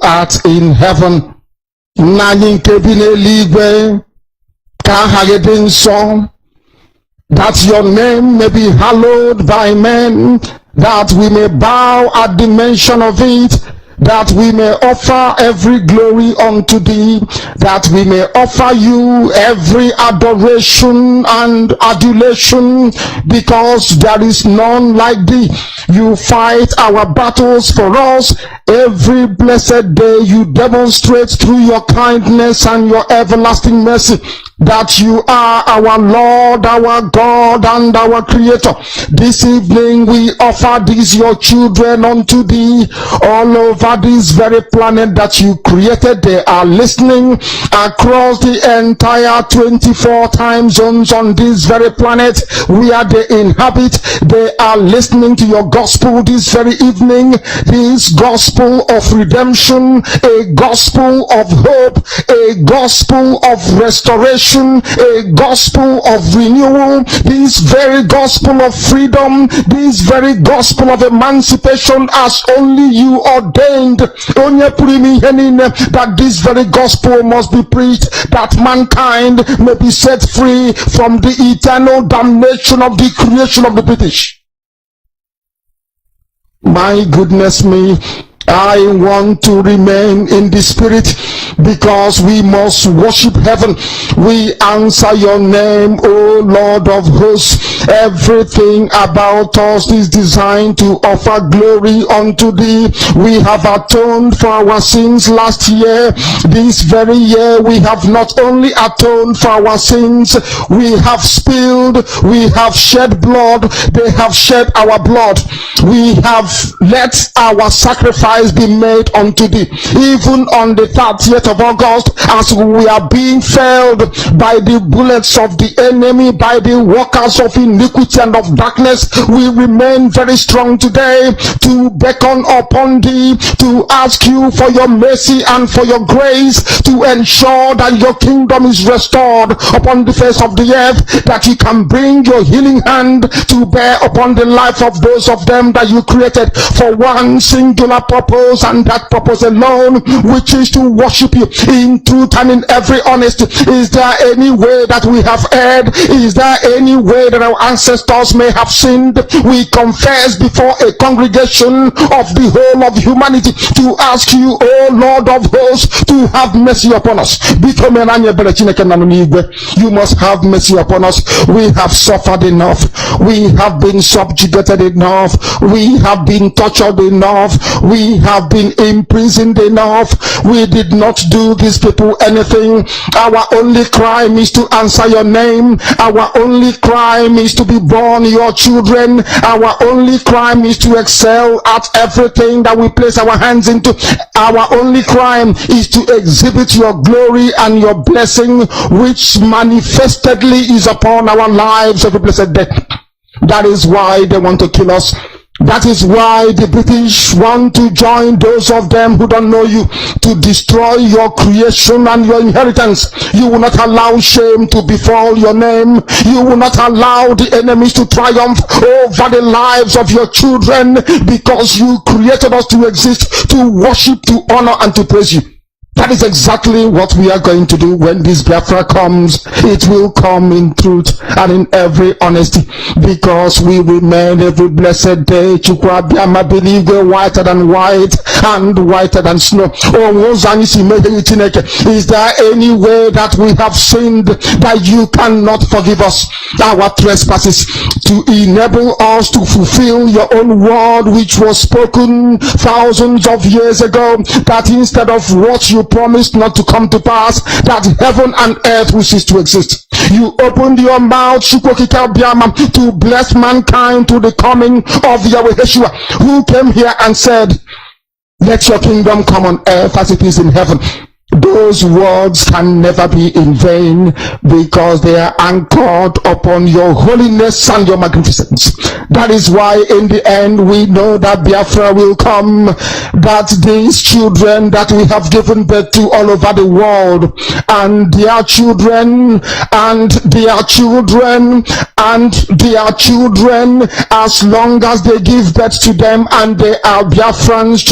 art in heaven. Nani kebine ligwe kahagedin song, that your name may be hallowed by men, that we may bow at the mention of it, that we may offer every glory unto thee, that we may offer you every adoration and adulation, because there is none like thee. You fight our battles for us. Every blessed day you demonstrate through your kindness and your everlasting mercy that you are our Lord, our God, and our Creator. This evening we offer these your children unto thee all over this very planet that you created. They are listening across the entire 24 time zones on this very planet where they inhabit. They are listening to your gospel this very evening, this gospel of redemption, a gospel of hope, a gospel of restoration, a gospel of renewal, this very gospel of freedom, this very gospel of emancipation as only you ordained. That this very gospel must be preached, that mankind may be set free from the eternal damnation of the creation of the British. My goodness me, I want to remain in the spirit, because we must worship heaven. We answer your name, O Lord of hosts. Everything about us is designed to offer glory unto thee. We have atoned for our sins last year. This very year we have not only atoned for our sins, we have spilled, we have shed blood, they have shed our blood. We have let our sacrifice be made unto thee. Even on the 30th of August, as we are being felled by the bullets of the enemy, by the workers of iniquity and of darkness, we remain very strong today to beckon upon thee, to ask you for your mercy and for your grace, to ensure that your kingdom is restored upon the face of the earth, that you can bring your healing hand to bear upon the life of those of them that you created for one singular purpose, and that purpose alone, which is to worship you in truth and in every honesty. Is there any way that we have erred? Is there any way that our ancestors may have sinned? We confess before a congregation of the whole of humanity to ask you, O Lord of hosts, to have mercy upon us. You must have mercy upon us. We have suffered enough. We have been subjugated enough. We have been tortured enough. We have been imprisoned enough. We did not do these people anything. Our only crime is to answer your name. Our only crime is to be born your children. Our only crime is to excel at everything that we place our hands into. Our only crime is to exhibit your glory and your blessing, which manifestedly is upon our lives every blessed day. That is why they want to kill us. That is why the British want to join those of them who don't know you to destroy your creation and your inheritance. You will not allow shame to befall your name. You will not allow the enemies to triumph over the lives of your children, because you created us to exist, to worship, to honor, and to praise you. That is exactly what we are going to do when this Biafra comes. It will come in truth and in every honesty, because we remain every blessed day whiter than white and whiter than snow. Is there any way that we have sinned that you cannot forgive us our trespasses, to enable us to fulfill your own word which was spoken thousands of years ago, that instead of what you promised not to come to pass, that heaven and earth will cease to exist? You opened your mouth to bless mankind to the coming of Yahweh Yeshua, who came here and said, let your kingdom come on earth as it is in heaven. Those words can never be in vain, because they are anchored upon your holiness and your magnificence. That is why in the end we know that Biafra will come, that these children that we have given birth to all over the world, and their children, and their children, and their children, as long as they give birth to them and they are Biafrans,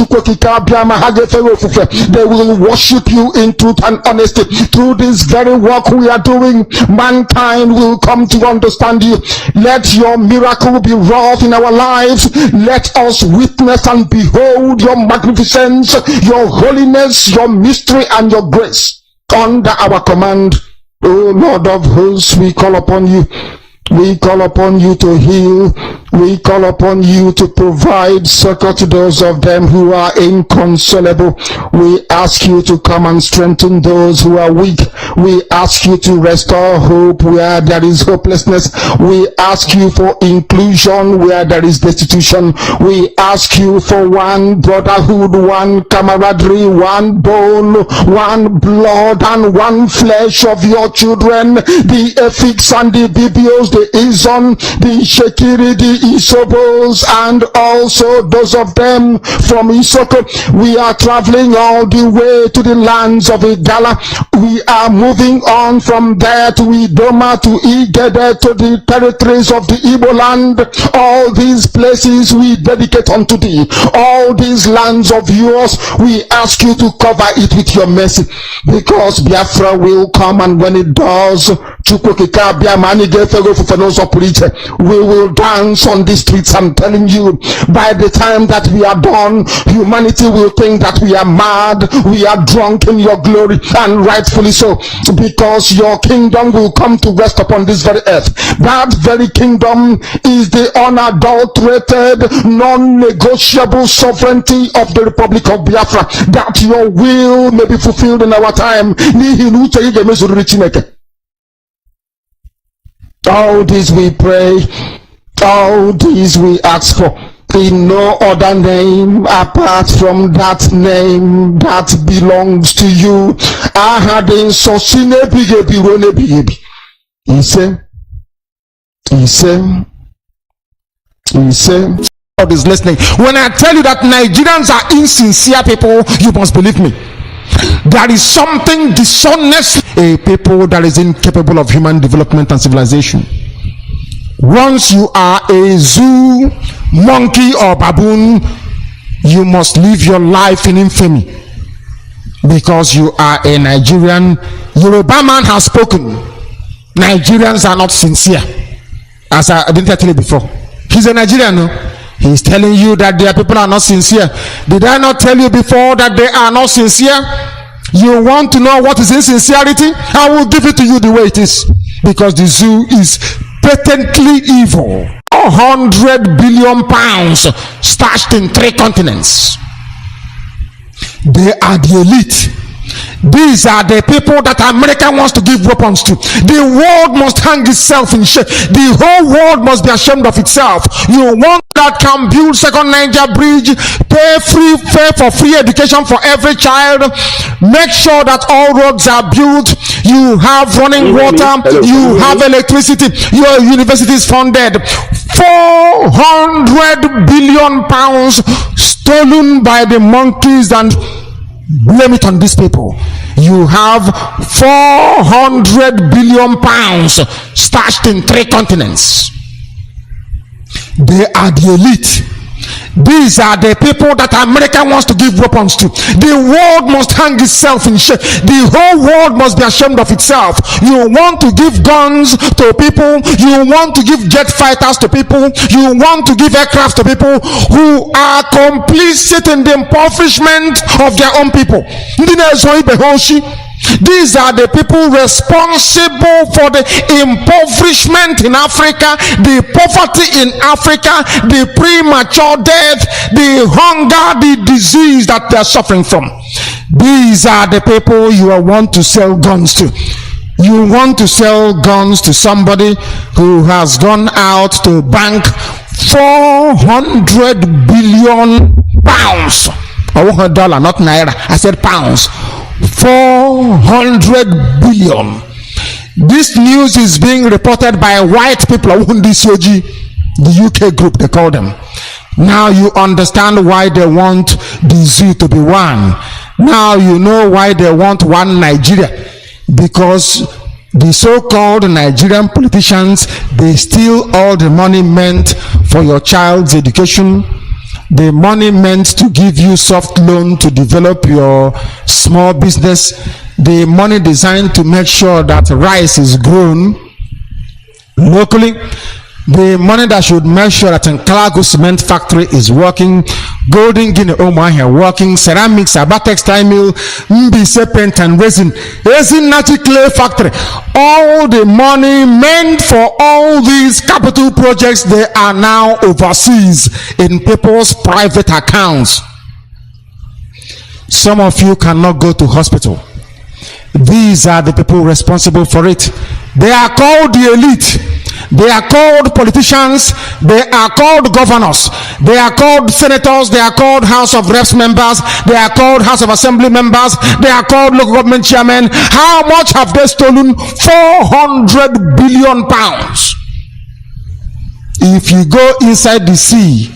they will worship you in truth and honesty. Through this very work we are doing, mankind will come to understand you. Let your miracle be wrought in our lives. Let us witness and behold your magnificence, your holiness, your mystery, and your grace under our command. O Lord of hosts, we call upon you. We call upon you to heal. We call upon you to provide succor to those of them who are inconsolable. We ask you to come and strengthen those who are weak. We ask you to restore hope where there is hopelessness. We ask you for inclusion where there is destitution. We ask you for one brotherhood, one camaraderie, one bone, one blood, and one flesh of your children, the Efiks and the Bibios, the Izon, the Shekiri, the Isobos, and also those of them from Isoko. We are traveling all the way to the lands of Igala. We are moving on from there to Idoma, to Igede, to the territories of the Igbo land. All these places we dedicate unto thee. All these lands of yours, we ask you to cover it with your mercy, because Biafra will come, and when it does, we will dance on the streets. I'm telling you, by the time that we are done, humanity will think that we are mad, we are drunk in your glory, and rightfully so, because your kingdom will come to rest upon this very earth. That very kingdom is the unadulterated, non-negotiable sovereignty of the Republic of Biafra, that your will may be fulfilled in our time. All this we pray, all this we ask for, in no other name apart from that name that belongs to you. God is listening. When I tell you that Nigerians are insincere people, you must believe me. There is something dishonest, a people that is incapable of human development and civilization. Once you are a zoo, monkey, or baboon, you must live your life in infamy, because you are a Nigerian. Yoruba man has spoken. Nigerians are not sincere, as I didn't tell you before. He's a Nigerian, no? He's telling you that their people are not sincere. Did I not tell you before that they are not sincere? You want to know what is insincerity? I will give it to you the way it is. Because the zoo is patently evil. 100 billion pounds stashed in 3 continents. They are the elite. These are the people that America wants to give weapons to. The world must hang itself in shame. The whole world must be ashamed of itself. You want that can build second Niger bridge, pay for free education for every child, make sure that all roads are built, you have running water, you have electricity, your university is funded. 400 billion pounds stolen by the monkeys, and blame it on these people. You have 400 billion pounds stashed in 3 continents. They are the elite. These are the people that America wants to give weapons to. The world must hang itself in shame. The whole world must be ashamed of itself. You want to give guns to people. You want to give jet fighters to people. You want to give aircraft to people who are complicit in the impoverishment of their own people. These are the people responsible for the impoverishment in Africa, the poverty in Africa, the premature death, the hunger, the disease that they are suffering from. These are the people you want to sell guns to. You want to sell guns to somebody who has gone out to bank 400 billion pounds. $1, not naira. I said pounds. 400 billion. This news is being reported by white people, the UK group, they call them. Now you understand why they want the zoo to be one. Now you know why they want one Nigeria. Because the so-called Nigerian politicians, they steal all the money meant for your child's education, the money meant to give you soft loan to develop your small business, the money designed to make sure that rice is grown locally, the money that should make sure that Nkalago cement factory is working, Golden Guinea Omaha working, ceramics, Aba textile mill, Mbise paint and resin natural clay factory. All the money meant for all these capital projects, they are now overseas in people's private accounts. Some of you cannot go to hospital. These are the people responsible for it. They are called the elite. They are called politicians. They are called governors. They are called senators. They are called House of Reps members. They are called House of Assembly members. They are called local government chairmen. How much have they stolen? 400 billion pounds. If you go inside the sea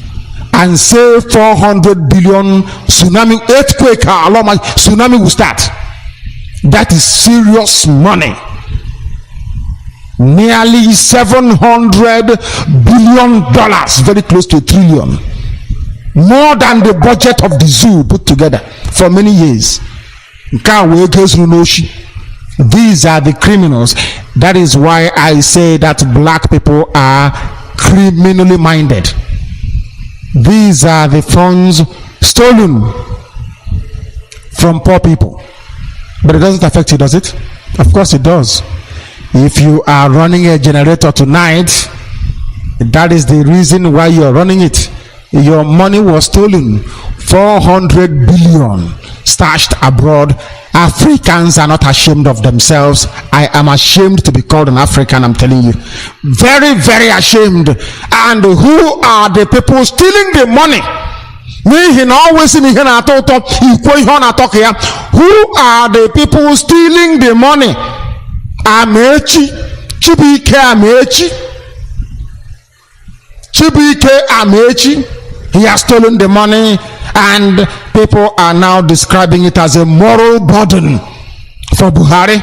and say 400 billion, tsunami, earthquake, tsunami will start. That is serious money. Nearly $700 billion, very close to $1 trillion, more than the budget of the zoo put together for many years. These are the criminals. That is why I say that black people are criminally minded. These are the funds stolen from poor people. But it doesn't affect you, does it? Of course it does. If you are running a generator tonight, that is the reason why you are running it. Your money was stolen. 400 billion stashed abroad. Africans are not ashamed of themselves. I am ashamed to be called an African, I'm telling you. Very, very ashamed. And who are the people stealing the money? Who are the people stealing the money? Amechi, Chibike Amechi. He has stolen the money, and people are now describing it as a moral burden for Buhari.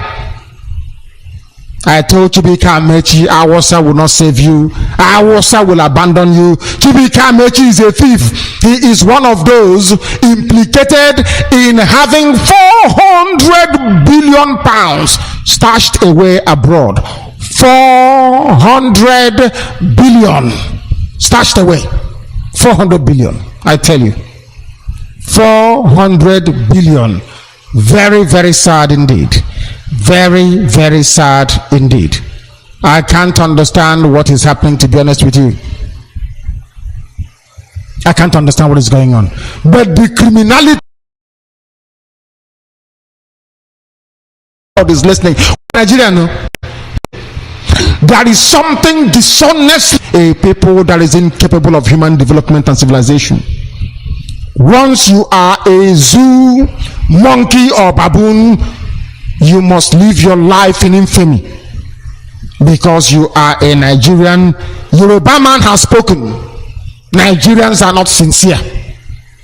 I told Chibike Amechi, Awasa will not save you. Awasa will abandon you. Chibike Amechi is a thief. He is one of those implicated in having 400 billion pounds stashed away abroad. 400 billion stashed away. 400 billion, I tell you. 400 billion. Very, very sad indeed. Very, very sad indeed. I can't understand what is happening, to be honest with you. I can't understand what is going on. But the criminality is listening. Nigeria, no? There is something dishonest. A people that is incapable of human development and civilization. Once you are a zoo, monkey or baboon, you must live your life in infamy because you are a Nigerian. Yoruba man has spoken. Nigerians are not sincere,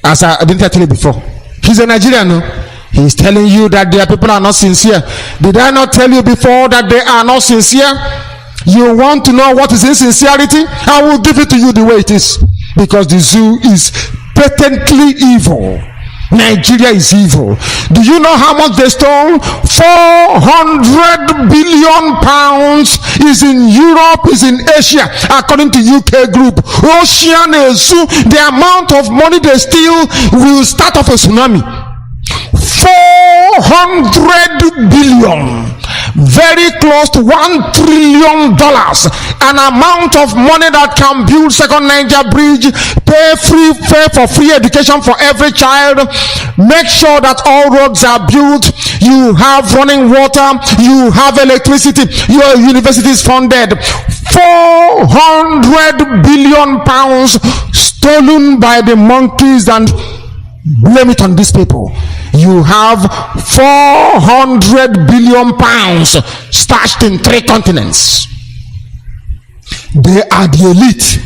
as I didn't tell you before. He's a Nigerian, no? He's telling you that their people are not sincere. Did I not tell you before that they are not sincere? You want to know what is insincerity? I will give it to you the way it is, because the zoo is patently evil. Nigeria is evil. Do you know how much they stole? 400 billion pounds is in Europe, is in Asia, according to UK group. Ocean Zoo, the amount of money they steal will start off a tsunami. 400 billion, very close to $1 trillion, an amount of money that can build second Niger bridge, pay for free education for every child, make sure that all roads are built, you have running water, you have electricity, your university is funded. 400 billion pounds stolen by the monkeys, and blame it on these people. You have 400 billion pounds stashed in 3 continents. They are the elite.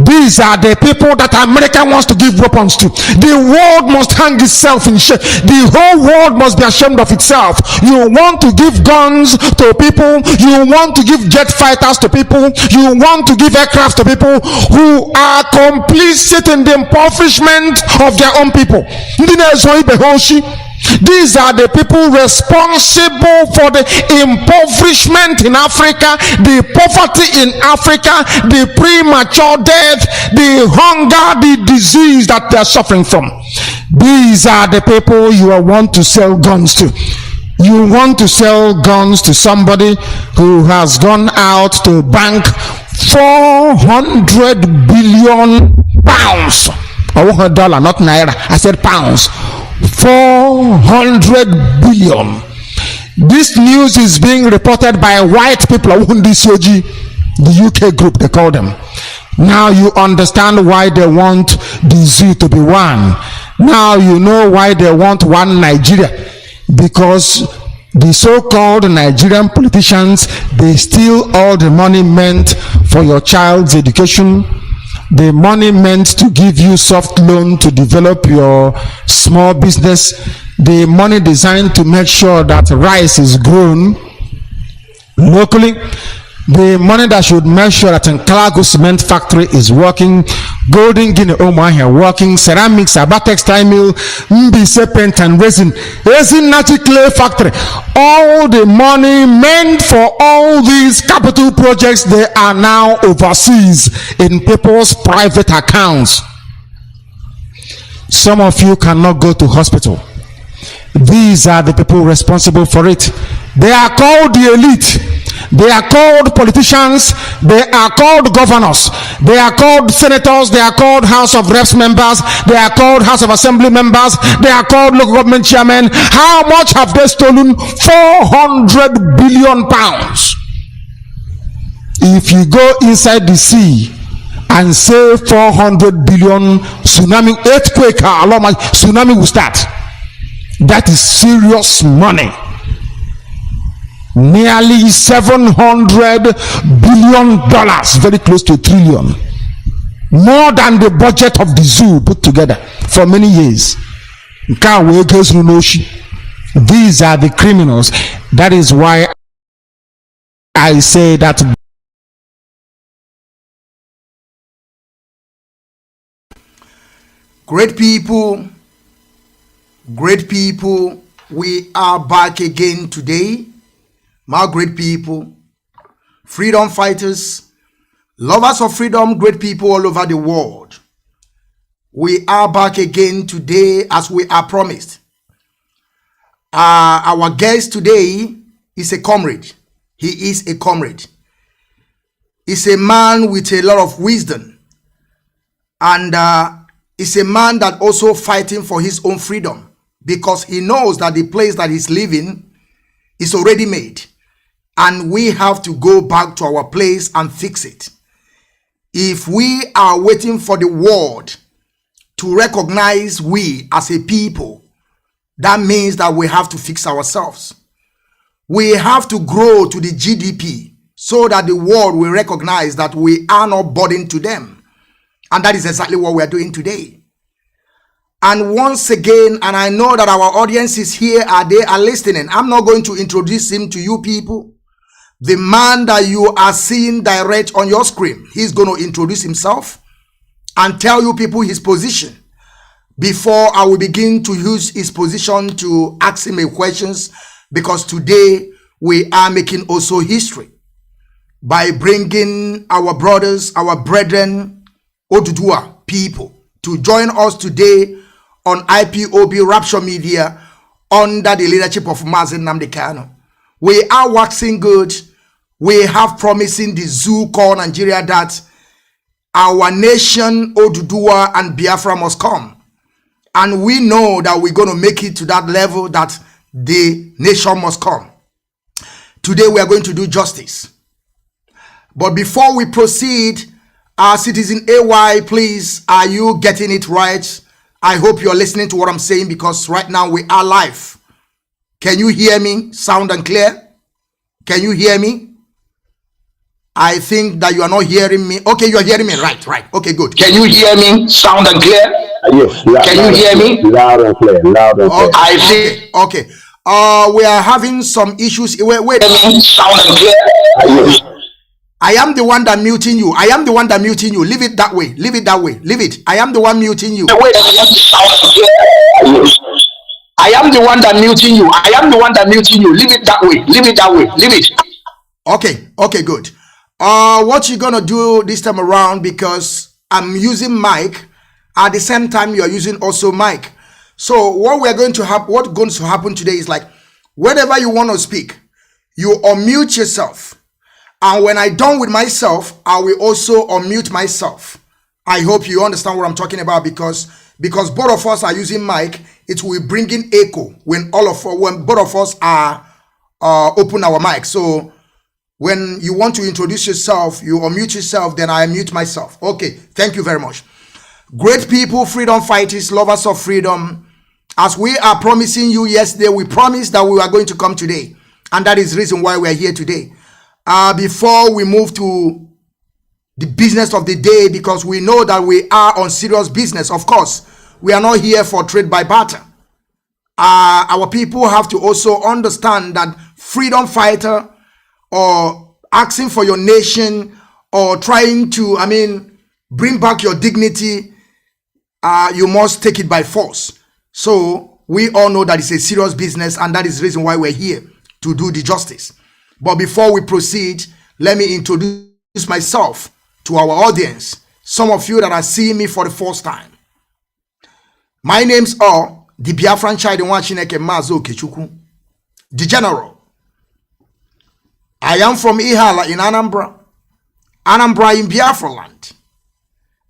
These are the people that America wants to give weapons to. The world must hang itself in shame. The whole world must be ashamed of itself. You want to give guns to people. You want to give jet fighters to people. You want to give aircraft to people who are complicit in the impoverishment of their own people. These are the people responsible for the impoverishment in Africa, the poverty in Africa, the premature death, the hunger, the disease that they are suffering from. These are the people you want to sell guns to. You want to sell guns to somebody who has gone out to bank 400 billion pounds. $1, not naira. I said pounds. 400 billion. This news is being reported by white people, the UK group they call them. Now you understand why they want the zoo to be one. Now you know why they want one Nigeria. Because the so-called Nigerian politicians, they steal all the money meant for your child's education, the money meant to give you soft loan to develop your small business, the money designed to make sure that rice is grown locally, the money that should make sure that Nkalago cement factory is working, Golden Guinea Omaha working, ceramics, Aba textile mill, Mbise paint and resin natural clay factory. All the money meant for all these capital projects, they are now overseas in people's private accounts. Some of you cannot go to hospital. These are the people responsible for it. They are called the elite. They are called politicians. They are called governors. They are called senators. They are called House of Reps members. They are called House of Assembly members. They are called local government chairmen. How much have they stolen? 400 billion pounds. If you go inside the sea and say 400 billion, tsunami, earthquake, tsunami will start. That is serious money. Nearly $700 billion, very close to $1 trillion, more than the budget of the zoo put together for many years. These are the criminals. That is why I say that great people, we are back again today. My great people, freedom fighters, lovers of freedom, great people all over the world. We are back again today as we are promised. Our guest today is a comrade. He is a comrade. He's a man with a lot of wisdom. And he's a man that also fighting for his own freedom, because he knows that the place that he's living is already made. And we have to go back to our place and fix it. If we are waiting for the world to recognize we as a people, that means that we have to fix ourselves. We have to grow to the GDP so that the world will recognize that we are not burden to them. And that is exactly what we are doing today. And once again, and I know that our audience is here, they are listening. I'm not going to introduce him to you people. The man that you are seeing direct on your screen, he's going to introduce himself and tell you people his position before I will begin to use his position to ask him questions, because today we are making also history by bringing our brothers, our brethren, Oduduwa people to join us today on IPOB Rapture Media under the leadership of Mazi Nnamdi Kanu. We are waxing good. We have promising the zoo called Nigeria that our nation, Oduduwa and Biafra must come. And we know that we're going to make it to that level that the nation must come. Today we are going to do justice. But before we proceed, our citizen AY, please, are you getting it right? I hope you're listening to what I'm saying, because right now we are live. Can you hear me? Sound and clear? Can you hear me? I think that you are not hearing me. Okay, you are hearing me. Right. Okay, good. Can you hear me? Sound and clear? Yes. Can you hear me? Loud and clear. Okay, I think. Okay. We are having some issues. Wait. Sound and clear? Yes. I am the one that muting you. Leave it that way. Leave it. I am the one muting you. Wait. Yes. I am the one that muting you. Leave it that way. Leave it. Okay, good. What you gonna do this time around, because I'm using mic at the same time you are using also mic. So what's going to happen today is, like, whenever you want to speak, you unmute yourself. And when I'm done with myself, I will also unmute myself. I hope you understand what I'm talking about, because both of us are using mic, it will bring in echo when both of us are open our mic. So when you want to introduce yourself, you unmute yourself, then I unmute myself. Okay, thank you very much. Great people, freedom fighters, lovers of freedom. As we are promising you yesterday, we promised that we are going to come today. And that is the reason why we are here today. Before we move to the business of the day, because we know that we are on serious business, of course, we are not here for trade by barter. Our people have to also understand that freedom fighter, or asking for your nation, or trying to, bring back your dignity, you must take it by force. So we all know that it's a serious business, and that is the reason why we're here, to do the justice. But before we proceed, let me introduce myself to our audience. Some of you that are seeing me for the first time. My name's the Biafran child Mazi, the general. I am from Ihala in Anambra in Biafra land.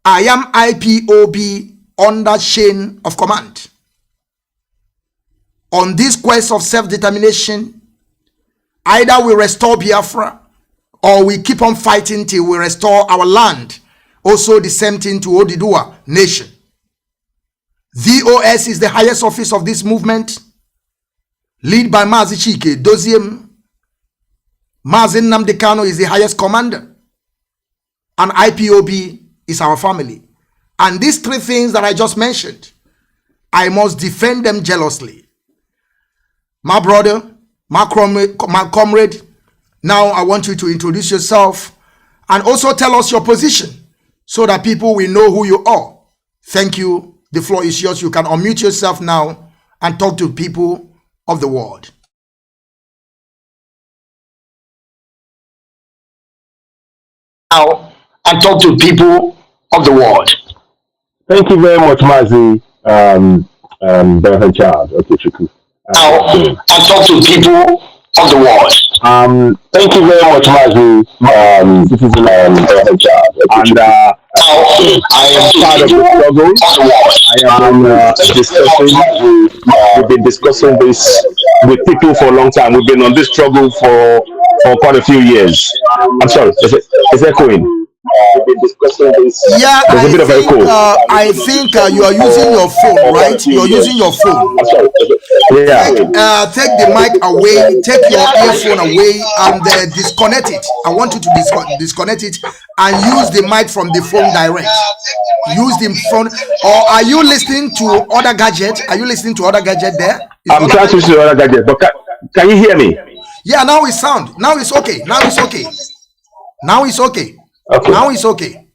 I am IPOB under chain of command. On this quest of self-determination, either we restore Biafra, or we keep on fighting till we restore our land. Also the same thing to Oduduwa nation. VOS is the highest office of this movement, led by Mazi Doziem. Mazi Nnamdi Kanu is the highest commander, and IPOB is our family. And these three things that I just mentioned, I must defend them jealously. My brother, my comrade, now I want you to introduce yourself and also tell us your position so that people will know who you are. Thank you. The floor is yours. You can unmute yourself now and talk to people of the world. Now and talk to people of the world. Thank you very much, Mazi. Biafran child. Okay, Chuku. Now and talk to people of the world. Thank you very much, Mazi. This is Biafran child. And I am part of the struggle. I am discussing. We've been discussing this with people for a long time. We've been on this struggle for quite a few years. I'm sorry, is echoing? Yeah, there's a bit of echo. I think you are using your phone, right? You're using your phone. Yeah. Take the mic away, take your earphone away, and disconnect it. I want you to disconnect it and use the mic from the phone direct. Use the phone. Or are you listening to other gadget? Are you listening to other gadget there? I'm trying to listen to other gadget, but can you hear me? Yeah, now it's sound. Now it's okay. Now it's okay. Okay. Now it's okay.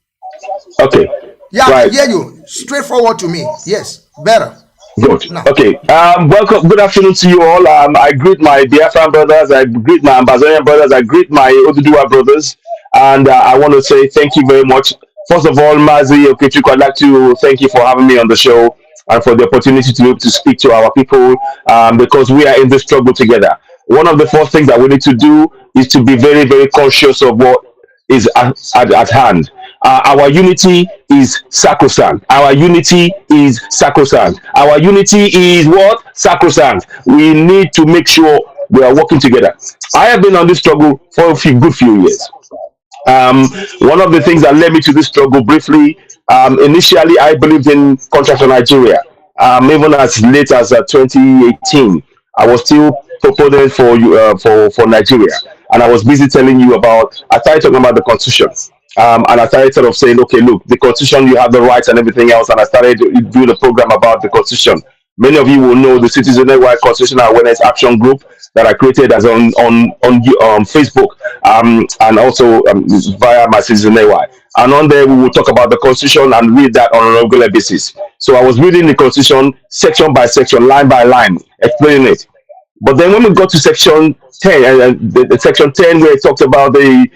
Okay. Yeah, right. I can hear you. Straightforward to me. Yes, better. Good. Now. Okay. Welcome. Good afternoon to you all. I greet my Biafran brothers. I greet my Ambazonian brothers. I greet my Oduduwa brothers. And I want to say thank you very much. First of all, Mazi Okechukwu, I'd like to thank you for having me on the show and for the opportunity to be able to speak to our people, because we are in this struggle together. One of the first things that we need to do is to be very, very conscious of what is at hand. Our unity is sacrosanct. Our unity is sacrosanct. Our unity is what? Sacrosanct. We need to make sure we are working together. I have been on this struggle for a good few years. One of the things that led me to this struggle briefly, initially I believed in contract for Nigeria. Even as late as 2018, I was still proponent for Nigeria, and I was busy telling you about. I started talking about the constitution, and I started sort of saying, okay, look, the constitution, you have the rights and everything else, and I started doing a program about the constitution. Many of you will know the Citizen-wide Constitutional Awareness Action Group that I created as on Facebook, and also via my Citizen-wide. And on there, we will talk about the Constitution and read that on a regular basis. So I was reading the Constitution section by section, line by line, explaining it. But then when we got to section 10, the section 10 where it talks about the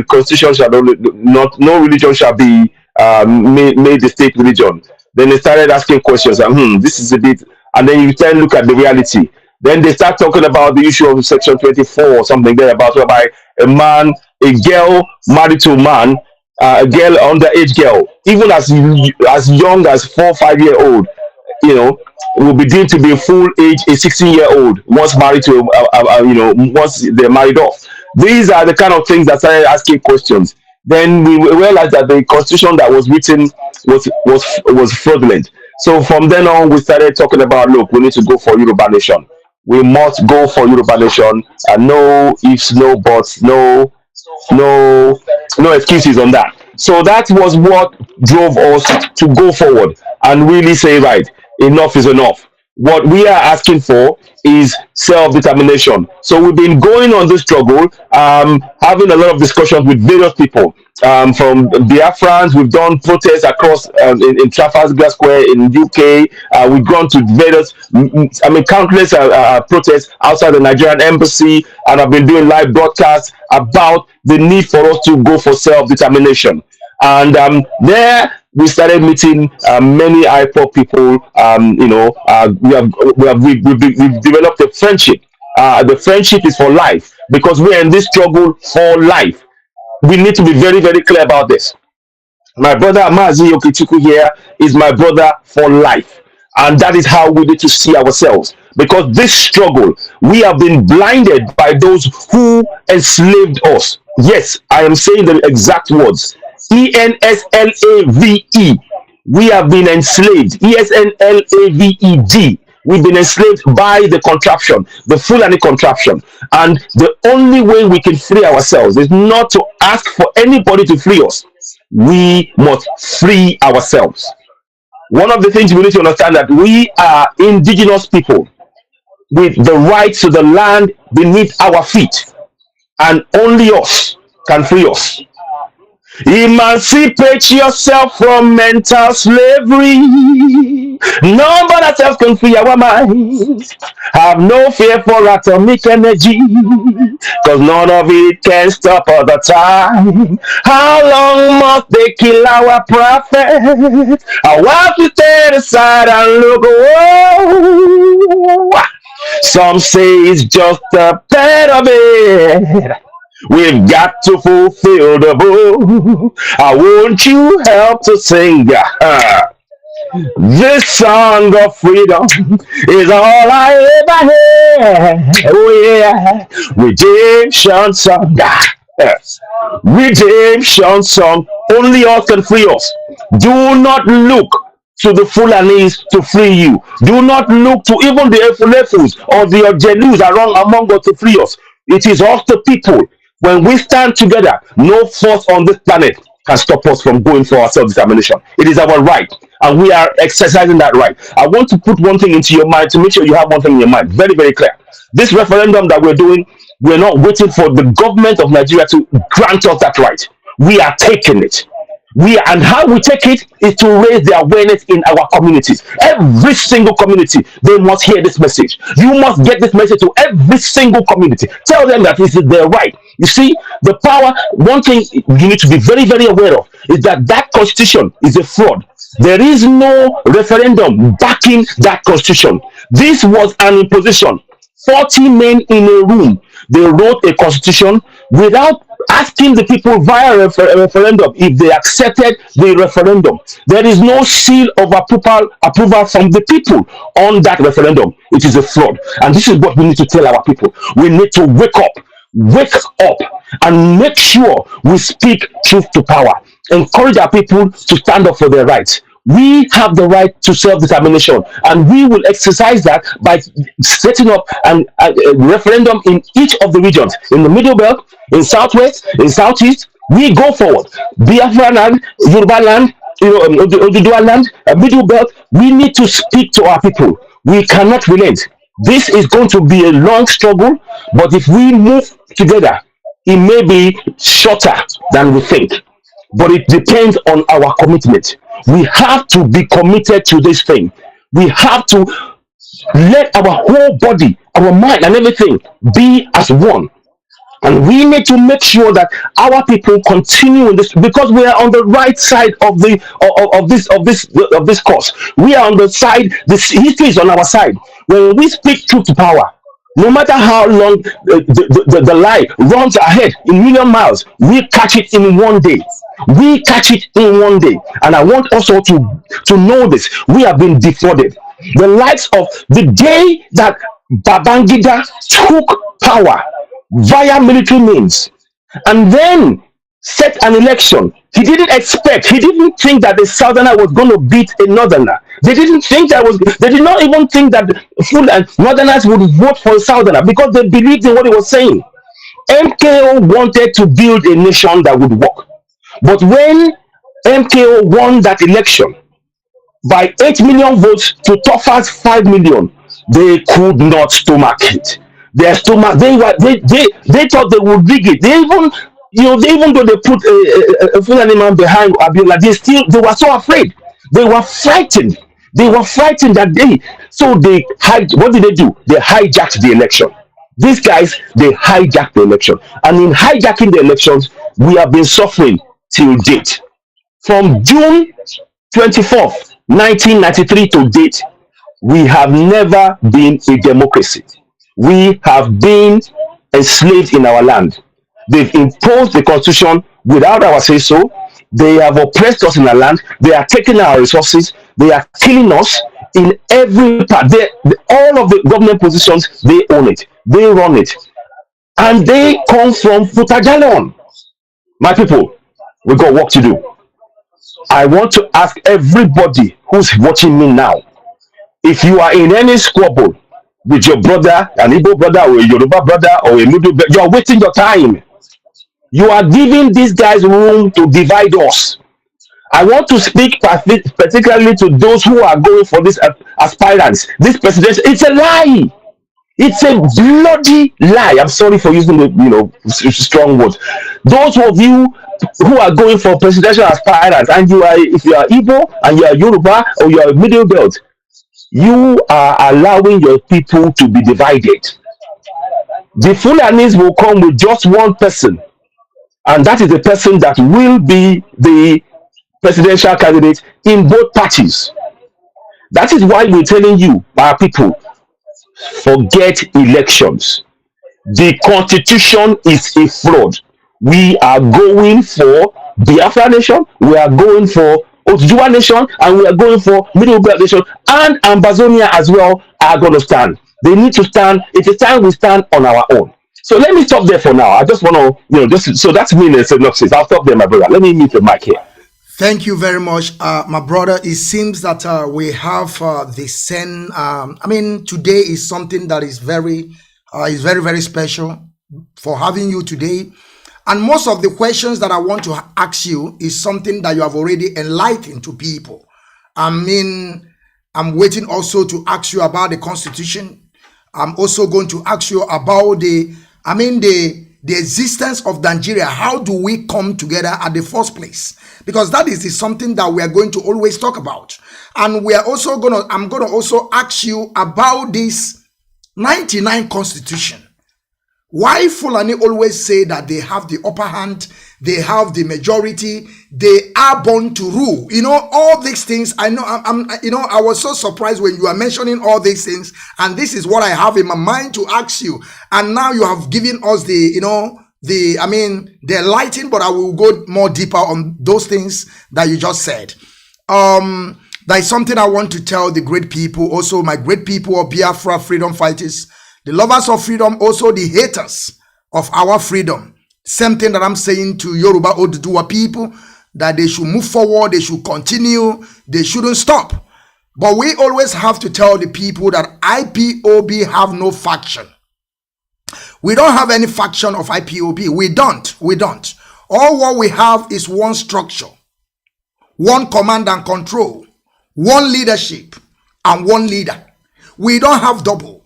constitution shall not, no religion shall be made the state religion. Then they started asking questions, and this is a bit, and then you then look at the reality. Then they start talking about the issue of section 24 or something there about whereby a girl married to a man, a girl, underage girl, even as young as 4 or 5 year old, will be deemed to be a full age, a 16-year-old once married to once they're married off. These are the kind of things that started asking questions. Then we realized that the constitution that was written was fraudulent. So from then on, we started talking about, look, we need to go for Yoruba Nation. We must go for Yoruba Nation. No ifs, no buts, no excuses on that. So that was what drove us to go forward and really say, right, enough is enough. What we are asking for is self-determination. So we've been going on this struggle, having a lot of discussions with various people. From Biafrans, we've done protests across in Trafalgar Square in UK. We've gone to various, countless protests outside the Nigerian embassy, and I've been doing live broadcasts about the need for us to go for self-determination. And there we started meeting many Ipob people. We've developed a friendship. The friendship is for life because we're in this struggle for life. We need to be very, very clear about this. My brother Mazi Okechukwu here is my brother for life. And that is how we need to see ourselves. Because this struggle, we have been blinded by those who enslaved us. Yes, I am saying the exact words. ENSLAVE. We have been enslaved. ESNLAVED. We've been enslaved by the contraption, the Fulani contraption. And the only way we can free ourselves is not to ask for anybody to free us. We must free ourselves. One of the things we need to understand that we are indigenous people with the right to the land beneath our feet. And only us can free us. Emancipate yourself from mental slavery. None but ourselves can free our minds. Have no fear for atomic energy, cause none of it can stop all the time. How long must they kill our prophets? I want to stand aside and look away. Some say it's just a part of it. We've got to fulfill the book. I want you help to sing. This song of freedom is all I ever had. Oh yeah, redemption song. Yes. Redemption song. Only us can free us. Do not look to the Fulanis to free you. Do not look to even the Efulefus or the Ojelus around among us to free us. It is us the people. When we stand together, no force on this planet can stop us from going for our self-determination. It is our right, and we are exercising that right. I want to put one thing into your mind to make sure you have one thing in your mind. Very, very clear. This referendum that we're doing, we're not waiting for the government of Nigeria to grant us that right. We are taking it. And how we take it is to raise the awareness in our communities. Every single community, they must hear this message. You must get this message to every single community. Tell them that this is their right. You see, the power, one thing you need to be very, very aware of is that that constitution is a fraud. There is no referendum backing that constitution. This was an imposition. 40 men in a room, they wrote a constitution without asking the people via referendum if they accepted the referendum. There is no seal of approval from the people on that referendum. It is a fraud. And this is what we need to tell our people. We need to wake up. wake up and make sure we speak truth to power. Encourage our people to stand up for their rights. We have the right to self-determination, and we will exercise that by setting up a referendum in each of the regions, in the Middle Belt, in Southwest, in Southeast. We go forward. Biafra land, Yoruba land, Oduduwa land, Middle Belt. We need to speak to our people. We cannot relent. This is going to be a long struggle, but if we move together, it may be shorter than we think. But it depends on our commitment. We have to be committed to this thing. We have to let our whole body, our mind, and everything be as one. And we need to make sure that our people continue in this, because we are on the right side of the of this course. We are on the side. This history is on our side. When we speak truth to power, no matter how long the lie runs ahead in million miles, we catch it in one day. We catch it in one day. And I want also to know this. We have been defrauded. The likes of the day that Babangida took power via military means and then set an election. He didn't think that the southerner was going to beat a northerner. They didn't think they did not even think that full and northerners would vote for a southerner, because they believed in what he was saying. MKO wanted to build a nation that would work. But when MKO won that election by 8 million votes to Toffa's 5 million, they could not stomach it. Their stomach, they thought they would rig it. They even though they put a Fulani man behind Abiola, they were so afraid. They were frightened. They were frightened that day. So what did they do? They hijacked the election. These guys, they hijacked the election. And in hijacking the elections, we have been suffering till date. From June 24th, 1993 to date, we have never been a democracy. We have been enslaved in our land. They've imposed the constitution without our say so. They have oppressed us in our land. They are taking our resources. They are killing us in every part. All of the government positions, they own it. They run it. And they come from Futajaleon. My people, we got work to do. I want to ask everybody who's watching me now, if you are in any squabble with your brother, an Igbo brother or a Yoruba brother or a Middle, you are wasting your time. You are giving these guys room to divide us. I want to speak particularly to those who are going for this aspirants. This presidential, it's a lie. It's a bloody lie. I'm sorry for using the strong words. Those of you who are going for presidential aspirants, and if you are Igbo and you are Yoruba or you are Middle Belt, you are allowing your people to be divided. The Fulanis will come with just one person, and that is the person that will be the presidential candidate in both parties. That is why we're telling you, our people, forget elections. The constitution is a fraud. We are going for Biafra nation, we are going for Oduduwa nation, and we are going for Middle Belt nation, and Ambazonia as well are going to stand. They need to stand. It is time we stand on our own. So let me stop there for now. I just want to, so that's me in a synopsis. I'll stop there, my brother. Let me mute the mic here. Thank you very much, my brother. It seems that we have the same. Today is something that is very, very special for having you today. And most of the questions that I want to ask you is something that you have already enlightened to people. I'm waiting also to ask you about the Constitution. I'm also going to ask you about the existence of Nigeria. How do we come together at the first place? Because that is something that we are going to always talk about. And we are also I'm going to also ask you about this 99 Constitution. Why Fulani always say that they have the upper hand, they have the majority, they are born to rule. All these things. I know. I was so surprised when you are mentioning all these things, and this is what I have in my mind to ask you. And now you have given us the lighting, but I will go more deeper on those things that you just said. There is something I want to tell the great people, also my great people of Biafra freedom fighters, the lovers of freedom, also the haters of our freedom. Same thing that I'm saying to Yoruba Oduduwa people, that they should move forward, they should continue, they shouldn't stop. But we always have to tell the people that IPOB have no faction. We don't have any faction of IPOB. We don't. All what we have is one structure, one command and control, one leadership, and one leader. We don't have double.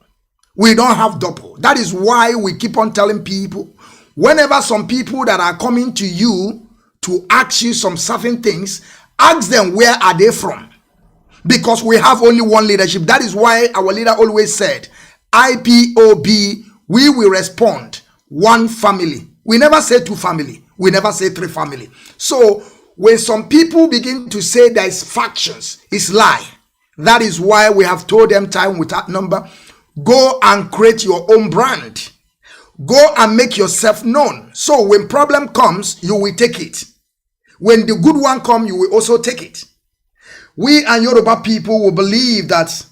That is why we keep on telling people, whenever some people that are coming to you to ask you some certain things, ask them where are they from. Because we have only one leadership. That is why our leader always said, IPOB, we will respond one family. We never say two family. We never say three family. So when some people begin to say there is factions, it's lie. That is why we have told them time without number, go and create your own brand. Go and make yourself known. So when problem comes, you will take it. When the good one comes, you will also take it. We and Yoruba people will believe that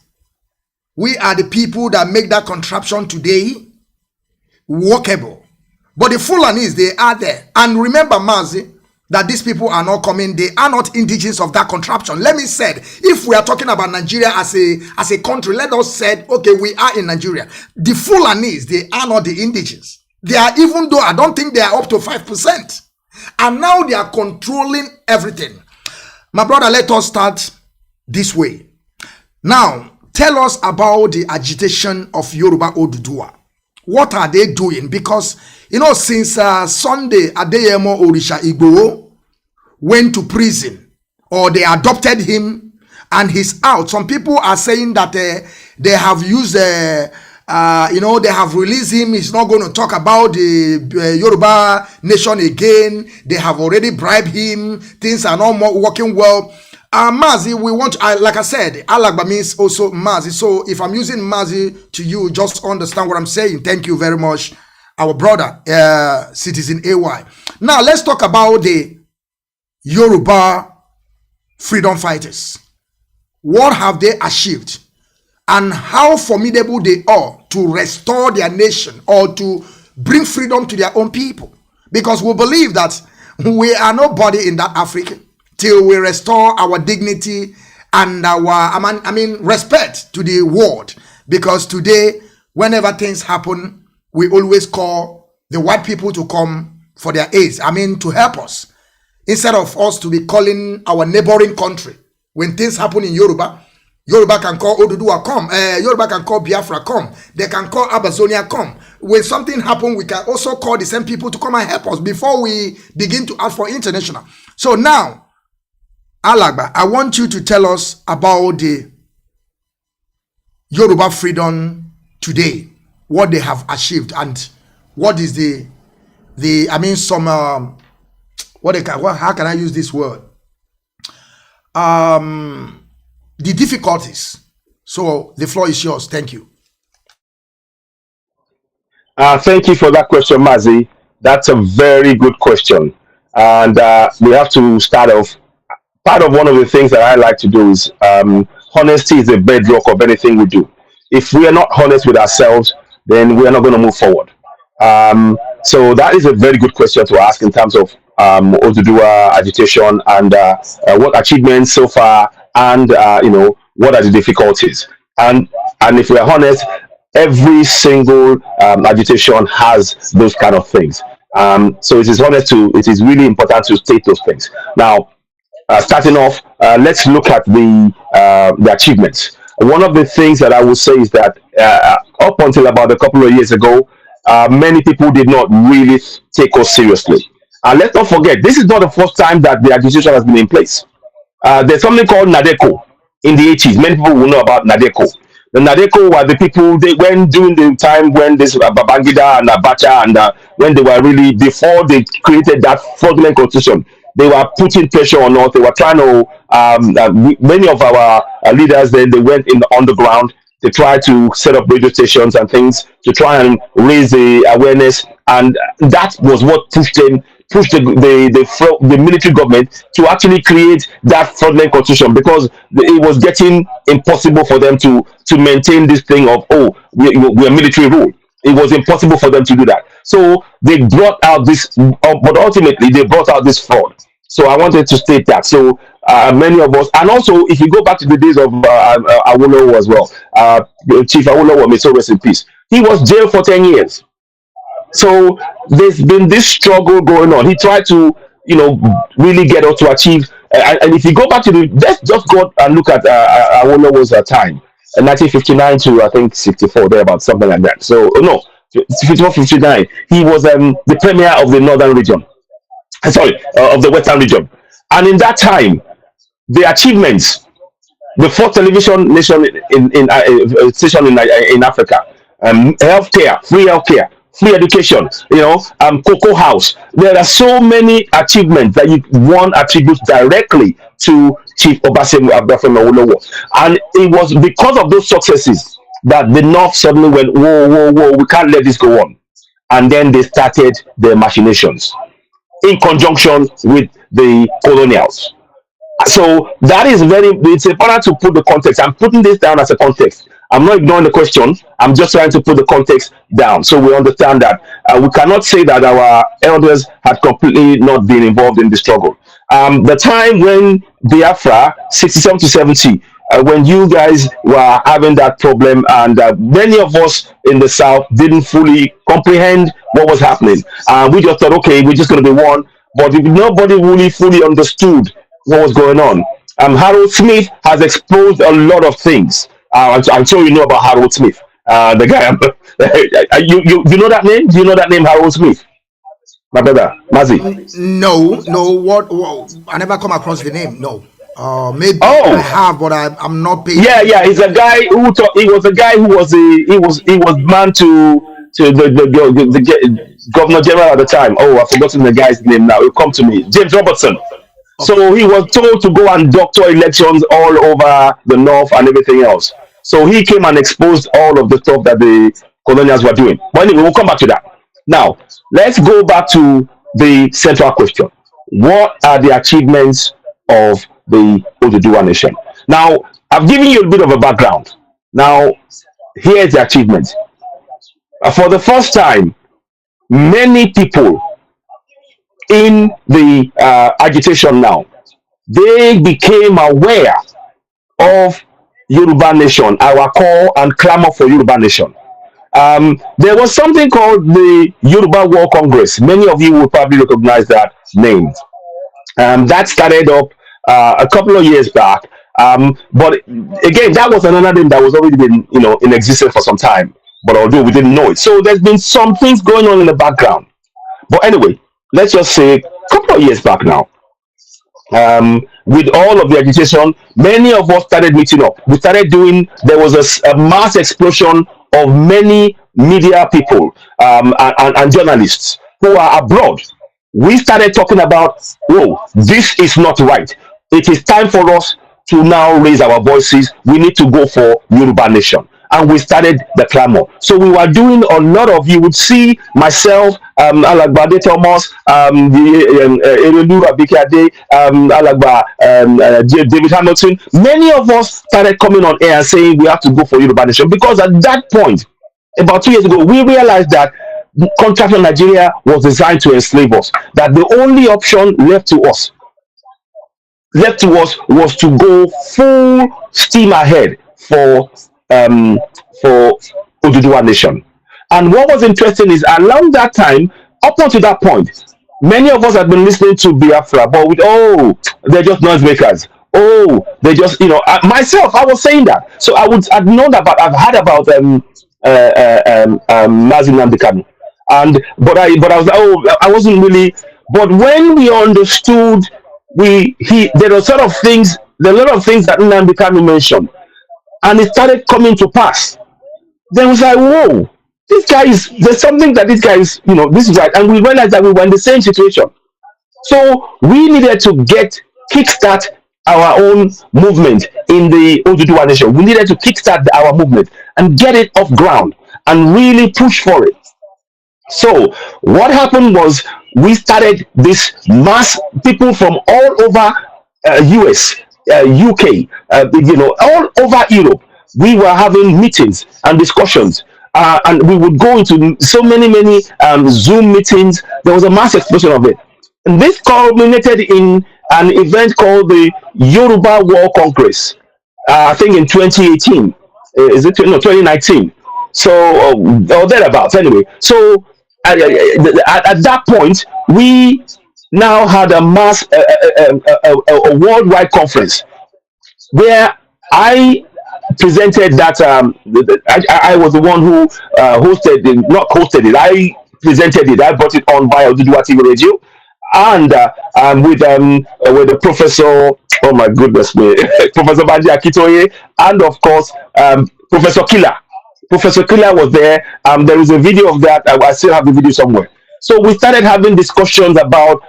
we are the people that make that contraption today workable. But the Fulanis, they are there. And remember, Mazi, that these people are not coming. They are not indigenous of that contraption. Let me say, if we are talking about Nigeria as a country, let us say, okay, we are in Nigeria. The Fulanis, they are not the indigenous. They are, even though I don't think they are up to 5%. And now they are controlling everything. My brother, let us start this way. Now, tell us about the agitation of Yoruba Oduduwa. What are they doing? Because, you know, since Sunday, Adeyemo Orisha Igboho went to prison, or they adopted him and he's out. Some people are saying that they have used, you know, they have released him. He's not going to talk about the Yoruba nation again. They have already bribed him. Things are not more working well. Mazi, we want, like I said, Alagba means also Mazi. So if I'm using Mazi to you, just understand what I'm saying. Thank you very much, our brother, Citizen AY. Now, let's talk about the Yoruba freedom fighters. What have they achieved? And how formidable they are to restore their nation or to bring freedom to their own people. Because we believe that we are nobody in that Africa till we restore our dignity and our, respect to the world. Because today, whenever things happen, we always call the white people to come for their aid. To help us. Instead of us to be calling our neighboring country. When things happen in Yoruba can call Oduduwa, come. Yoruba can call Biafra, come. They can call Abazonia, come. When something happens, we can also call the same people to come and help us before we begin to ask for international. So now, Alagba, I want you to tell us about the Yoruba freedom today, what they have achieved, and what is how can I use this word? The difficulties. So the floor is yours. Thank you. Thank you for that question, Mazi. That's a very good question. And we have to start off. Part of one of the things that I like to do is honesty is the bedrock of anything we do. If we are not honest with ourselves, then we are not going to move forward. So that is a very good question to ask in terms of Oduduwa agitation and what achievements so far, and what are the difficulties. And if we are honest, every single agitation has those kind of things. So it is really important to state those things. Now, starting off, let's look at the achievements. One of the things that I would say is that up until about a couple of years ago, many people did not really take us seriously. And let's not forget, this is not the first time that the agitation has been in place. There's something called Nadeko in the 80s. Many people will know about Nadeko. The Nadeko were the people, when during the time when this Babangida and Abacha, and when they were really, before they created that fraudulent constitution, they were putting pressure on us. They were trying to, many of our leaders then, they went on the ground. They tried to set up radio stations and things to try and raise the awareness. And that was what pushed the military government to actually create that fraudulent constitution, because it was getting impossible for them to maintain this thing of, we are military rule. It was impossible for them to do that. So they brought out this, but ultimately they brought out this fraud. So I wanted to state that. So many of us, and also if you go back to the days of Awolowo as well, Chief Awolowo, may so rest in peace. He was jailed for 10 years. So there's been this struggle going on. He tried to, really get us to achieve. And if you go back to let's just go and look at Awolowo's time, 1959 to I think 64, there about something like that. So no, 54, 59. He was the premier of the northern region. Sorry, of the western region. And in that time, the achievements, the fourth television nation in station in Africa, healthcare, free education, cocoa house. There are so many achievements that one attributes directly to Chief Obasemi Awolowo, and it was because of those successes that the North suddenly went, whoa, whoa, whoa, we can't let this go on, and then they started their machinations in conjunction with the colonials. So that is it's important to put the context. I'm putting this down as a context. I'm not ignoring the question. I'm just trying to put the context down so we understand that we cannot say that our elders had completely not been involved in the struggle. The time when Biafra, 67 to 70, when you guys were having that problem, and many of us in the South didn't fully comprehend what was happening. We just thought, okay, we're just going to be one, but nobody really fully understood what was going on. Harold Smith has exposed a lot of things. I'm sure you know about Harold Smith, the guy. You know that name? Do you know that name, Harold Smith? My brother, Mazi. No. What? I never come across the name. No. Maybe Oh, I have, but I'm not paying. yeah. He's a guy who thought he was a guy who was he was man to the governor general at the time. Oh, I've forgotten the guy's name now. It'll come to me. James Robertson. Okay. So he was told to go and doctor elections all over the North and everything else. So he came and exposed all of the stuff that the colonials were doing. But anyway, we'll come back to that. Now, let's go back to the central question. What are the achievements of the Oduduwa nation? Now, I've given you a bit of a background. Now, here's the achievement. For the first time, many people in the agitation now, they became aware of Yoruba nation, our call and clamor for Yoruba nation. There was something called the Yoruba War Congress. Many of you will probably recognize that name. That started up a couple of years back. But again, that was another name that was already been, in existence for some time. But although we didn't know it, so there's been some things going on in the background. But anyway, let's just say a couple of years back now, with all of the agitation, many of us started meeting up. We started there was a mass explosion of many media people and journalists who are abroad. We started talking about, oh, this is not right. It is time for us to now raise our voices. We need to go for Yoruba nation. And we started the clamor. So we were doing a lot of, you would see myself, Alagbade Thomas, Erelu Abikade, David Hamilton. Many of us started coming on air and saying we have to go for Yoruba nation, because at that point, about 2 years ago, we realized that contract on Nigeria was designed to enslave us. That the only option left to us was to go full steam ahead for Oduduwa nation. And what was interesting is, along that time, up until that point, many of us had been listening to Biafra, but they're just noisemakers. Oh, they just, myself, I was saying that. So I'd known about, I've heard about Mazi Nnamdi Kanu. But I was like, I wasn't really. But when we understood, there were a lot of things that Nnamdi Kanu mentioned, and it started coming to pass. Then we was like, whoa, there's something that this guy is, this is right. And we realized that we were in the same situation. So we needed to kickstart our own movement in the Oduduwa nation. We needed to kickstart our movement and get it off ground and really push for it. So what happened was, we started this mass, people from all over US, UK, all over Europe. We were having meetings and discussions. and we would go into so many Zoom meetings. There was a mass explosion of it. And this culminated in an event called the Yoruba War Congress, I think in 2018. Is it no 2019? So or thereabouts. Anyway, so at that point, we now had a mass, a worldwide conference where I presented that. I was the one who hosted, not hosted it. I presented it. I brought it on via Oduduwa TV radio, and with the professor. Oh my goodness me, Professor Mazi Akitoye, and of course Professor Killer. Professor Killer was there. There is a video of that. I still have the video somewhere. So we started having discussions about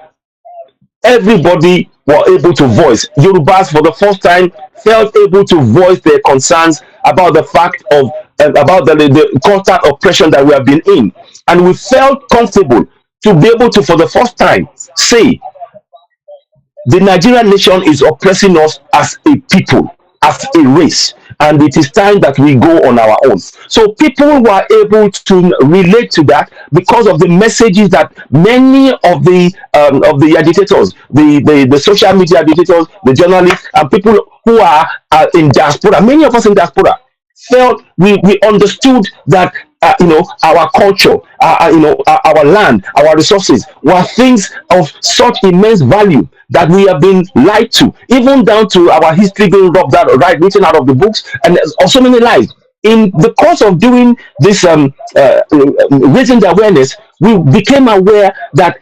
everybody were able to voice. Yorubas for the first time felt able to voice their concerns about the fact of about the constant oppression that we have been in, and we felt comfortable to be able to, for the first time, say the Nigerian nation is oppressing us as a people, as a race, and it is time that we go on our own. So people were able to relate to that because of the messages that many of the agitators, the social media agitators, the journalists, and people who are in diaspora, many of us in diaspora, felt we understood that our culture, our land, our resources were things of such immense value that we have been lied to, even down to our history being rubbed out, right, written out of the books, and there's also many lies. In the course of doing this, raising the awareness, we became aware that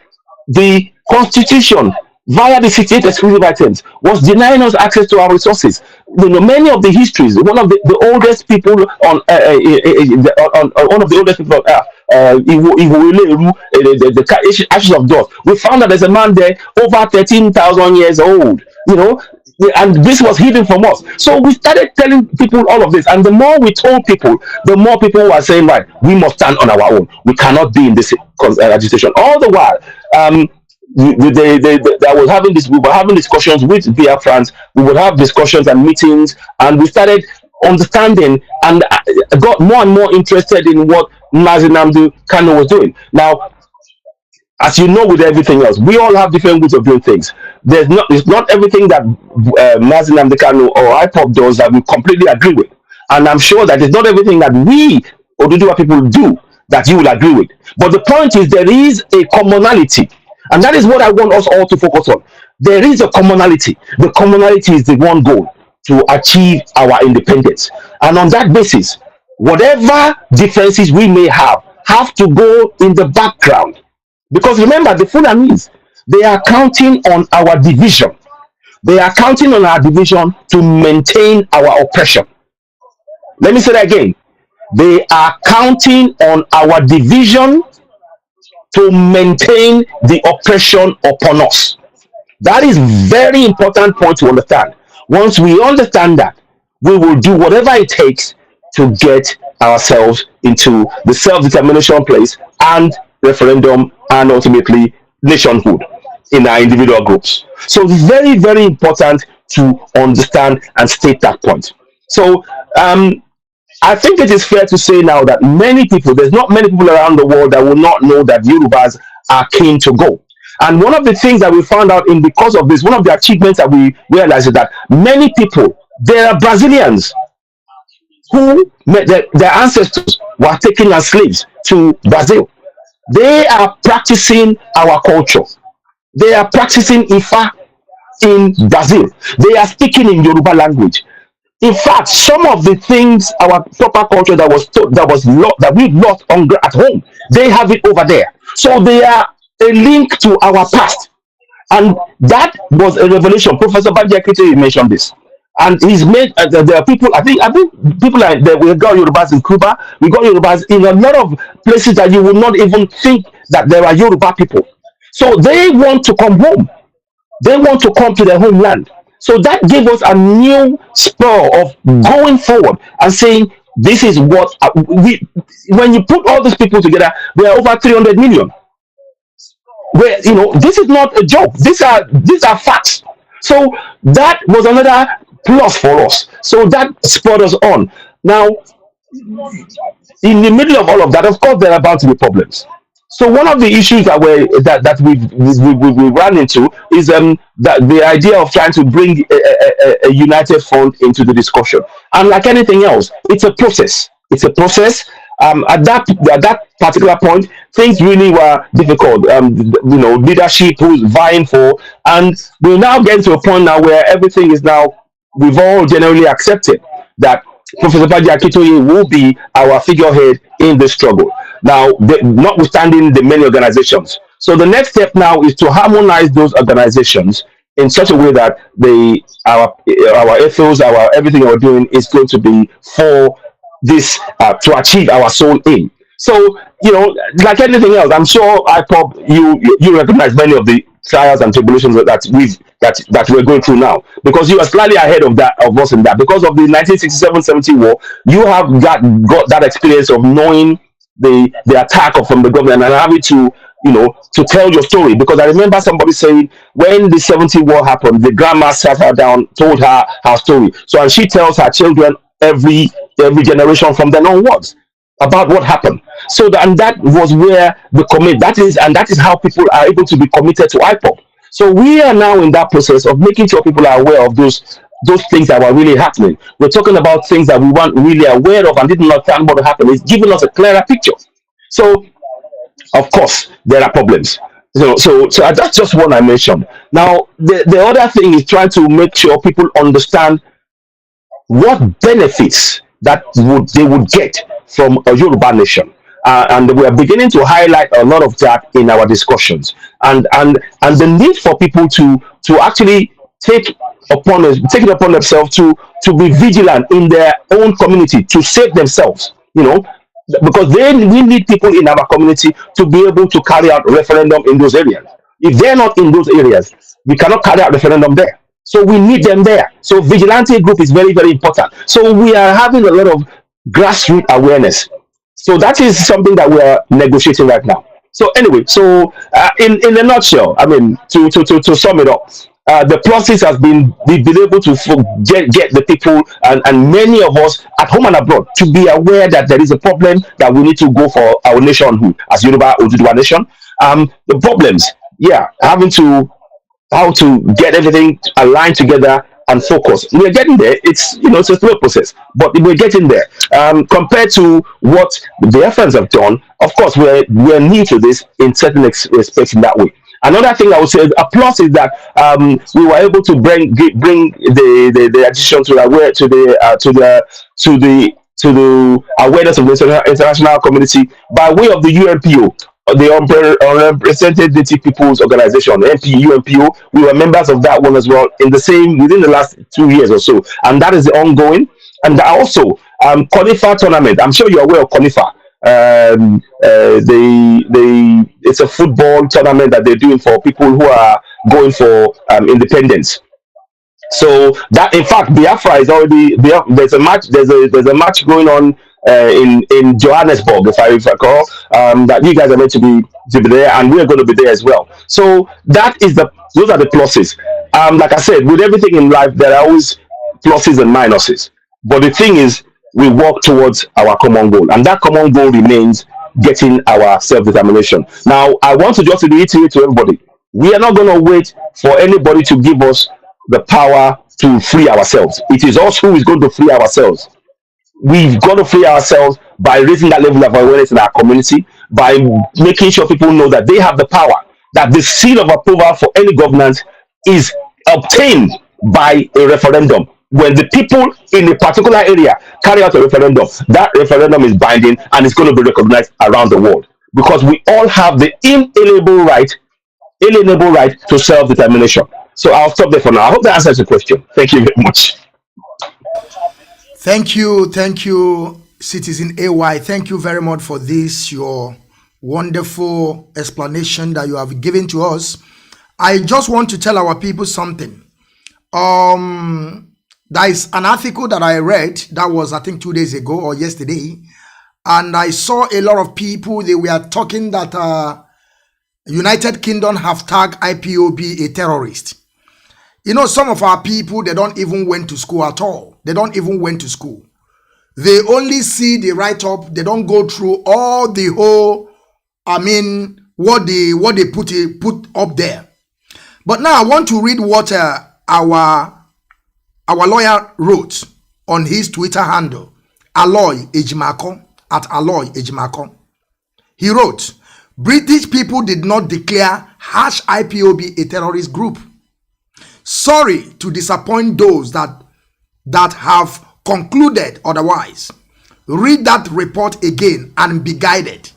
the Constitution, via the 68 exclusive items, was denying us access to our resources. Many of the histories, one of the oldest people on one of the oldest people on earth, the ashes of dust, we found that there's a man there over 13,000 years old, and this was hidden from us. So we started telling people all of this, and the more we told people, the more people were saying, right, we must stand on our own. We cannot be in this agitation. All the while, I was having this. We were having discussions with Biafrans. We would have discussions and meetings, and we started understanding and got more and more interested in what Mazi Nnamdi Kanu was doing. Now, as you know, with everything else, we all have different ways of doing things. It's not everything that Mazi Nnamdi Kanu or Ipob does that we completely agree with, and I'm sure that it's not everything that we Oduduwa people do that you will agree with. But the point is, there is a commonality. And that is what I want us all to focus on. There is a commonality. The commonality is the one goal, to achieve our independence. And on that basis, whatever differences we may have to go in the background. Because remember, the Fulanis, they are counting on our division. They are counting on our division to maintain our oppression. Let me say that again. They are counting on our division to maintain the oppression upon us. That is very important point to understand. Once we understand that, we will do whatever it takes to get ourselves into the self-determination place and referendum and ultimately nationhood in our individual groups. So it's very, very important to understand and state that point. So I think it is fair to say now that there's not many people around the world that will not know that Yorubas are keen to go. And one of the things that we found out because of this, one of the achievements that we realized is that many people, there are Brazilians who their ancestors were taken as slaves to Brazil. They are practicing our culture. They are practicing Ifa in Brazil. They are speaking in Yoruba language. In fact, some of the things, our proper culture that we lost at home, they have it over there. So they are a link to our past, and that was a revelation. Professor Badiakite mentioned this, and he's made. There are people. I think people like that. We got Yorubas in Cuba. We got Yorubas in a lot of places that you would not even think that there are Yoruba people. So they want to come home. They want to come to their homeland. So that gave us a new spur of going forward and saying, this is what when you put all these people together, there are over 300 million. Where, this is not a joke. These are facts. So that was another plus for us. So that spurred us on. Now, in the middle of all of that, of course, there are about to be problems. So one of the issues that we ran into is that the idea of trying to bring a united front into the discussion. And like anything else, it's a process. It's a process. At that particular point, things really were difficult. Leadership who's vying for, and we're now getting to a point now where everything is now, we've all generally accepted that Professor Baji Akitoye will be our figurehead in this struggle. Now, notwithstanding the many organizations. So the next step now is to harmonize those organizations in such a way that our ethos, our everything we're doing is going to be for this to achieve our sole aim. So, like anything else, I'm sure IPOB, you recognize many of the trials and tribulations that we're going through now, because you are slightly ahead of us in that. Because of the 1967-70 war, you have got that experience of knowing the attack from the government and having to tell your story. Because I remember somebody saying when the 70 war happened, the grandma sat her down, told her story. So, and she tells her children every generation from then onwards about what happened. So and that was where the commit that is how people are able to be committed to IPOP. So we are now in that process of making sure people are aware of those things that were really happening. We're talking about things that we weren't really aware of and didn't understand what happened. It's giving us a clearer picture. So of course there are problems. So that's just one I mentioned. Now the other thing is trying to make sure people understand what benefits that they would get from a Yoruba nation. And we are beginning to highlight a lot of that in our discussions, and the need for people to actually take it upon themselves to be vigilant in their own community to save themselves. Because we need people in our community to be able to carry out referendum in those areas. If they're not in those areas, we cannot carry out referendum there. So we need them there. So vigilante group is very, very important. So we are having a lot of grassroots awareness. So that is something that we are negotiating right now. So anyway, in a nutshell, I mean, to sum it up, the process has been we've been able to get the people and many of us at home and abroad to be aware that there is a problem that we need to go for our nationhood as Yoruba Oduduwa nation. The problems, having to how to get everything aligned together and focus. We're getting there. It's it's a slow process, but we're getting there. Compared to what the Biafrans have done, of course, we're new to this in certain respects in that way. Another thing I would say, a plus is that we were able to bring the addition to the awareness of the international community by way of the UNPO, the Unrepresented Native People's Organization, UNPO. We were members of that one as well within the last 2 years or so, and that is ongoing. And also, Conifa tournament. I'm sure you're aware of Conifa. It's a football tournament that they're doing for people who are going for independence. So that, in fact, Biafra is already there's a match. There's a match going on in Johannesburg, if I recall, that you guys are meant to be there, and we're going to be there as well. So those are the pluses. Like I said, with everything in life, there are always pluses and minuses. But the thing is, we work towards our common goal, and that common goal remains getting our self-determination. Now, I want to just reiterate to everybody: we are not going to wait for anybody to give us the power to free ourselves. It is us who is going to free ourselves. We've got to free ourselves by raising that level of awareness in our community, by making sure people know that they have the power, that the seal of approval for any governance is obtained by a referendum. When the people in a particular area carry out a referendum, that referendum is binding and it's going to be recognized around the world, because we all have the inalienable right to self-determination. So I'll stop there for now. I hope that answers the question. Thank you very much. Thank you, Citizen AY. Thank you very much for this, your wonderful explanation that you have given to us. I just want to tell our people something. There is an article that I read that was, I think, 2 days ago or yesterday, and I saw a lot of people, they were talking that United Kingdom have tagged IPOB a terrorist. Some of our people, they don't even went to school at all. They don't even went to school. They only see the write-up. They don't go through all the whole, what they put up there. But now I want to read what our lawyer wrote on his Twitter handle, Aloy Ejimako, at Aloy Ejimako. He wrote, British people did not declare #IPOB a terrorist group. Sorry to disappoint those that have concluded otherwise. Read that report again and be guided.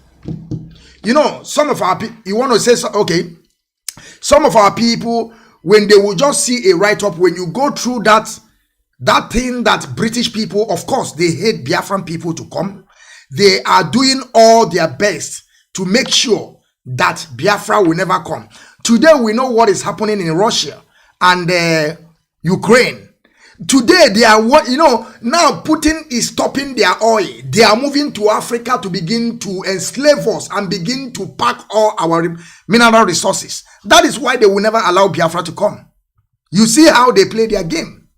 You know, some of our people, you want to say, okay, some of our people, when they will just see a write-up, when you go through that thing that British people, of course, they hate Biafran people to come. They are doing all their best to make sure that Biafra will never come. Today, we know what is happening in Russia and Ukraine. Today, they are, now Putin is stopping their oil. They are moving to Africa to begin to enslave us and begin to pack all our mineral resources. That is why they will never allow Biafra to come. You see how they play their game.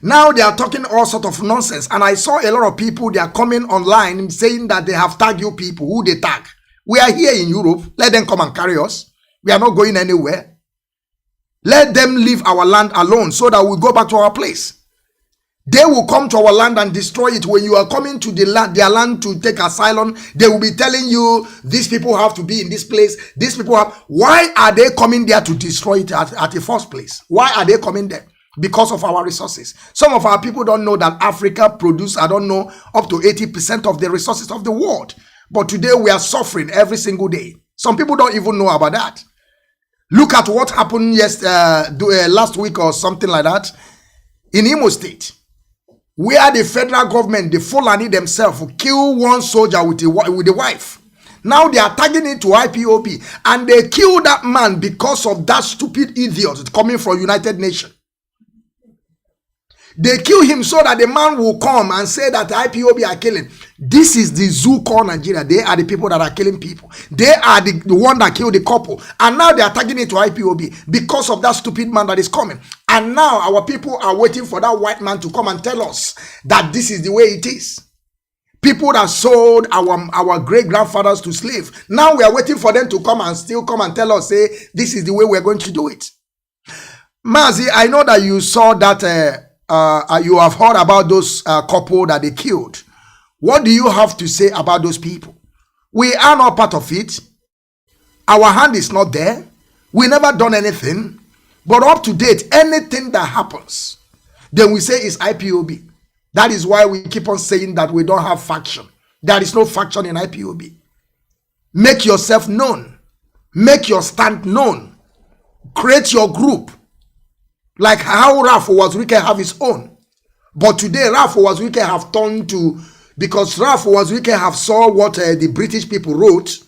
Now they are talking all sort of nonsense. And I saw a lot of people, they are coming online saying that they have tagged you people. Who they tag? We are here in Europe. Let them come and carry us. We are not going anywhere. Let them leave our land alone so that we go back to our place. They will come to our land and destroy it. When you are coming to their land to take asylum, they will be telling you, these people have to be in this place. These people have... Why are they coming there to destroy it at the first place? Why are they coming there? Because of our resources. Some of our people don't know that Africa produces, I don't know, up to 80% of the resources of the world. But today we are suffering every single day. Some people don't even know about that. Look at what happened last week or something like that in Imo State, where the federal government, the Fulani themselves, kill one soldier with the wife. Now they are tagging it to IPOB, and they kill that man because of that stupid idiot coming from United Nations. They kill him so that the man will come and say that the IPOB are killing. This is the zoo called Nigeria. They are the people that are killing people. They are the one that killed the couple. And now they are tagging it to IPOB because of that stupid man that is coming. And now our people are waiting for that white man to come and tell us that this is the way it is. People that sold our great-grandfathers to slave. Now we are waiting for them to come and tell us, say, this is the way we're going to do it. Mazi, I know that you saw that... you have heard about those couple that they killed. What do you have to say about those people? We are not part of it. Our hand is not there. We never done anything. But up to date, anything that happens, then we say is IPOB. That is why we keep on saying that we don't have faction. There is no faction in IPOB. Make yourself known. Make your stand known. Create your group. Like how Raf Wazwike have his own. But today Raf Wazwike have turned to, because Raf Wazwike have saw what the British people wrote,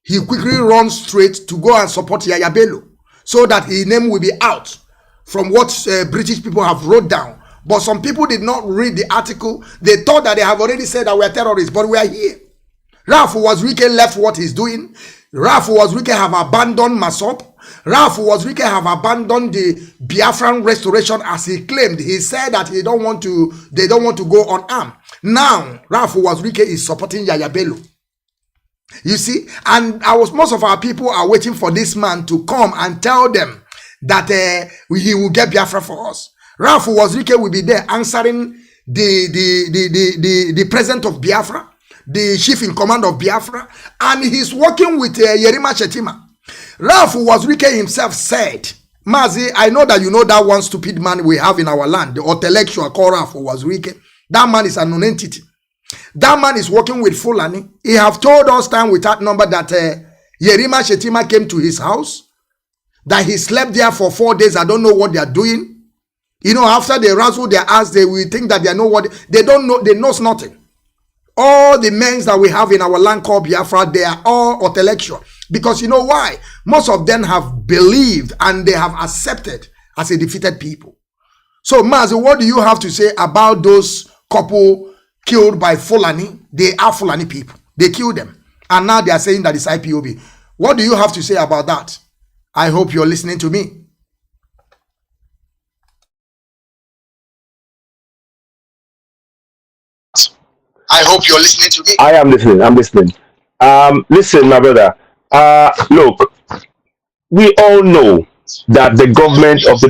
he quickly runs straight to go and support Yaya Bello, so that his name will be out from what British people have wrote down. But some people did not read the article. They thought that they have already said that we are terrorists, but we are here. Raf Wazwike left what he's doing. Raf Wazwike have abandoned Masop. Raf Wazwike have abandoned the Biafran restoration as he claimed. He said that they don't want to go unarmed. Now, Raf Wazwike is supporting Yaya Bello. You see, and most of our people are waiting for this man to come and tell them that he will get Biafra for us. Raf Wazwike will be there answering the president of Biafra, the chief in command of Biafra, and he's working with Yerima Shetima. Raf Wazwike himself said, Mazi, I know that you know that one stupid man we have in our land, the intellectual called Raf Wazwike. That man is a non-entity. That man is working with Fulani. He have told us time without number that Yerima Shetima came to his house, that he slept there for 4 days. I don't know what they are doing. You know, after they razzle their ass, they will think that they know what they don't know. They knows nothing. All the men that we have in our land called Biafra, they are all intellectual. Because you know why? Most of them have believed and they have accepted as a defeated people. So, Mazi, what do you have to say about those couple killed by Fulani? They are Fulani people. They killed them. And now they are saying that it's IPOB. What do you have to say about that? I hope you're listening to me. I hope you're listening to me. I am listening. I'm listening. Listen, my brother. Look, we all know that the government of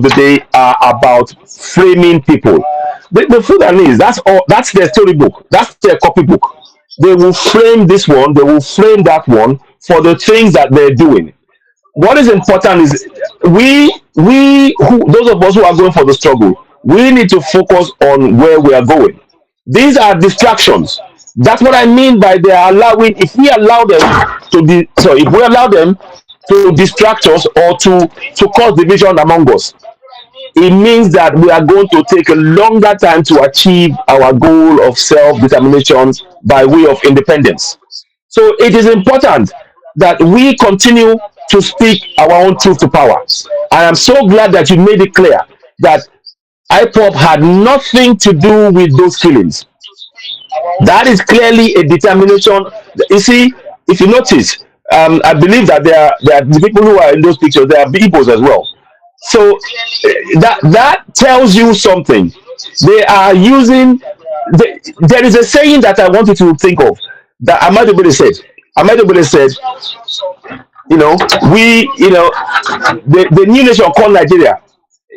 the day are about framing people. The Fulanese, that's all. That's their storybook. That's their copybook. They will frame this one. They will frame that one for the things that they're doing. What is important is those of us who are going for the struggle, we need to focus on where we are going. These are distractions. That's what I mean by they are allowing. If we allow them if we allow them to distract us or to cause division among us, it means that we are going to take a longer time to achieve our goal of self-determination by way of independence. So it is important that we continue to speak our own truth to power. I am so glad that you made it clear that IPOP had nothing to do with those killings. That is clearly a determination. You see, if you notice, I believe that there are the people who are in those pictures, they are Igbos as well. So that tells you something. They are using. There is a saying that I want you to think of that Ahmadu said. Ahmadu said, you know, the new nation called Nigeria,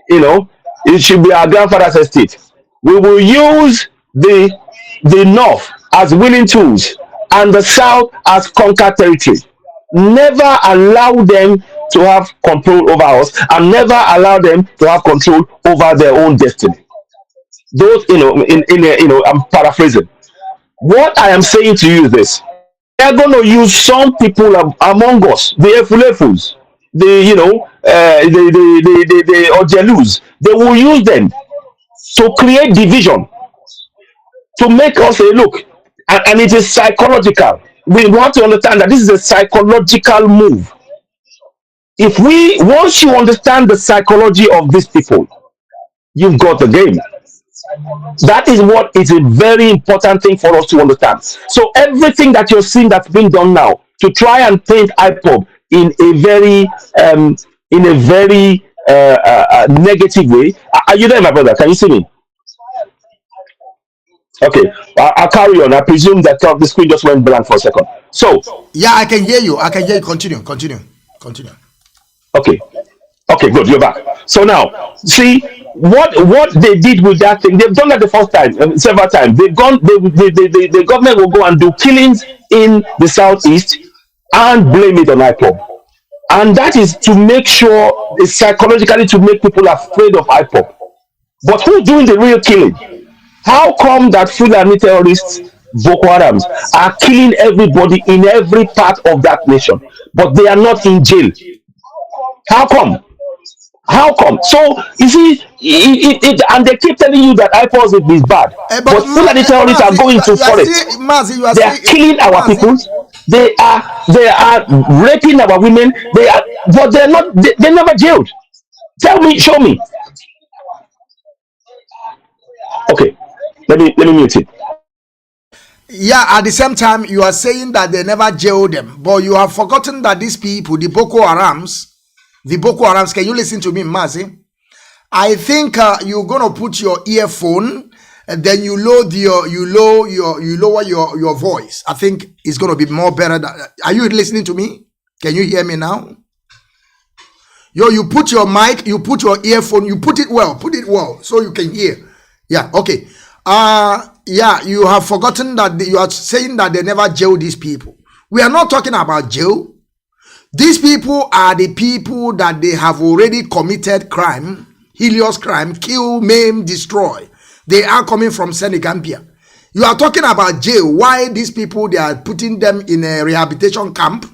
you know, it should be our grandfather's estate. We will use the north as willing tools and the south as conquered territory. Never allow them to have control over us, and never allow them to have control over their own destiny. Those, I'm paraphrasing. What I am saying to you is this: they are going to use some people among us, the Efulefus, the Ojelus. They will use them to create division, to make us say, look, and it is psychological. We want to understand that this is a psychological move. Once you understand the psychology of these people, you've got the game. That is what is a very important thing for us to understand. So everything that you're seeing that's being done now to try and paint IPOB in a very negative way. Are you there, my brother? Can you see me? Okay, I'll carry on. I presume that the screen just went blank for a second. So yeah, I can hear you. Continue. Okay. Okay, good. You're back. So now, see what they did with that thing. They've done that the first time, several times. They've gone. The government will go and do killings in the southeast and blame it on IPOB, and that is to make sure it's psychologically to make people afraid of IPOB. But who's doing the real killing? How come that Fulani terrorists, Boko Harams, are killing everybody in every part of that nation, but they are not in jail? How come? How come? So you see, and they keep telling you that IPOB is bad, but Fulani terrorists are going to forest. They are killing our people. They are raping our women. But they're not. They're never jailed. Tell me, show me. Okay, let me mute it. Yeah, at the same time, you are saying that they never jailed them, but you have forgotten that these people, the Boko Harams, can you listen to me, Mazi? I think you're gonna put your earphone and then you lower your voice. I think it's gonna be more better. Are you listening to me? Can you hear me now? You put your mic, you put your earphone, you put it well so you can hear. Yeah, okay. Yeah, you have forgotten that you are saying that they never jail these people. We are not talking about jail. These people are the people that they have already committed crime, heinous crime, kill, maim, destroy. They are coming from Senegambia. You are talking about jail. Why these people, they are putting them in a rehabilitation camp.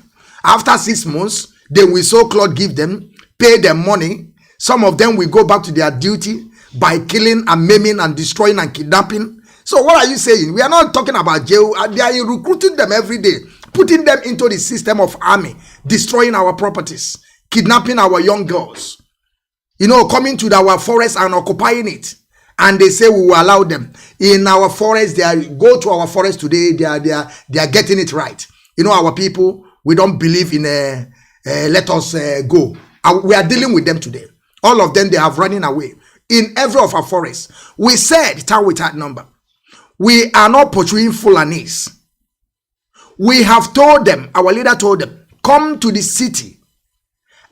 After 6 months, they will so called give them, pay them money. Some of them will go back to their duty by killing and maiming and destroying and kidnapping. So what are you saying? We are not talking about jail. They are recruiting them every day, putting them into the system of army, destroying our properties, kidnapping our young girls, coming to our forest and occupying it. And they say we will allow them in our forest. Go to our forest today. They are getting it right. Our people, we don't believe in let us go. We are dealing with them today. All of them, they have running away in every of our forests. We said, town without number, We are not pursuing Fulanis. We have told them, our leader told them, come to the city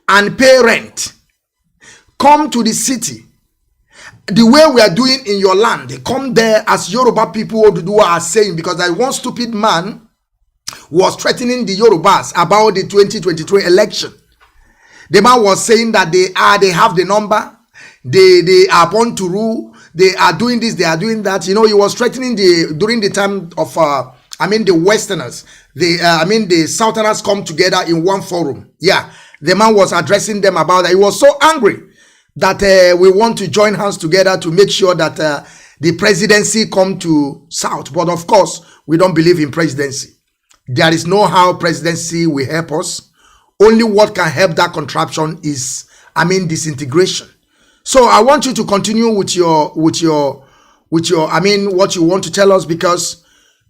and pay rent. Come to the city. The way we are doing in your land, they come there as Yoruba people Oduduwa are saying, because that one stupid man was threatening the Yorubas about the 2023 election. The man was saying that they have the number, they are born to rule, they are doing this, they are doing that. You know, he was threatening during the time of the Westerners, the Southerners come together in one forum. Yeah, the man was addressing them about that. He was so angry that we want to join hands together to make sure that the presidency come to South. But of course, we don't believe in presidency. There is no how presidency will help us. Only what can help that contraption is, disintegration. So I want you to continue with your what you want to tell us, because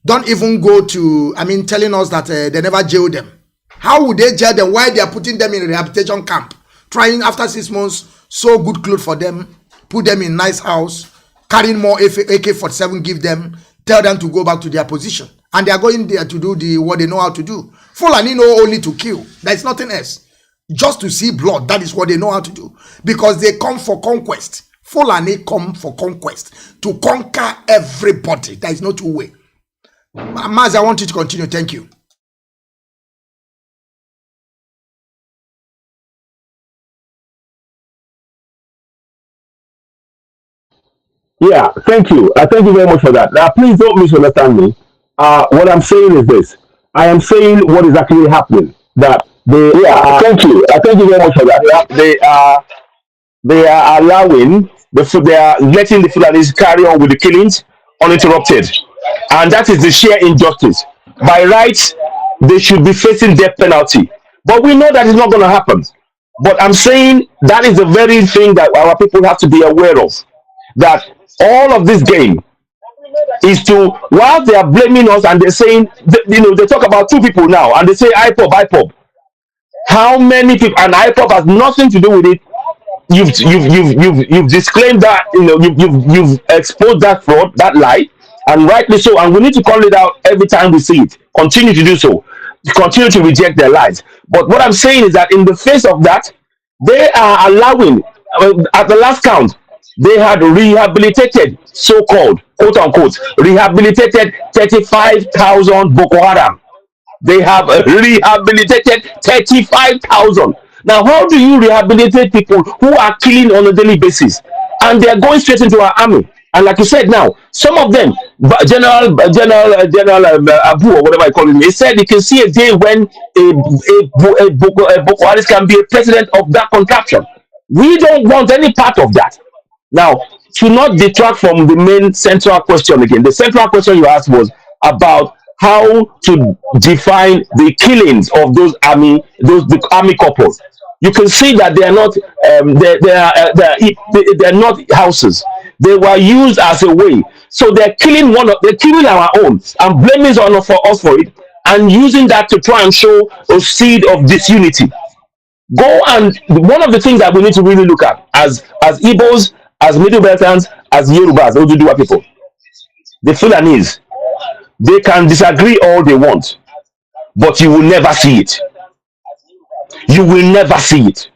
don't even go to, telling us that they never jailed them. How would they jail them? Why they are putting them in a rehabilitation camp? Trying after 6 months, so good clothes for them, put them in nice house, carrying more AK-47, give them, tell them to go back to their position. And they are going there to do what they know how to do. Fulani know only to kill. There is nothing else. Just to see blood, that is what they know how to do. Because they come for conquest. Fulani come for conquest. To conquer everybody. There is no two way. Mazi, I want you to continue. Thank you. Yeah, thank you. Thank you very much for that. Now, please don't misunderstand me. What I'm saying is this. I am saying what is actually happening. That they thank you. Thank you very much for that. They are allowing they are letting the Fulanis carry on with the killings uninterrupted. And that is the sheer injustice. By rights, they should be facing death penalty. But we know that is not going to happen. But I'm saying that is the very thing that our people have to be aware of. That all of this game is to, while they are blaming us and they're saying, they talk about two people now and they say Ipob. How many people, and Ipob has nothing to do with it. You've disclaimed that, you've exposed that fraud, that lie, and rightly so. And we need to call it out every time we see it. Continue to do so. Continue to reject their lies. But what I'm saying is that in the face of that, they are allowing, at the last count, they had rehabilitated, so-called, quote-unquote, rehabilitated 35,000 Boko Haram. They have rehabilitated 35,000. Now, how do you rehabilitate people who are killing on a daily basis? And they are going straight into our army. And like you said now, some of them, General Abu, or whatever I call him, he said he can see a day when a Boko Haram can be a president of that contraption. We don't want any part of that. Now, to not detract from the main central question again, the central question you asked was about how to define the killings of those the army couples. You can see that they are not they're not houses. They were used as a way. So they're killing our own and blaming on for us for it, and using that to try and show a seed of disunity. Go and one of the things that we need to really look at as Igbos, as Middle Beltans, as Yorubas, Oduduwa people, the Fulanis, they can disagree all they want, but you will never see it. You will never see it.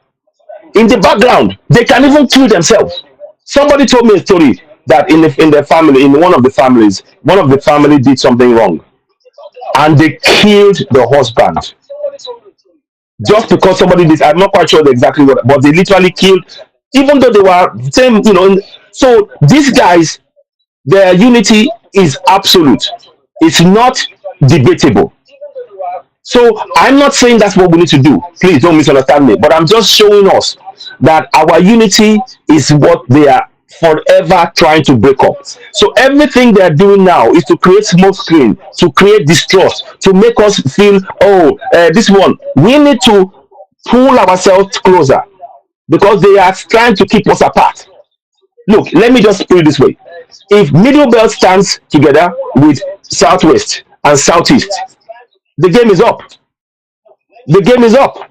In the background, they can even kill themselves. Somebody told me a story that in their family, in one of the family did something wrong, and they killed the husband just because somebody did. I'm not quite sure exactly what, but they literally killed, even though they were same. So these guys, their unity is absolute. It's not debatable. So I'm not saying that's what we need to do. Please don't misunderstand me. But I'm just showing us that our unity is what they are forever trying to break up. So everything they're doing now is to create smoke screen, to create distrust, to make us feel, this one. We need to pull ourselves closer because they are trying to keep us apart. Look, let me just put it this way. If Middle Belt stands together with Southwest and Southeast, the game is up. The game is up.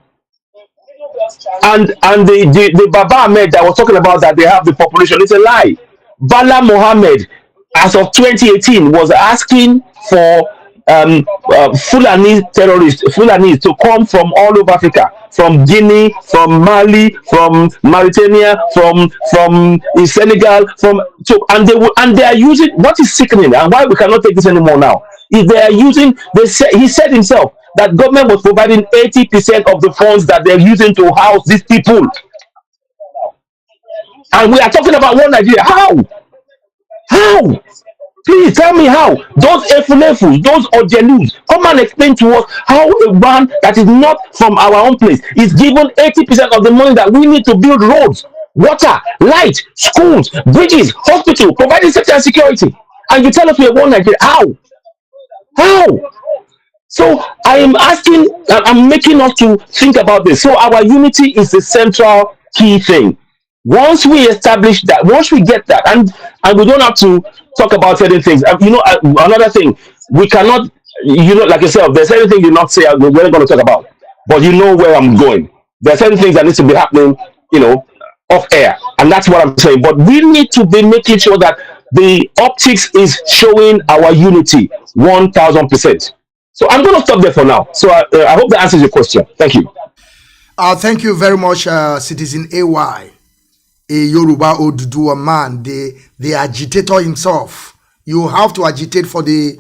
And the Baba Ahmed that was talking about that they have the population, it's a lie. Bala Mohammed as of 2018, was asking for Fulani terrorists, Fulani to come from all over Africa, from Guinea, from Mali, from Mauritania, from Senegal, from so, and they are using what is sickening and why we cannot take this anymore now. If they are using, he said himself that government was providing 80% of the funds that they're using to house these people, and we are talking about one Nigeria. How? How? Please tell me how. Those Efulefus, those Ojelus, come and explain to us how a man that is not from our own place is given 80% of the money that we need to build roads, water, light, schools, bridges, hospital, providing safety and security. And you tell us we are one Nigeria. How? How? So I am asking, I'm making us to think about this. So our unity is the central key thing. Once we establish that, once we get that, and we don't have to talk about certain things. Another thing, we cannot, like yourself, there's certain things you not say we're not going to talk about, but you know where I'm going. There are certain things that need to be happening, off air, and that's what I'm saying. But we need to be making sure that the optics is showing our unity 1,000%. So I'm going to stop there for now. So I hope that answers your question. Thank you. Thank you very much, Citizen AY. A Yoruba Oduduwa man, the agitator himself. You have to agitate for the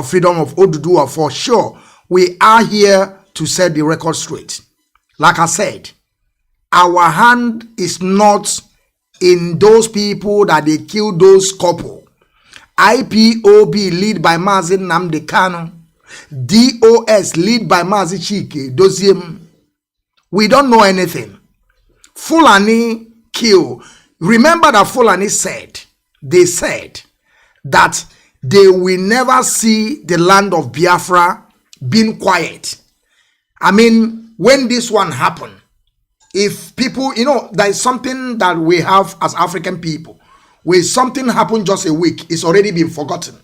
freedom of Oduduwa for sure. We are here to set the record straight. Like I said, our hand is not in those people that they killed those couple. IPOB lead by Mazi Nnamdi Kanu. DOS lead by Mazi Chike Doziem. We don't know anything. Fulani kill. Remember that Fulani said that they will never see the land of Biafra being quiet. I mean, when this one happened, if people, there is something that we have as African people. When something happened just a week, it's already been forgotten.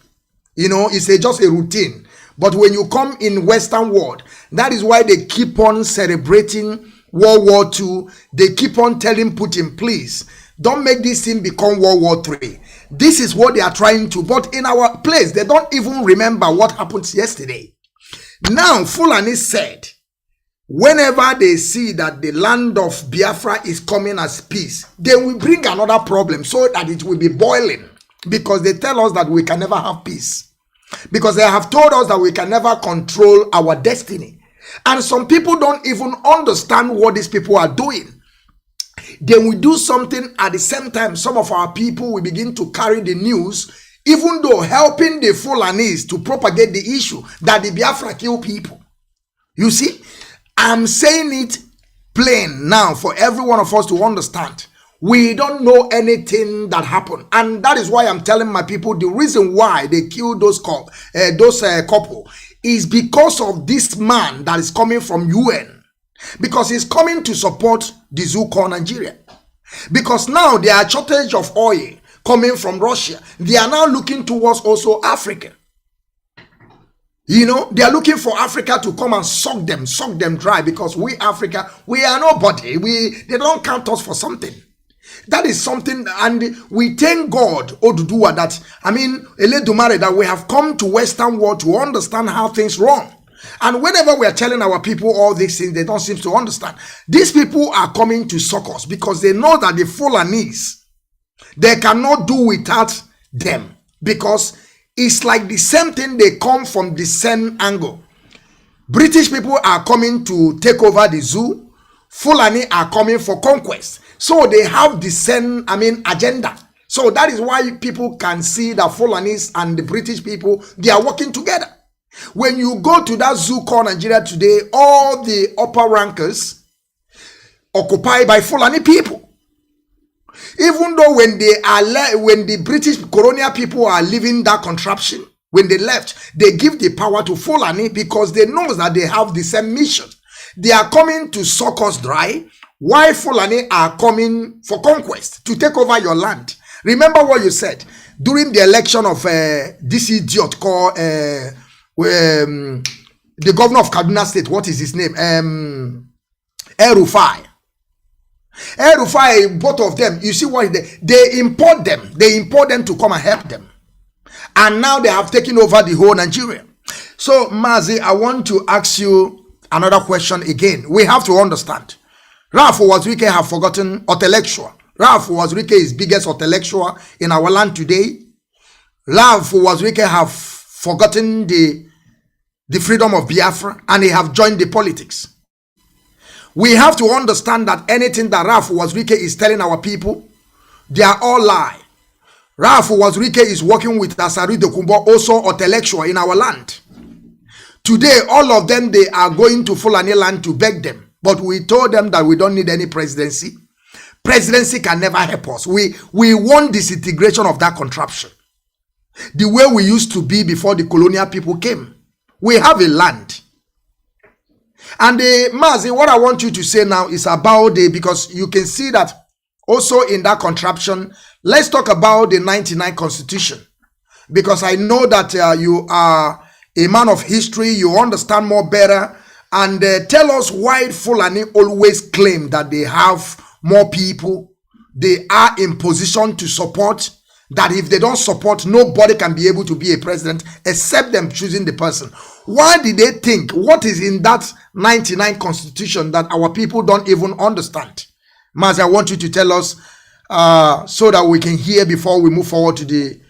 It's just a routine. But when you come in Western world, that is why they keep on celebrating World War II. They keep on telling Putin, please, don't make this thing become World War III. This is what they are trying to. But in our place, they don't even remember what happened yesterday. Now, Fulani said, whenever they see that the land of Biafra is coming as peace, they will bring another problem so that it will be boiling. Because they tell us that we can never have peace. Because they have told us that we can never control our destiny. And some people don't even understand what these people are doing. Then we do something at the same time. Some of our people will begin to carry the news, even though helping the Fulanis to propagate the issue that the Biafra kill people. You see, I'm saying it plain now for every one of us to understand. We don't know anything that happened. And that is why I'm telling my people the reason why they killed those couple is because of this man that is coming from UN. Because he's coming to support the zoo called Nigeria. Because now there are shortage of oil coming from Russia. They are now looking towards also Africa. They are looking for Africa to come and suck them dry. Because we Africa, we are nobody. They don't count us for something. That is something, and we thank God, Oduduwa, that, Eledumare, that we have come to Western world to understand how things run. And whenever we are telling our people all these things, they don't seem to understand. These people are coming to suck us because they know that the Fulanis, they cannot do without them. Because it's like the same thing, they come from the same angle. British people are coming to take over the zoo. Fulani are coming for conquest. So they have the same, agenda. So that is why people can see that Fulanis and the British people, they are working together. When you go to that zoo called Nigeria today, all the upper rankers occupied by Fulani people. Even though when the British colonial people are leaving that contraption, when they left, they give the power to Fulani because they know that they have the same mission. They are coming to suck us dry. Why Fulani are coming for conquest, to take over your land. Remember what you said during the election of this idiot called the governor of Kaduna State. What is his name? El-Rufai. El-Rufai, both of them, you see what they import them. They import them to come and help them. And now they have taken over the whole Nigeria. So, Mazi, I want to ask you another question again. We have to understand. Ralph Wazirike have forgotten intellectual. Ralph Wazirike is biggest intellectual in our land today. Ralph Wazirike have forgotten the freedom of Biafra, and they have joined the politics. We have to understand that anything that Ralph Wazirike is telling our people, they are all lie. Ralph Wazirike is working with Asari Dokumbo, also intellectual in our land. Today, all of them, they are going to Fulani land to beg them. But we told them that we don't need any presidency. Presidency can never help us. We want disintegration of that contraption. The way we used to be before the colonial people came. We have a land. And Mazi, what I want you to say now is about because you can see that also in that contraption, let's talk about the 99 Constitution. Because I know that you are a man of history, you understand more better. And tell us why Fulani always claim that they have more people, they are in position to support, that if they don't support, nobody can be able to be a president except them choosing the person. Why did they think? What is in that 99 Constitution that our people don't even understand? Mazi, I want you to tell us so that we can hear before we move forward to the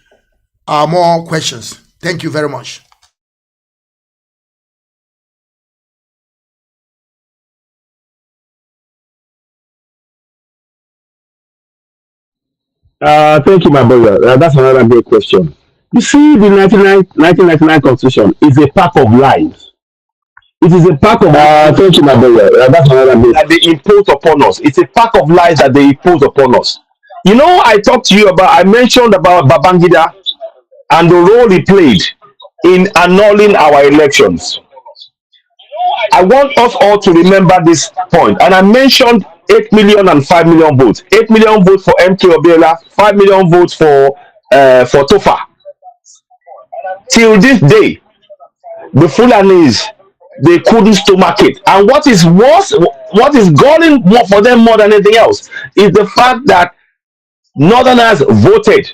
more questions. Thank you very much. Thank you, my brother. That's another great question. You see, the 1999 Constitution is a pack of lies. It is a pack of thank you, my brother. That's another great that they impose upon us. It's a pack of lies that they impose upon us. You know, I mentioned about Babangida and the role he played in annulling our elections. I want us all to remember this point. And I mentioned 8 million and 5 million votes. 8 million votes for MK Obiela, 5 million votes for Tofa. Till this day, the Fulanis, they couldn't stomach it. And what is worse, what is galling more for them more than anything else, is the fact that Northerners voted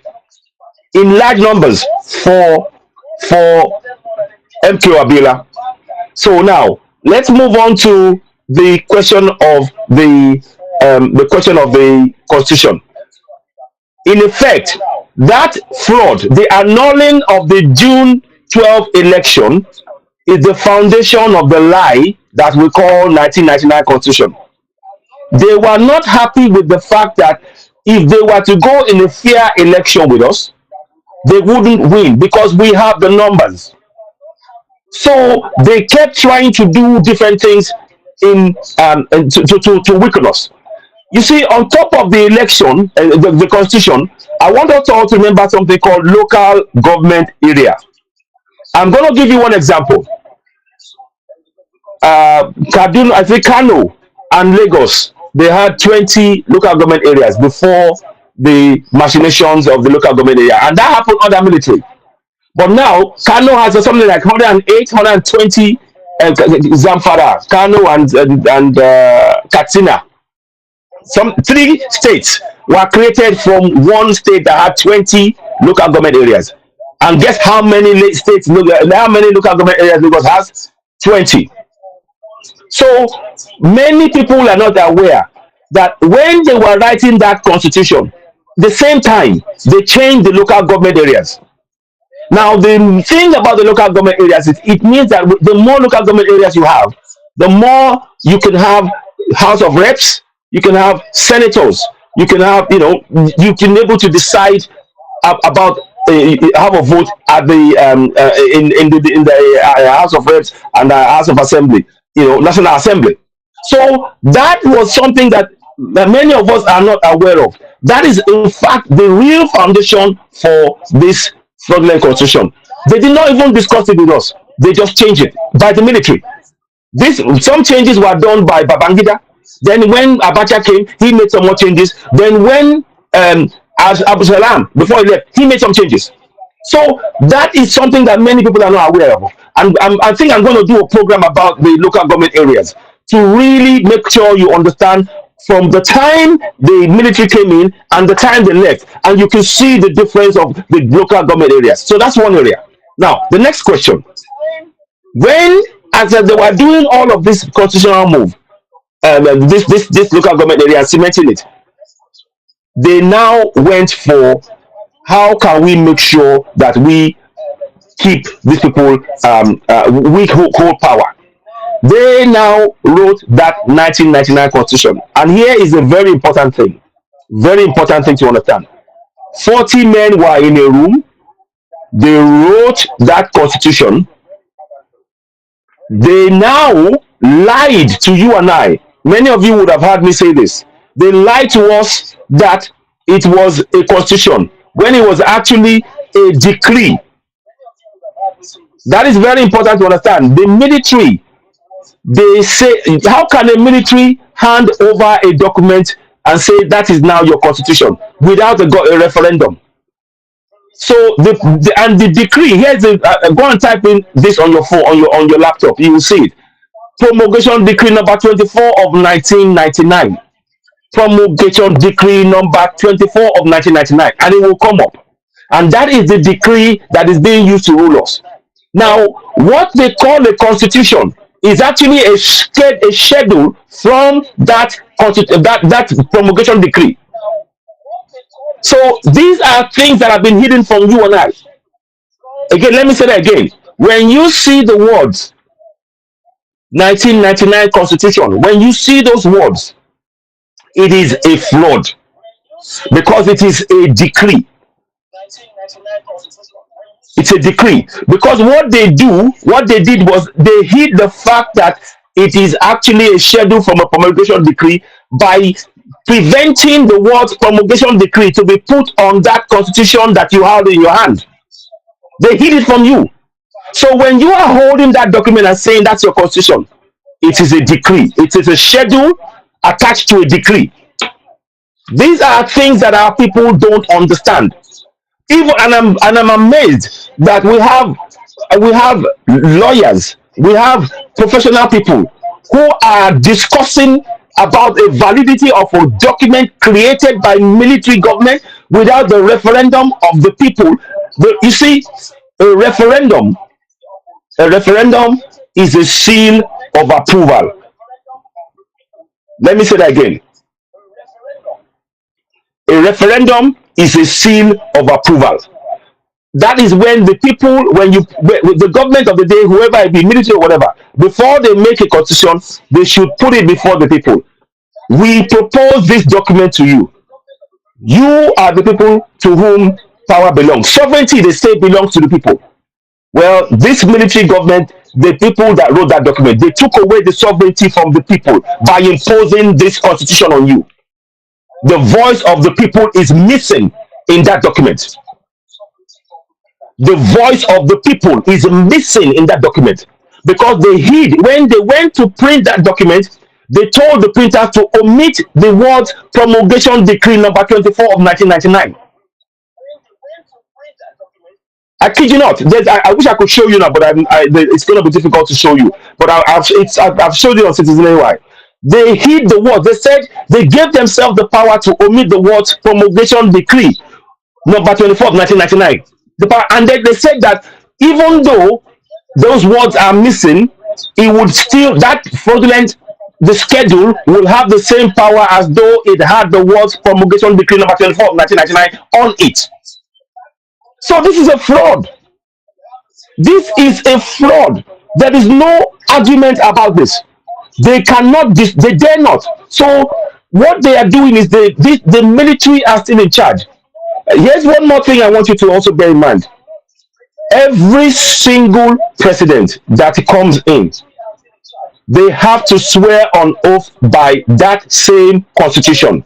in large numbers for MK Obiela. So now, let's move on to the question of the Constitution. In effect, that fraud, the annulling of the June 12 election, is the foundation of the lie that we call 1999 Constitution. They were not happy with the fact that if they were to go in a fair election with us, they wouldn't win because we have the numbers. So they kept trying to do different things to weaken us. You see, on top of the election, the Constitution, I want us all to remember something called local government area. I'm going to give you one example. Kaduna, I think Kanu and Lagos, they had 20 local government areas before the machinations of the local government area, and that happened under military. But now, Kano has something like 108, 120 Zamfara, Kano and Katsina. Some 3 states were created from one state that had 20 local government areas. And guess how many local government areas Lagos has? 20. So many people are not aware that when they were writing that constitution, the same time they changed the local government areas. Now, the thing about the local government areas is it means that the more local government areas you have, the more you can have House of Reps, you can have senators, you can have, you can be able to decide about have a vote at the in the House of Reps and the House of Assembly, National Assembly. So that was something that many of us are not aware of. That is, in fact, the real foundation for this fraudulent constitution. They did not even discuss it with us. They just changed it by the military. Some changes were done by Babangida. Then when Abacha came, he made some more changes. Then when as Abu Salam, before he left, he made some changes. So that is something that many people are not aware of. And I think I'm going to do a program about the local government areas to really make sure you understand from the time the military came in and the time they left, and you can see the difference of the local government areas. So that's one area. Now, the next question: when, as they were doing all of this constitutional move, this local government area cementing it, they now went for how can we make sure that we keep these people we hold power. They now wrote that 1999 constitution, and here is a very important thing to understand. 40 men were in a room. They wrote that constitution. They now lied to you and I. Many of you would have heard me say this. They lied to us that it was a constitution when it was actually a decree. That is very important to understand. The military, they say, how can a military hand over a document and say that is now your constitution without a referendum? So the decree, here's the go and type in this on your phone, on your laptop, you will see it. Promulgation decree number 24 of 1999. Promulgation decree number 24 of 1999, and it will come up. And that is the decree that is being used to rule us. Now, what they call a constitution is actually a schedule from that promulgation decree. So these are things that have been hidden from you and I. Again, let me say that again. When you see the words 1999 constitution, when you see those words, it is a fraud because it is a decree. It's a decree because what they did was they hid the fact that it is actually a schedule from a promulgation decree by preventing the words promulgation decree to be put on that constitution that you have in your hand. They hid it from you. So when you are holding that document and saying that's your constitution, it is a decree. It is a schedule attached to a decree. These are things that our people don't understand. Even and I'm amazed that we have lawyers, we have professional people who are discussing about the validity of a document created by military government without the referendum of the people. You see, a referendum is a seal of approval. Let me say that again. A referendum is a seal of approval. That is when the people, when the government of the day, whoever it be, military or whatever, before they make a constitution, they should put it before the people. We propose this document to you. You are the people to whom power belongs. Sovereignty, they say, belongs to the people. Well, this military government, the people that wrote that document, they took away the sovereignty from the people by imposing this constitution on you. The voice of the people is missing in that document. The voice of the people is missing in that document because they hid. When they went to print that document, they told the printer to omit the words promulgation decree number 24 of 1999. I kid you not. I wish I could show you now, but it's going to be difficult to show you. But I've showed you on Citizen AY. They hid the words. They said they gave themselves the power to omit the words promulgation decree number 24 of 1999. And then they said that even though those words are missing, it would still, that fraudulent, the schedule will have the same power as though it had the words promulgation decree number 24 of 1999 on it. So this is a fraud. This is a fraud. There is no argument about this. They cannot, they dare not. So what they are doing is the military are still in charge. Here's one more thing I want you to also bear in mind. Every single president that comes in, they have to swear on oath by that same constitution,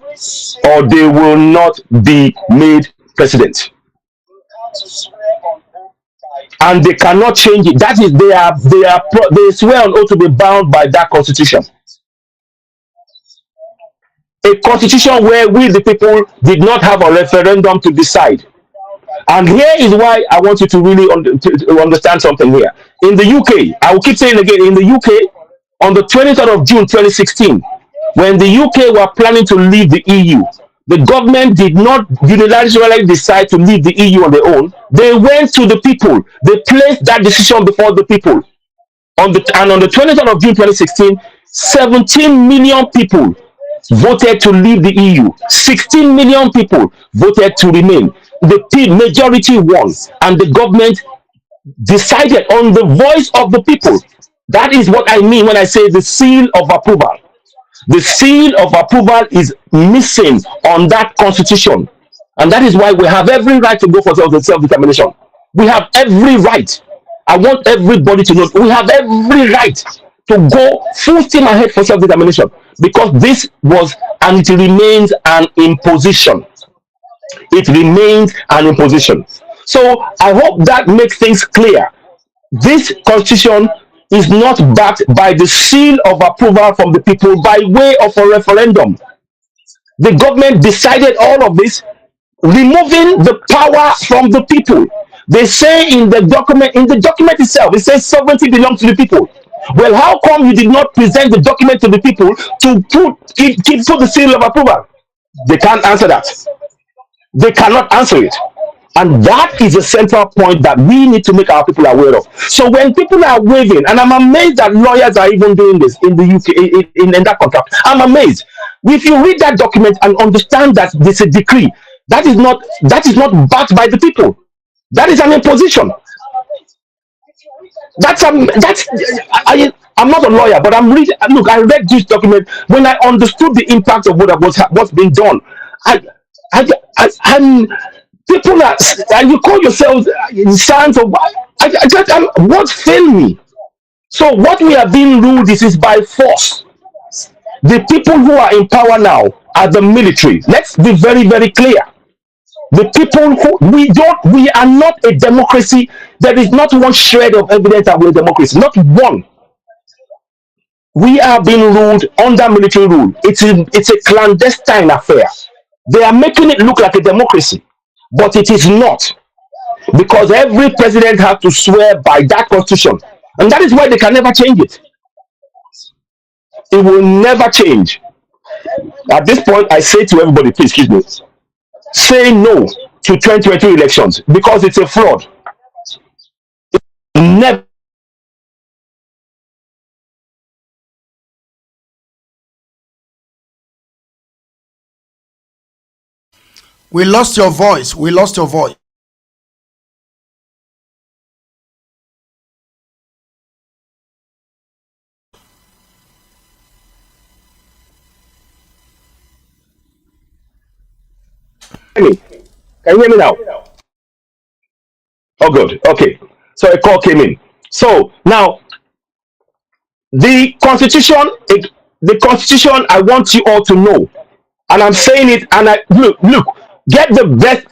or they will not be made president. And they cannot change it. That is, they swear on oath to be bound by that constitution. A constitution where we the people did not have a referendum to decide. And here is why I want you to really to understand something here. In the UK, I will keep saying again, in the UK, on the 23rd of June 2016, When the UK were planning to leave the EU, the government did not unilaterally decide to leave the EU on their own. They went to the people. They placed that decision before the people. On the 23rd of June 2016, 17 million people voted to leave the EU. 16 million people voted to remain. The majority won, and the government decided on the voice of the people. That is what I mean when I say the seal of approval. The seal of approval is missing on that constitution. And that is why we have every right to go for self-determination. We have every right. I want everybody to know we have every right to go full steam ahead for self-determination, because this was and it remains an imposition. It remains an imposition. So I hope that makes things clear. This constitution is not backed by the seal of approval from the people by way of a referendum. The government decided all of this, removing the power from the people. They say in the document itself, it says sovereignty belongs to the people. Well, how come you did not present the document to the people to put the seal of approval? They can't answer that. They cannot answer it. And that is a central point that we need to make our people aware of. So when people are waving, and I'm amazed that lawyers are even doing this in the UK, in that contract, I'm amazed. If you read that document and understand that this is a decree, that is not backed by the people. That is an imposition. I'm not a lawyer, but I'm reading. Look, I read this document when I understood the impact of what's being done. I'm people are, and you call yourselves sons of. What failed me? So what we are being ruled is by force. The people who are in power now are the military. Let's be very, very clear. The people who we are not a democracy. There is not one shred of evidence that we're a democracy. Not one. We are being ruled under military rule. It's a clandestine affair. They are making it look like a democracy, but it is not, because every president has to swear by that constitution, and that is why they can never change it. It will never change. At this point, I say to everybody, please excuse me, say no to 2022 elections, because it's a fraud. Never. We lost your voice. We lost your voice. Can you hear me now? Oh, good. Okay. So a call came in. So now the constitution, I want you all to know, and I'm saying it, and look, get the best,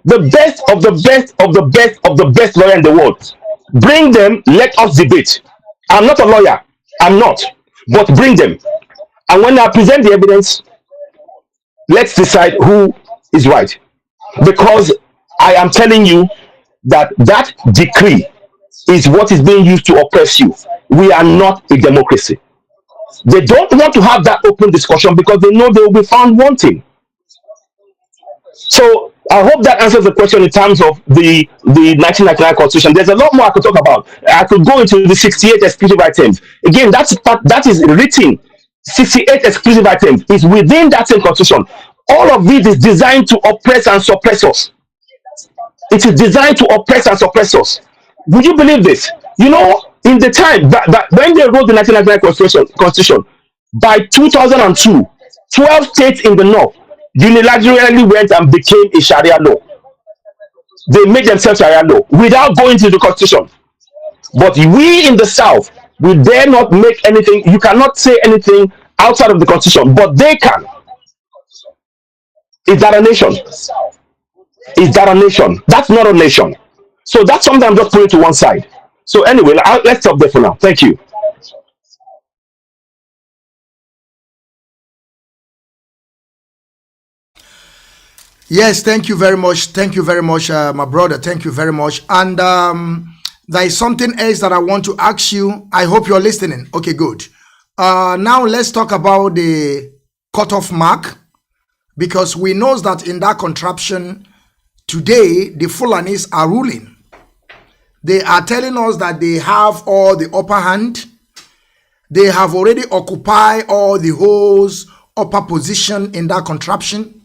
the best of the best of the best of the best lawyer in the world. Bring them, let us debate. I'm not a lawyer, I'm not, but bring them. And when I present the evidence, let's decide who is right. Because I am telling you that decree is what is being used to oppress you. We are not a democracy. They don't want to have that open discussion because they know they will be found wanting. So I hope that answers the question in terms of the 1999 Constitution. There's a lot more I could talk about. I could go into the 68 exclusive items. Again, that is written. 68 exclusive items is within that same Constitution. All of it is designed to oppress and suppress us. It is designed to oppress and suppress us. Would you believe this? You know, in the time that when they wrote the 1999 Constitution, by 2002, 12 states in the north unilaterally went and became a Sharia law. They made themselves Sharia law without going to the Constitution. But we in the south, we dare not make anything. You cannot say anything outside of the Constitution, but they can. Is that a nation? Is that a nation? That's not a nation. So that's something I'm just putting to one side. So anyway, let's stop there for now. Thank you. Yes, thank you very much. Thank you very much, my brother. Thank you very much. And there is something else that I want to ask you. I hope you're listening. Okay, good. Now let's talk about the cutoff mark, because we know that in that contraption today, the Fulanis are ruling. They are telling us that they have all the upper hand. They have already occupied all the holes, upper position in that contraption.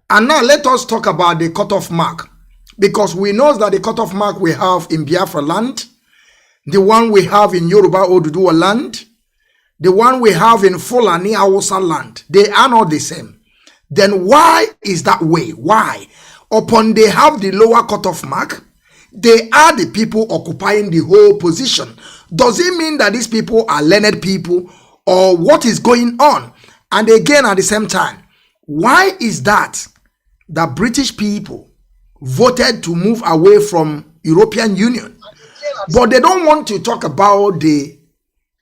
And now let us talk about the cutoff mark, because we know that the cutoff mark we have in Biafra land, the one we have in Yoruba Oduduwa land, the one we have in Fulani Hausa land, they are not the same. Then why is that way? Why? Upon they have the lower cutoff mark, they are the people occupying the whole position. Does it mean that these people are learned people, or what is going on? And again, at the same time, why is that the British people voted to move away from European Union, but they don't want to talk about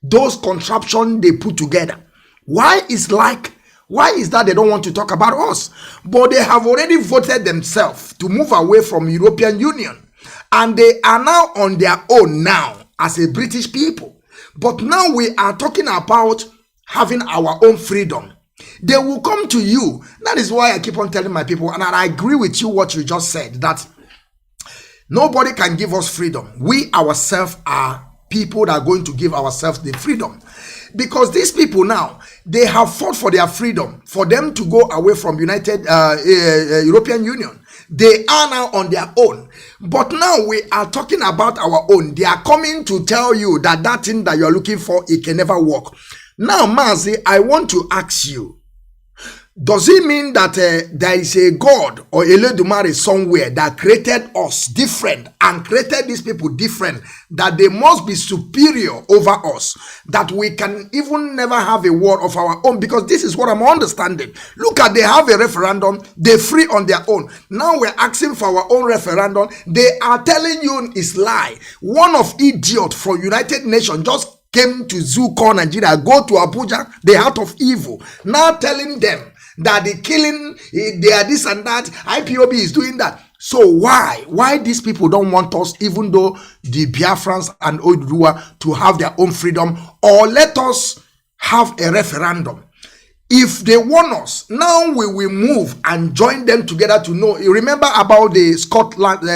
those contraptions they put together? Why is that they don't want to talk about us? But they have already voted themselves to move away from European Union, and they are now on their own now as a British people. But now we are talking about having our own freedom. They will come to you. That is why I keep on telling my people, and I agree with you what you just said, that nobody can give us freedom. We ourselves are people that are going to give ourselves the freedom. Because these people now, they have fought for their freedom, for them to go away from European Union. They are now on their own. But now we are talking about our own. They are coming to tell you that that thing that you are looking for, it can never work. Now, Mazi, I want to ask you, does it mean that there is a God or a Ledumare somewhere that created us different and created these people different, that they must be superior over us, that we can even never have a word of our own? Because this is what I'm understanding. Look at, they have a referendum, they're free on their own. Now we're asking for our own referendum. They are telling you it's lie. One of idiot from United Nations just came to zoo call Nigeria, go to Abuja, the heart of evil, now telling them that the killing, they are this and that, IPOB is doing that. So why these people don't want us, even though the Biafrans and Oduduwa, to have their own freedom, or let us have a referendum? If they want us, now we will move and join them together to know. You remember about the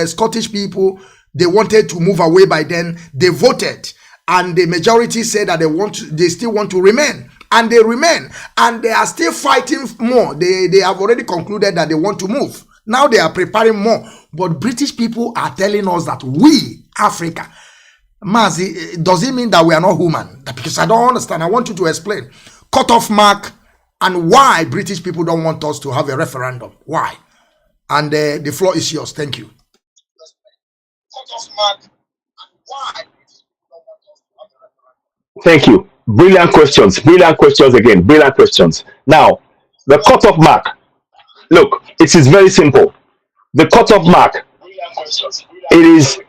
Scottish people, they wanted to move away by then, they voted, and the majority said that they still want to remain. And they remain, and they are still fighting more. They have already concluded that they want to move. Now they are preparing more. But British people are telling us that we, Africa, Mazi, does it mean that we are not human? Because I don't understand. I want you to explain. Cut-off mark, and why British people don't want us to have a referendum. Why? And the floor is yours. Thank you. Cut-off mark, and why British people don't want us to have a referendum. Thank you. Brilliant questions again. Brilliant questions. Now, the cutoff mark. Look, it is very simple. The cutoff mark. It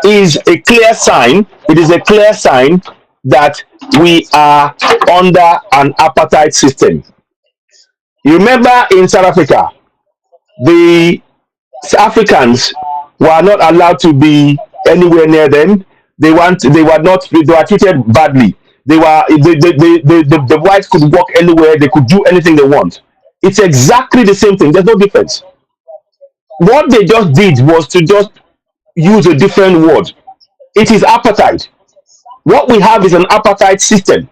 is a clear sign. It is a clear sign that we are under an apartheid system. You remember in South Africa, the Africans were not allowed to be anywhere near them. They were treated badly. The whites could walk anywhere, they could do anything they want. It's exactly the same thing. There's no difference. What they just did was to just use a different word. It is apartheid. What we have is an apartheid system,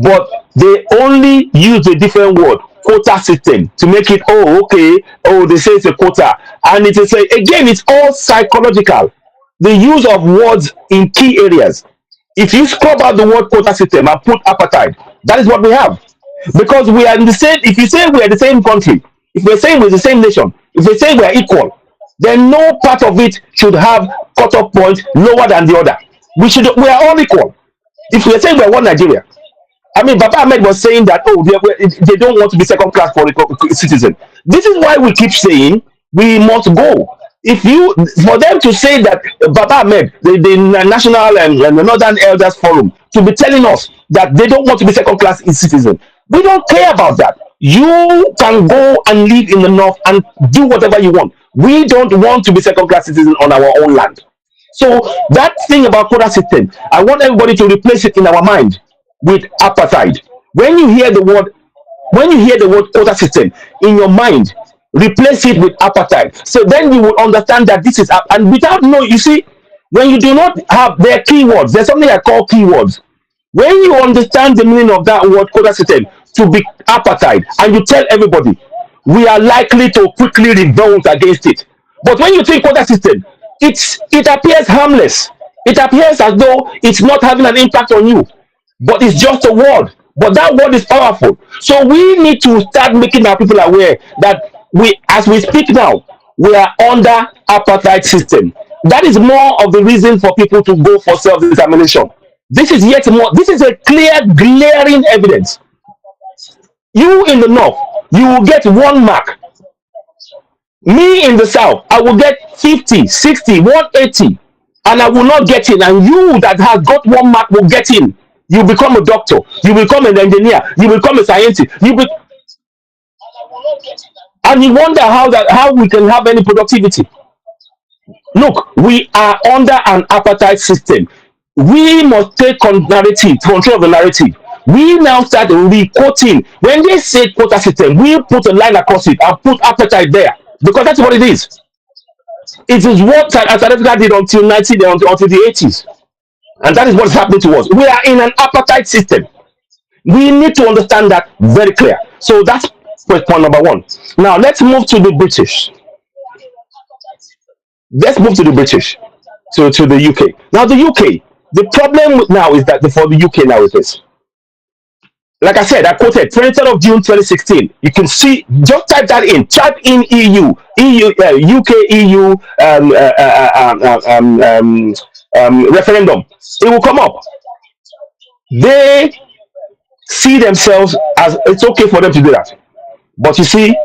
but they only use a different word, quota system, to make it, they say it's a quota. And it is again, it's all psychological. The use of words in key areas. If you scrub out the word quota system and put apartheid, that is what we have. Because we are in the same, if you say we are the same country, if we're saying we're the same nation, if we say we are equal, then no part of it should have cut-off point lower than the other. We are all equal. If we're saying we're one Nigeria, I mean, Baba Ahmed was saying that, they don't want to be second class for the citizen. This is why we keep saying we must go. For them to say that Baba Ahmed, the National and the Northern Elders Forum, to be telling us that they don't want to be second class citizen, we don't care about that. You can go and live in the north and do whatever you want. We don't want to be second class citizen on our own land. So that thing about quota system, I want everybody to replace it in our mind. with apartheid. When you hear the word, when you hear the word quota system in your mind, replace it with apartheid. So then you will understand that this is and without no, you see, when you do not have their keywords, there's something I call keywords. When you understand the meaning of that word quota system to be apartheid, and you tell everybody, we are likely to quickly revolt against it. But when you think quota system, it appears harmless. It appears as though it's not having an impact on you, but it's just a word. But that word is powerful. So we need to start making our people aware that as we speak now, we are under apartheid system. That is more of the reason for people to go for self-determination. This is yet more. This is a clear, glaring evidence. You in the north, you will get 1 mark. Me in the south, I will get 50, 60, 180, and I will not get in. And you that has got 1 mark will get in. You become a doctor, you become an engineer, you become a scientist, and you wonder how we can have any productivity. Look, we are under an apartheid system. We must take control of the narrative. We now start re-quoting. When they say quota system, we put a line across it and put apartheid there because that's what it is. It is what South Africa did until the 80s, and that is what is happening to us. We are in an apartheid system. We need to understand that very clear. So that's point number one. Now let's move to the British. Let's move to the British, to the UK. Now the UK, the problem now is that for the UK now is this. Like I said, I quoted 23rd of June 2016. You can see, just type that in. Type in UK EU referendum. It will come up. They see themselves as it's okay for them to do that. But you see,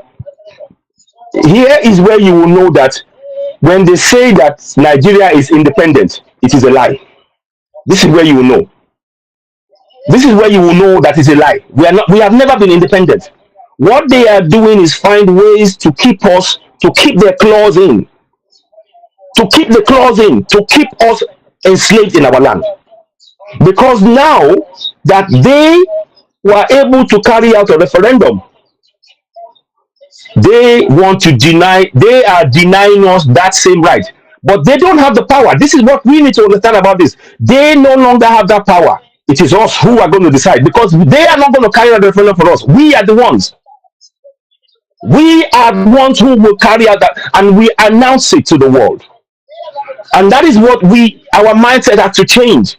here is where you will know that when they say that Nigeria is independent, it is a lie. This is where you will know. This is where you will know that it's a lie. We have never been independent. What they are doing is find ways to keep their claws in, to keep us enslaved in our land. Because now that they were able to carry out a referendum, they are denying us that same right. But they don't have the power. This is what we need to understand about this. They no longer have that power. It is us who are going to decide, because they are not going to carry out the referendum for us. We are the ones. We are the ones who will carry out that, and we announce it to the world. And that is what our mindset has to change.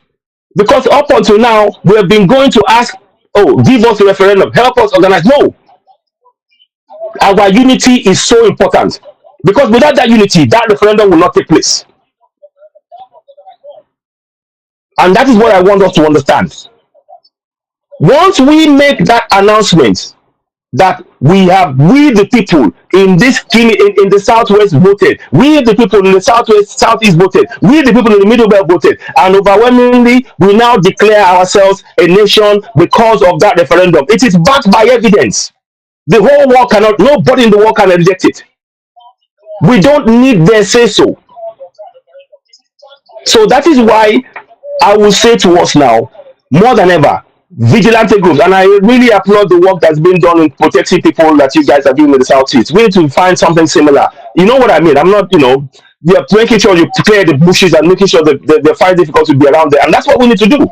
Because up until now, we have been going to ask, give us a referendum, help us organize. No. Our unity is so important. Because without that unity, that referendum will not take place. And that is what I want us to understand. Once we make that announcement that we the people in the southwest voted, we the people in the southeast voted, we the people in the middle belt voted, and overwhelmingly we now declare ourselves a nation because of that referendum. It is backed by evidence. The whole world nobody in the world can reject it. We don't need their say so. So that is why I will say to us now, more than ever, vigilante groups, and I really applaud the work that's been done in protecting people that you guys are doing in the Southeast. We need to find something similar. You know what I mean? I'm not, we are making sure you clear the bushes and making sure that they find difficult to be around there. And that's what we need to do.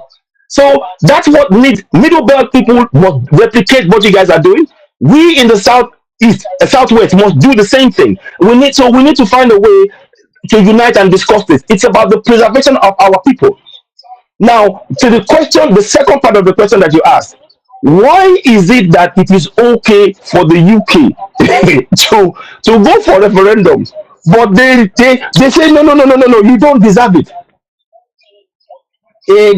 So that's what middle belt people must replicate what you guys are doing. We in the southwest must do the same thing. We need to find a way to unite and discuss this. It's about the preservation of our people. Now, to the second part of the question that you asked, why is it that it is okay for the UK to go for referendum, but they say no, you don't deserve it?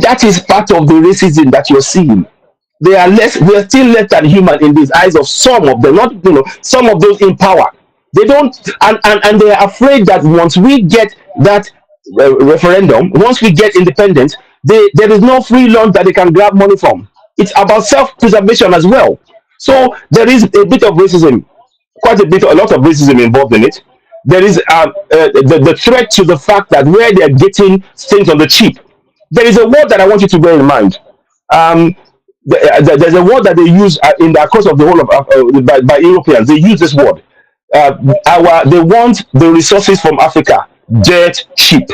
That is part of the racism that you're seeing. They are still less than human in the eyes of some of them, not some of those in power. They don't, and they are afraid that once we get that referendum, once we get independence, there is no free lunch that they can grab money from. It's about self-preservation as well. So there is a bit of racism, a lot of racism involved in it. There is the threat to the fact that where they are getting things on the cheap. There is a word that I want you to bear in mind. There's a word that they use in the course of the whole of by Europeans. They use this word. They want the resources from Africa dirt cheap,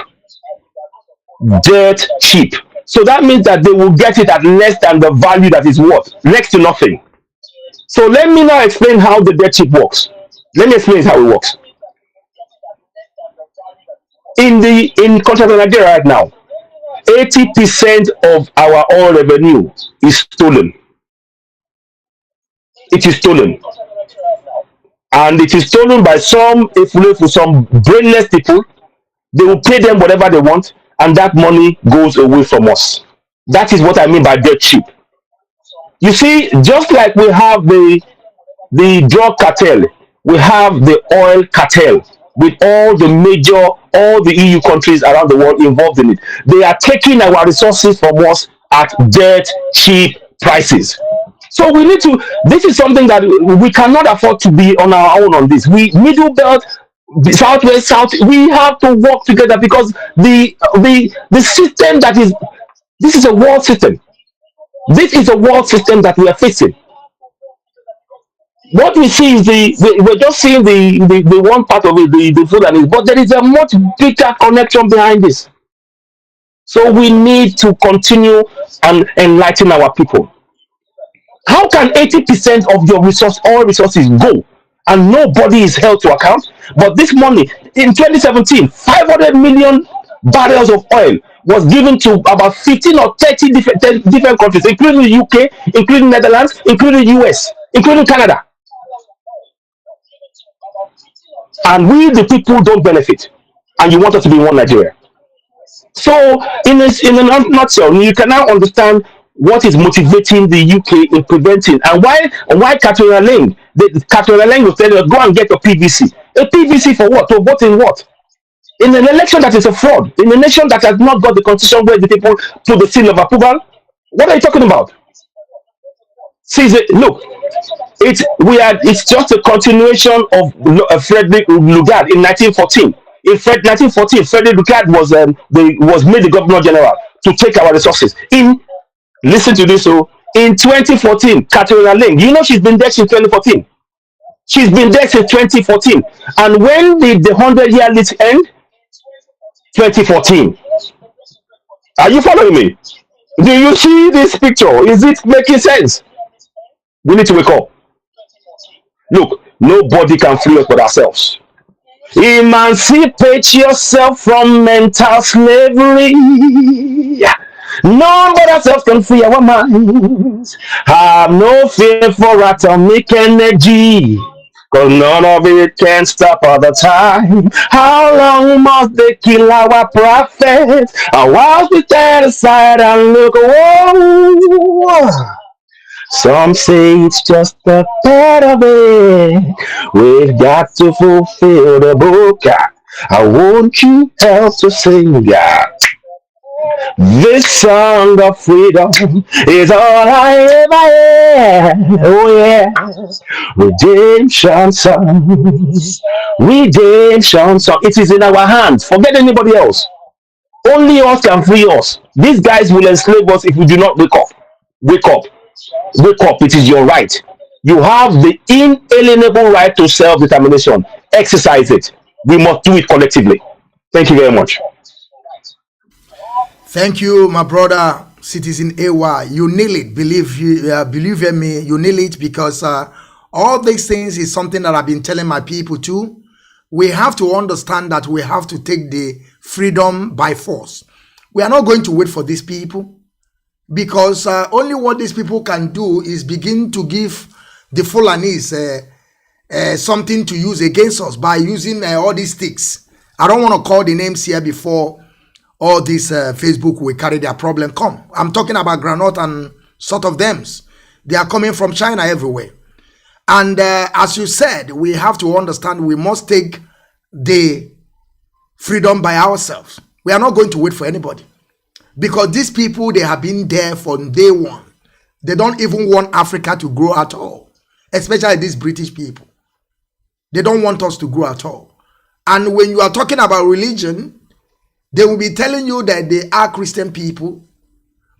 dirt cheap. So that means that they will get it at less than the value that is worth, next to nothing. So let me now explain how the dirt cheap works. Let me explain how it works. In continental Nigeria right now, 80% of our oil revenue is stolen. It is stolen. And it is stolen by some brainless people. They will pay them whatever they want, and that money goes away from us. That is what I mean by dirt cheap. You see, just like we have the drug cartel, we have the oil cartel with all the EU countries around the world involved in it. They are taking our resources from us at dirt cheap prices. So we need to, this is something that we cannot afford to be on our own on this. We, middle belt, the southwest, south, we have to work together because the system that is, this is a world system. This is a world system that we are facing. What we see is we're just seeing the one part of it, the food and it, but there is a much bigger connection behind this. So we need to continue and enlighten our people. How can 80% of your all resources go and nobody is held to account? But this money in 2017, 500 million barrels of oil was given to about 15 or 30 different countries, including the UK, including Netherlands, including US, including Canada. And we, the people, don't benefit. And you want us to be one Nigeria. So, in a nutshell, you can now understand what is motivating the UK in preventing and why Catherine Lang, Catherine Lang will tell you, go and get a PVC. A PVC for what? To vote in what? In an election that is a fraud, in a nation that has not got the constitution where the people put the seal of approval. What are you talking about? See, look, it's just a continuation of Frederick Lugard in 1914. In 1914, Frederick Lugard was made the governor general to take our resources. Listen to this, so in 2014, Catherine Lang, you know she's been there since 2014. She's been there since 2014. And when did the 100-year list end? 2014. Are you following me? Do you see this picture? Is it making sense? We need to wake up. Look, nobody can free us but ourselves. Emancipate yourself from mental slavery. None but ourselves can free our minds. Have no fear for atomic energy, cause none of it can stop all the time. How long must they kill our prophets? And whilst we stand aside and look, whoa. Some say it's just a part of it. We've got to fulfill the book. I want you help to sing. This song of freedom is all I ever had. Oh yeah, redemption song, redemption song. It is in our hands. Forget anybody else. Only us can free us. These guys will enslave us if we do not wake up. Wake up. Wake up. It is your right. You have the inalienable right to self-determination. Exercise it. We must do it collectively. Thank you very much. Thank you, my brother, Citizen AY. You nail it. Believe in me, you nail it, because all these things is something that I've been telling my people too. We have to understand that we have to take the freedom by force. We are not going to wait for these people, because only what these people can do is begin to give the Fulanis something to use against us by using all these sticks. I don't want to call the names here before all this Facebook will carry their problem come. I'm talking about Granite and sort of thems. They are coming from China everywhere. And as you said, we have to understand we must take the freedom by ourselves. We are not going to wait for anybody. Because these people, they have been there from day one. They don't even want Africa to grow at all. Especially these British people. They don't want us to grow at all. And when you are talking about religion, they will be telling you that they are Christian people,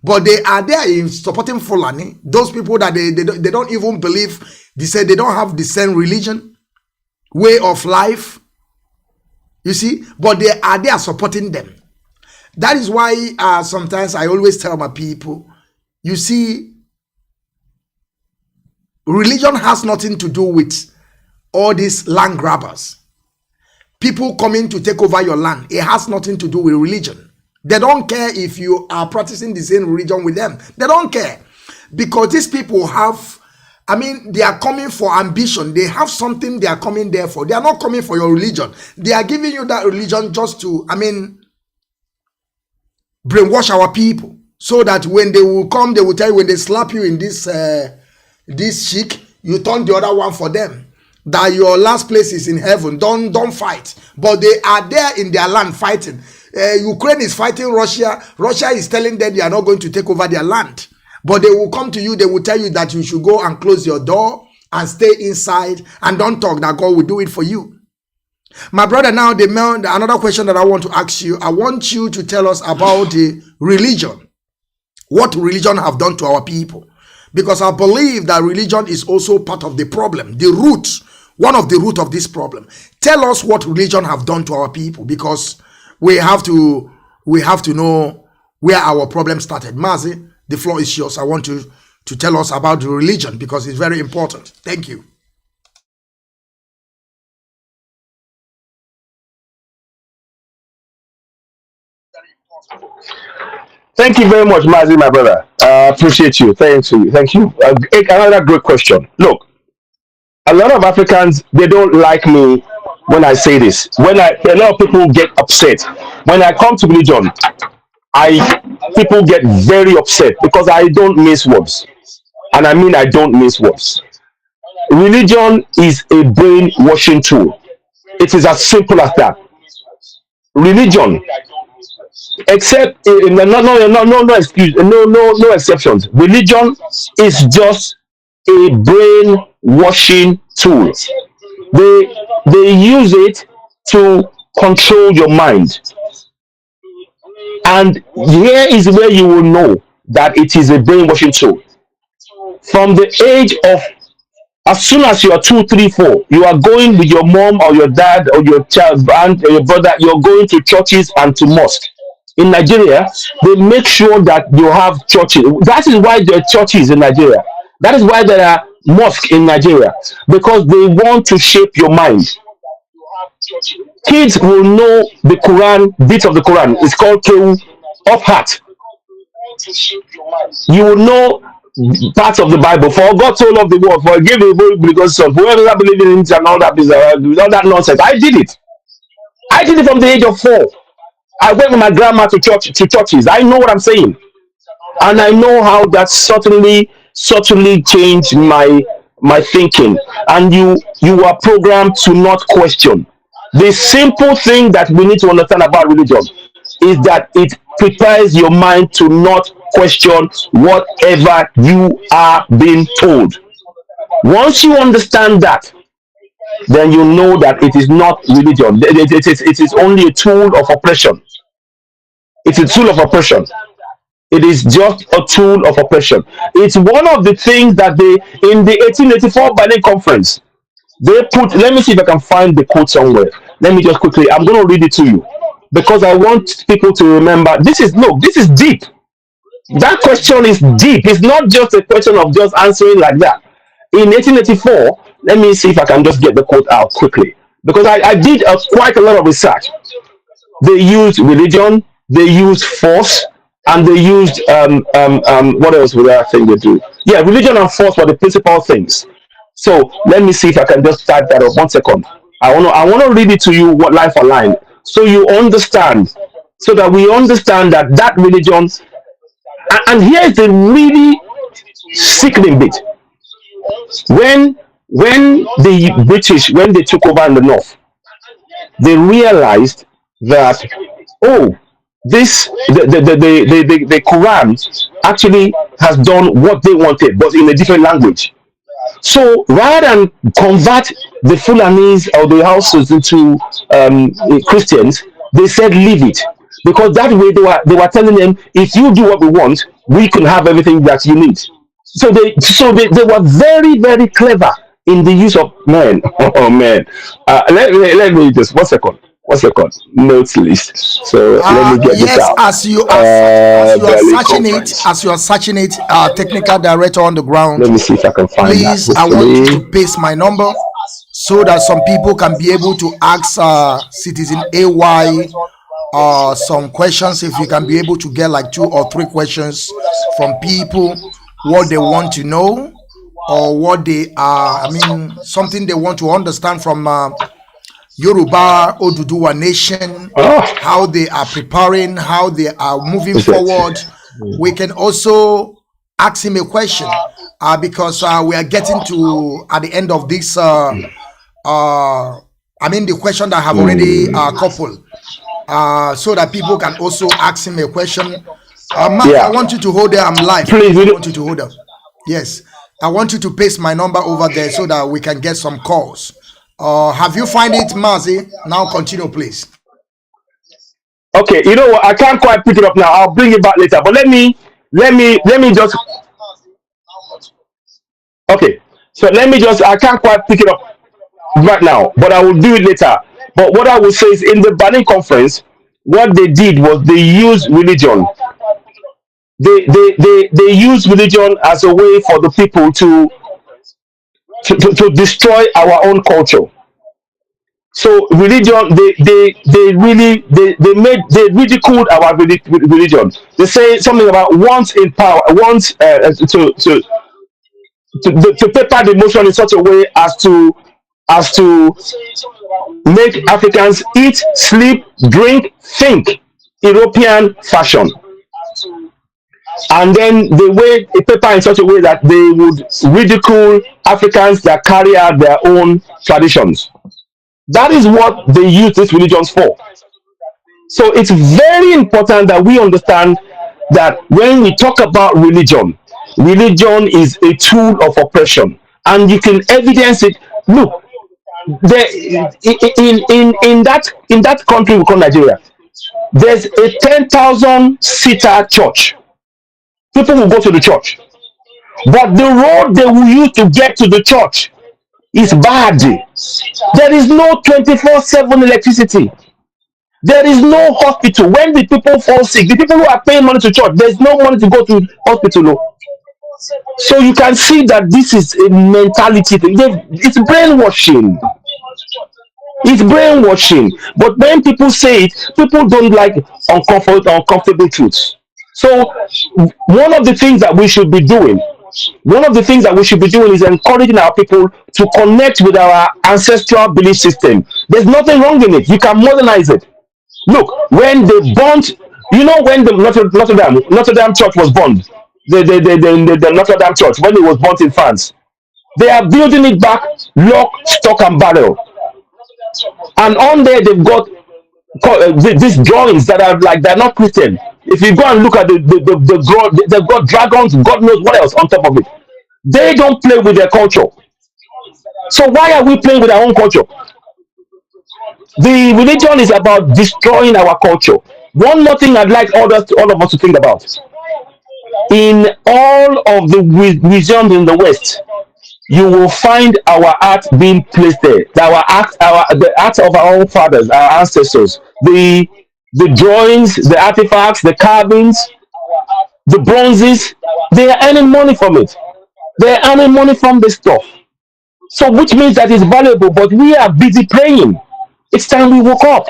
but they are there in supporting Fulani. Those people that they don't even believe, they say they don't have the same religion, way of life, you see, but they are there supporting them. That is why sometimes I always tell my people, you see, religion has nothing to do with all these land grabbers. People coming to take over your land, it has nothing to do with religion. They don't care if you are practicing the same religion with them. They don't care. Because these people have, I mean, they are coming for ambition. They have something they are coming there for. They are not coming for your religion. They are giving you that religion just to, I mean, brainwash our people. So that when they will come, they will tell you, when they slap you in this cheek, you turn the other one for them. That your last place is in heaven. Don't fight. But they are there in their land fighting. Ukraine is fighting Russia. Russia is telling them they are not going to take over their land. But they will come to you. They will tell you that you should go and close your door and stay inside and don't talk, that God will do it for you. My brother, now another question that I want to ask you. I want you to tell us about the religion. What religion have done to our people. Because I believe that religion is also part of the problem. The root, one of the root of this problem. Tell us what religion have done to our people. Because we have to know where our problem started. Mazi, the floor is yours. I want you to tell us about the religion because it's very important. Thank you. Thank you very much, Mazi, my brother. Appreciate you. Thank you. Thank you. Another great question. Look, a lot of Africans, they don't like me when I say this. A lot of people get upset when I come to religion. People get very upset because I don't miss words, and I mean I don't miss words. Religion is a brainwashing tool. It is as simple as that. Religion, except no excuse, no exceptions. Religion is just a brainwashing tool. They use it to control your mind. And here is where you will know that it is a brainwashing tool. From the age of, as soon as you are 2, 3, 4, you are going with your mom or your dad or your child and your brother, you're going to churches and to mosque. In Nigeria, they make sure that you have churches. That is why there are churches in Nigeria. That is why there are mosques in Nigeria. Because they want to shape your mind. Kids will know the Quran, bits of the Quran. It's called Kewu, off heart. You will know parts of the Bible. For God so loved the world, forgive the world because of whoever that believe in it and all that all that nonsense. I did it. I did it from the age of 4. I went with my grandma to churches. I know what I'm saying, and I know how that certainly changed my thinking. And you are programmed to not question. The simple thing that we need to understand about religion is that it prepares your mind to not question whatever you are being told. Once you understand that, then you know that it is not religion. It is only a tool of oppression. It's a tool of oppression. It is just a tool of oppression. It's one of the things that in the 1884 Berlin Conference, they put, let me see if I can find the quote somewhere. Let me just quickly, I'm going to read it to you because I want people to remember. This is deep. That question is deep. It's not just a question of just answering like that. In 1884, let me see if I can just get the quote out quickly because I did quite a lot of research. They used religion, they used force, and they used what else would I think they do? Yeah, religion and force were the principal things. So let me see if I can just type that up. 1 second. I want to read it to you, what line for line, so you understand, so that we understand that religion. And here is the really sickening bit. When the British, when they took over in the north, they realized that the Quran actually has done what they wanted, but in a different language. So rather than convert the Fulanis or the houses into Christians, they said leave it. because that way they were telling them, if you do what we want, we can have everything that you need. So they were very, very clever in the use of man. Oh man. Let me just 1 second. 1 second. Notes list. So let me get this Yes, out. as you are Berlin searching it, conference. technical director on the ground, Let me see if I can find that. please, I want you to Hopefully. paste my number so that some people can be able to ask Citizen AY some questions. If you can be able to get like 2 or 3 questions from people, what they want to know, or what they are, something they want to understand from Yoruba Oduduwa nation, Oh, how they are preparing, how they are moving is it? forward. We can also ask him a question because we are getting to at the end of this. The question that I have already coupled, so that people can also ask him a question. Mazi, I Yeah. want you to hold there. I'm live. Please, I want you to hold up. Yes, I want you to paste my number over there so that we can get some calls. Have you find it, Mazi? Now continue, please. okay. You know what? I can't quite pick it up now. I'll bring it back later. But let me just. Okay. So let me just. I can't quite pick it up right now, but I will do it later. But what I will say is, in the Berlin conference, what they did was they used religion. They use religion as a way for the people to destroy our own culture. So religion, they really they ridiculed our religion. They say something about once in power, once to paper the motion in such a way as to make Africans eat, sleep, drink, think European fashion, and then they weigh a paper in such a way that they would ridicule Africans that carry out their own traditions. That is what they use these religions for. So it's very important that we understand that when we talk about religion, religion is a tool of oppression, and you can evidence it. Look, there in that country we call Nigeria, there's a 10,000 seater church. People will go to the church, but the road they will use to get to the church is bad. There is no 24/7 electricity. There is no hospital. When the people fall sick, the people who are paying money to church, there's no money to go to hospital. Oh. So you can see that this is a mentality thing. It's brainwashing. It's brainwashing. But when people say it, people don't like uncomfortable truths. So one of the things that we should be doing, one of the things that we should be doing is encouraging our people to connect with our ancestral belief system. There's nothing wrong in it. You can modernize it. Look, when they burnt, when the Notre Dame church was burned, the Notre Dame church, when it was burnt in France, they are building it back, lock, stock, and barrel. And on there, they've got these drawings that are like they're not Christian. If you go and look at they've got dragons, God knows what else on top of it. They don't play with their culture. So why are we playing with our own culture? The religion is about destroying our culture. One more thing I'd like all of us to think about. In all of the museums in the West, you will find our art being placed there. The art of our own fathers, our ancestors, the drawings, the artifacts, the carvings, the bronzes. They are earning money from it. They are earning money from this stuff. So which means that it's valuable, but we are busy praying. It's time we woke up.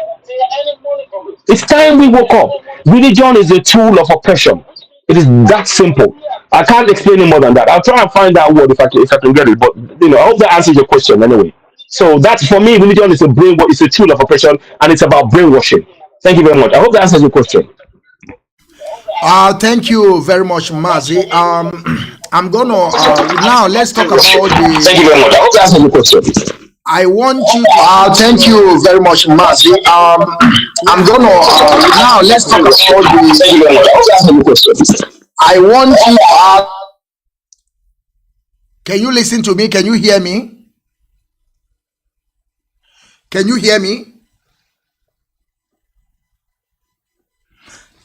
It's time we woke up. Religion is a tool of oppression. It is that simple. I can't explain it more than that. I'll try and find that word if I can get it. But I hope that answers your question anyway. So that's for me, religion is it's a tool of oppression, and it's about brainwashing. Thank you very much. I hope that answers your question. Thank you very much, Mazi. I'm gonna now let's talk about Thank you very much. I hope that answers your question. I want you to Thank you very much, Mazi. I'm gonna now let's talk about Thank you very much. I hope that answers your question. I want you to Can you listen to me? Can you hear me? Can you hear me?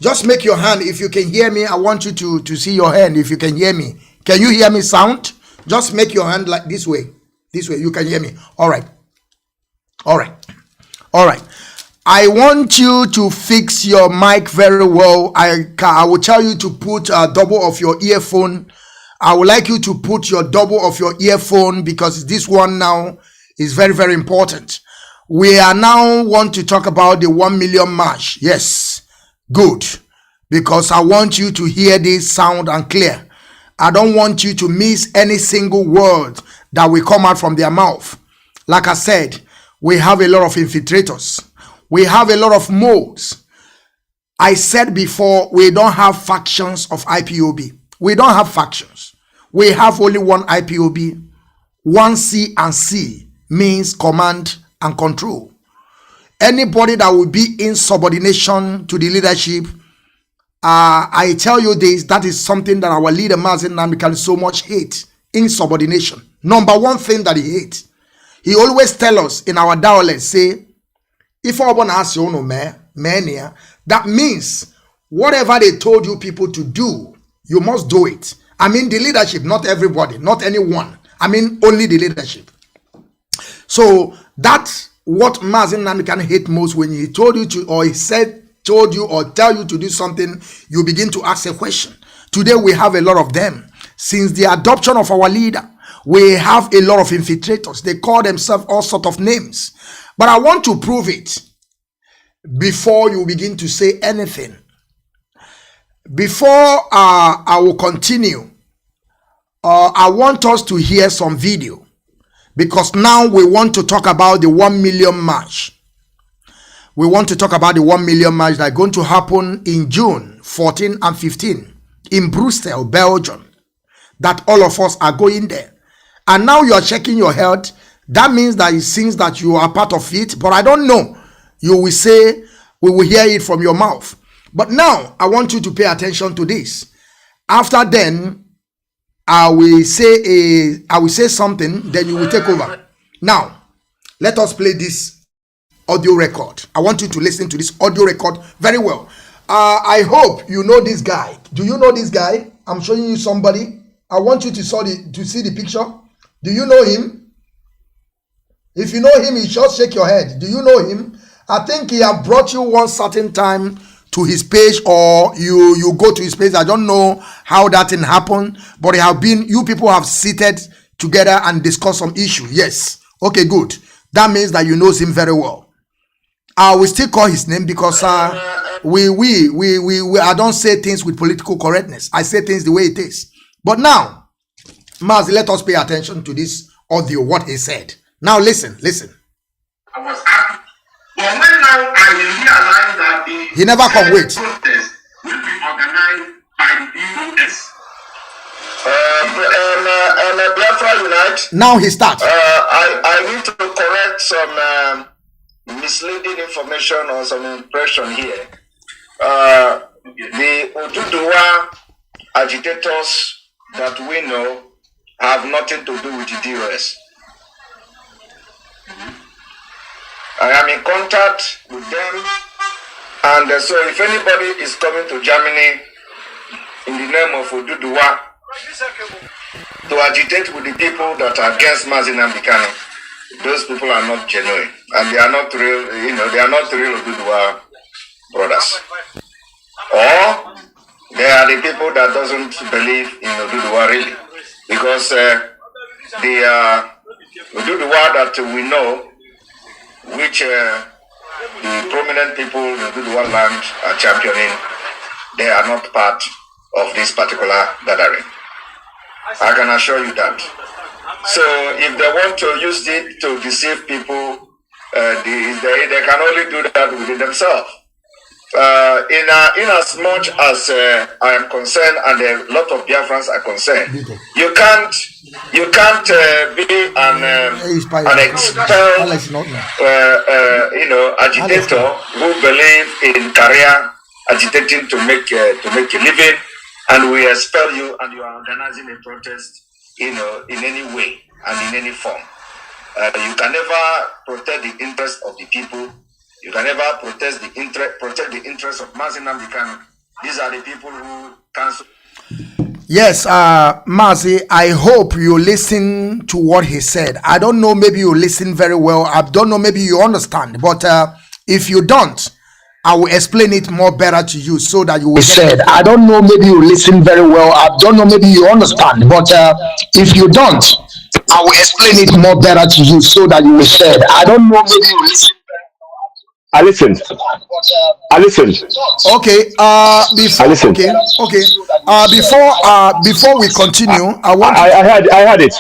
Just make your hand. If you can hear me, I want you to see your hand. If you can hear me. Can you hear me sound? Just make your hand like this way. This way. You can hear me. All right. All right. All right. I want you to fix your mic very well. I will tell you to put a double of your earphone. I would like you to put your double of your earphone because this one now is very, very important. We are now want to talk about the 1 million march. Yes, good. Because I want you to hear this sound and clear. I don't want you to miss any single word that will come out from their mouth. Like I said, we have a lot of infiltrators. We have a lot of modes. I said before, we don't have factions of IPOB. We don't have factions. We have only one IPOB. One C and C means command and control. Anybody that will be in subordination to the leadership, I tell you this, that is something that our leader Mazi Nnamdi can so much hate. Insubordination. Number one thing that he hates. He always tell us in our dialect, say, if I want to ask you, mania, that means whatever they told you people to do, you must do it. I mean the leadership, not everybody, not anyone. I mean only the leadership. So that's what Mazi Nnamdi can hate most. When he told you to, or he said, told you or tell you to do something, you begin to ask a question. Today we have a lot of them. Since the adoption of our leader, we have a lot of infiltrators. They call themselves all sorts of names. But I want to prove it before you begin to say anything. Before I will continue, I want us to hear some video. Because now we want to talk about the 1 million march. We want to talk about the 1 million march that is going to happen in June 14 and 15 in Brussels, Belgium. That all of us are going there. And now you are checking your health. That means that it seems that you are part of it. But I don't know. You will say, we will hear it from your mouth. But now I want you to pay attention to this. After then, I will say something, then you will take over. Now, let us play this audio record. I want you to listen to this audio record very well. I hope you know this guy. Do you know this guy? I'm showing you somebody. I want you to see the picture. Do you know him? If you know him, you just shake your head. Do you know him? I think he have brought you one certain time to his page, or you go to his page. I don't know how that thing happened, but it have been, you people have seated together and discussed some issue. Yes. Okay, good. That means that you know him very well. I will still call his name because I don't say things with political correctness. I say things the way it is. But now, Mazi, let us pay attention to this audio, what he said. Now listen. I was happy. But when now I realized that the He never come wait. protest will be organized by the US. Biafra Unite. Now he starts. I need to correct some misleading information or some impression here. The Oduduwa agitators that we know have nothing to do with the DOS. I am in contact with them, and so if anybody is coming to Germany in the name of Oduduwa to agitate with the people that are against Mazi Nnamdi Kanu, those people are not genuine, and they are not real. They are not real Oduduwa brothers, or they are the people that doesn't believe in Oduduwa really, because the Oduduwa that we know, which the prominent people in Oduduwa land are championing, they are not part of this particular gathering. I can assure you that. So if they want to use it to deceive people, they can only do that within themselves. In as much as I am concerned, and a lot of Biafrans are concerned, you can't be an expelled agitator who believe in career agitating to make a living, and we expel you, and you are organizing a protest in any way and in any form. You can never protect the interest of the people You can never protect the interest of Mazi Nnamdi Kanu. These are the people who cancel. Yes, Mazi, I hope you listen to what he said. I don't know, maybe you listen very well. I don't know, maybe you understand. But if you don't, I will explain it more better to you so that you will get it. I don't know, maybe you listen very well. I don't know, maybe you understand. But if you don't, I will explain it more better to you so that you will say, I don't know, maybe you listen. I listened. Okay. Before, I listened. Okay. Before we continue, I heard it.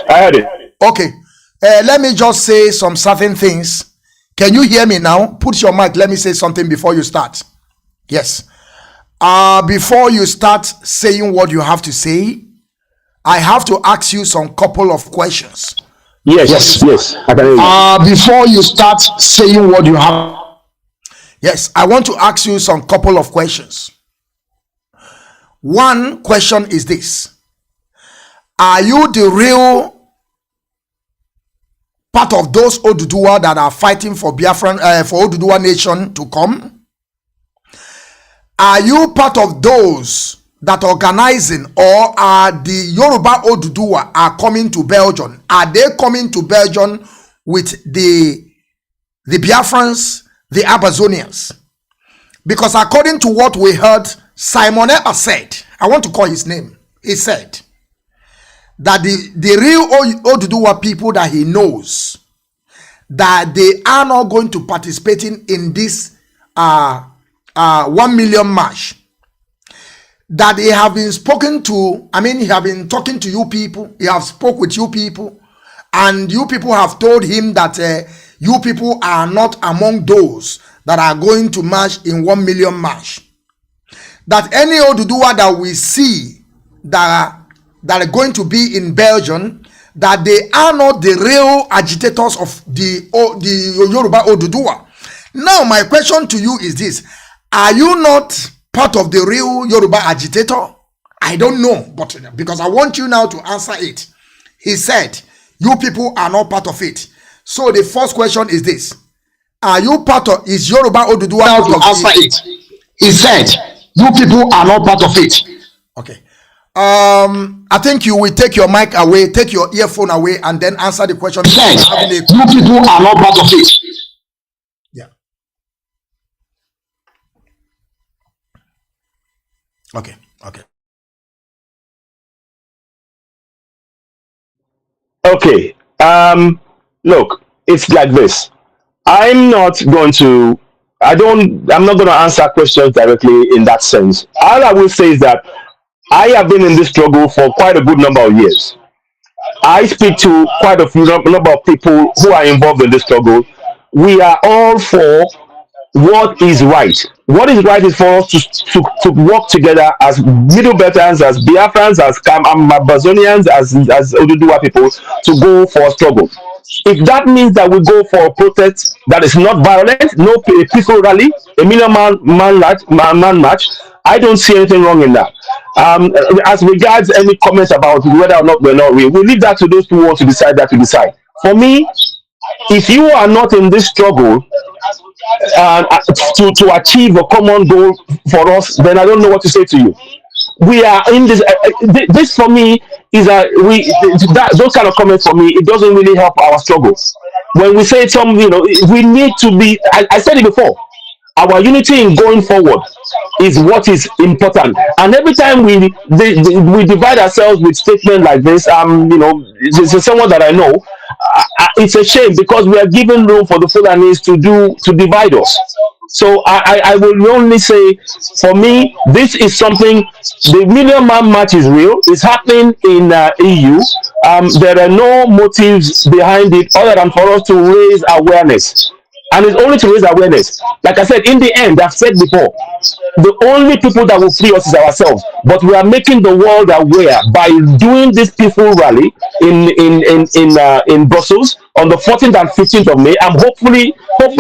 Okay. Let me just say some certain things. Can you hear me now? Put your mic. Let me say something before you start. Yes. Before you start saying what you have to say, I have to ask you some couple of questions. Yes. I can hear you. Before you start saying what you have. Yes, I want to ask you some couple of questions. One question is this: are you the real part of those Oduduwa that are fighting for Biafran, for Oduduwa nation to come? Are you part of those that organizing, or are the Yoruba Oduduwa are coming to Belgium? Are they coming to Belgium with the Biafrans, the Amazonians? Because according to what we heard, Simon Eber said, I want to call his name, he said that the real Oduduwa people that he knows, that they are not going to participate in this 1 million march. That they have been spoken to, he have been talking to you people, he have spoke with you people, and you people have told him that you people are not among those that are going to march in 1 million march. That any Oduduwa that we see that are going to be in Belgium, that they are not the real agitators of the Yoruba Oduduwa. Now my question to you is this: are you not part of the real Yoruba agitator? I don't know, but because I want you now to answer it. He said you people are not part of it. So the first question is this: are you part of, is Yoruba Oduduwa now to answer it? He said you people are not part of it. Okay. I think you will take your mic away, take your earphone away, and then answer the question. He said you people are not part of it. Yeah. Okay. Okay. Look, it's like this. I'm not going to answer questions directly in that sense. All I will say is that I have been in this struggle for quite a good number of years. I speak to quite a few number of people who are involved in this struggle. We are all for what is right. What is right is for us to work together as Middle Beltans, as Biafrans, as Amazonians, as Oduduwa people, to go for a struggle. If that means that we go for a protest that is not violent, no peaceful rally, a million man march, I don't see anything wrong in that. As regards any comments about whether or not we're not real, we leave that to those who want to decide that to decide. For me, if you are not in this struggle to achieve a common goal for us, then I don't know what to say to you. We are in this. This for me is those kind of comments for me. It doesn't really help our struggle. When we say we need to be. I said it before. Our unity in going forward is what is important. And every time we divide ourselves with statements like this, this is someone that I know. It's a shame because we are giving room for the Fulanis to divide us. So I will only say, for me, this is something. The Million Man March is real. It's happening in EU. There are no motives behind it other than for us to raise awareness. And it's only to raise awareness. Like I said, in the end, I've said before, the only people that will free us is ourselves. But we are making the world aware by doing this peaceful rally in Brussels on the 14th and 15th of May. And hopefully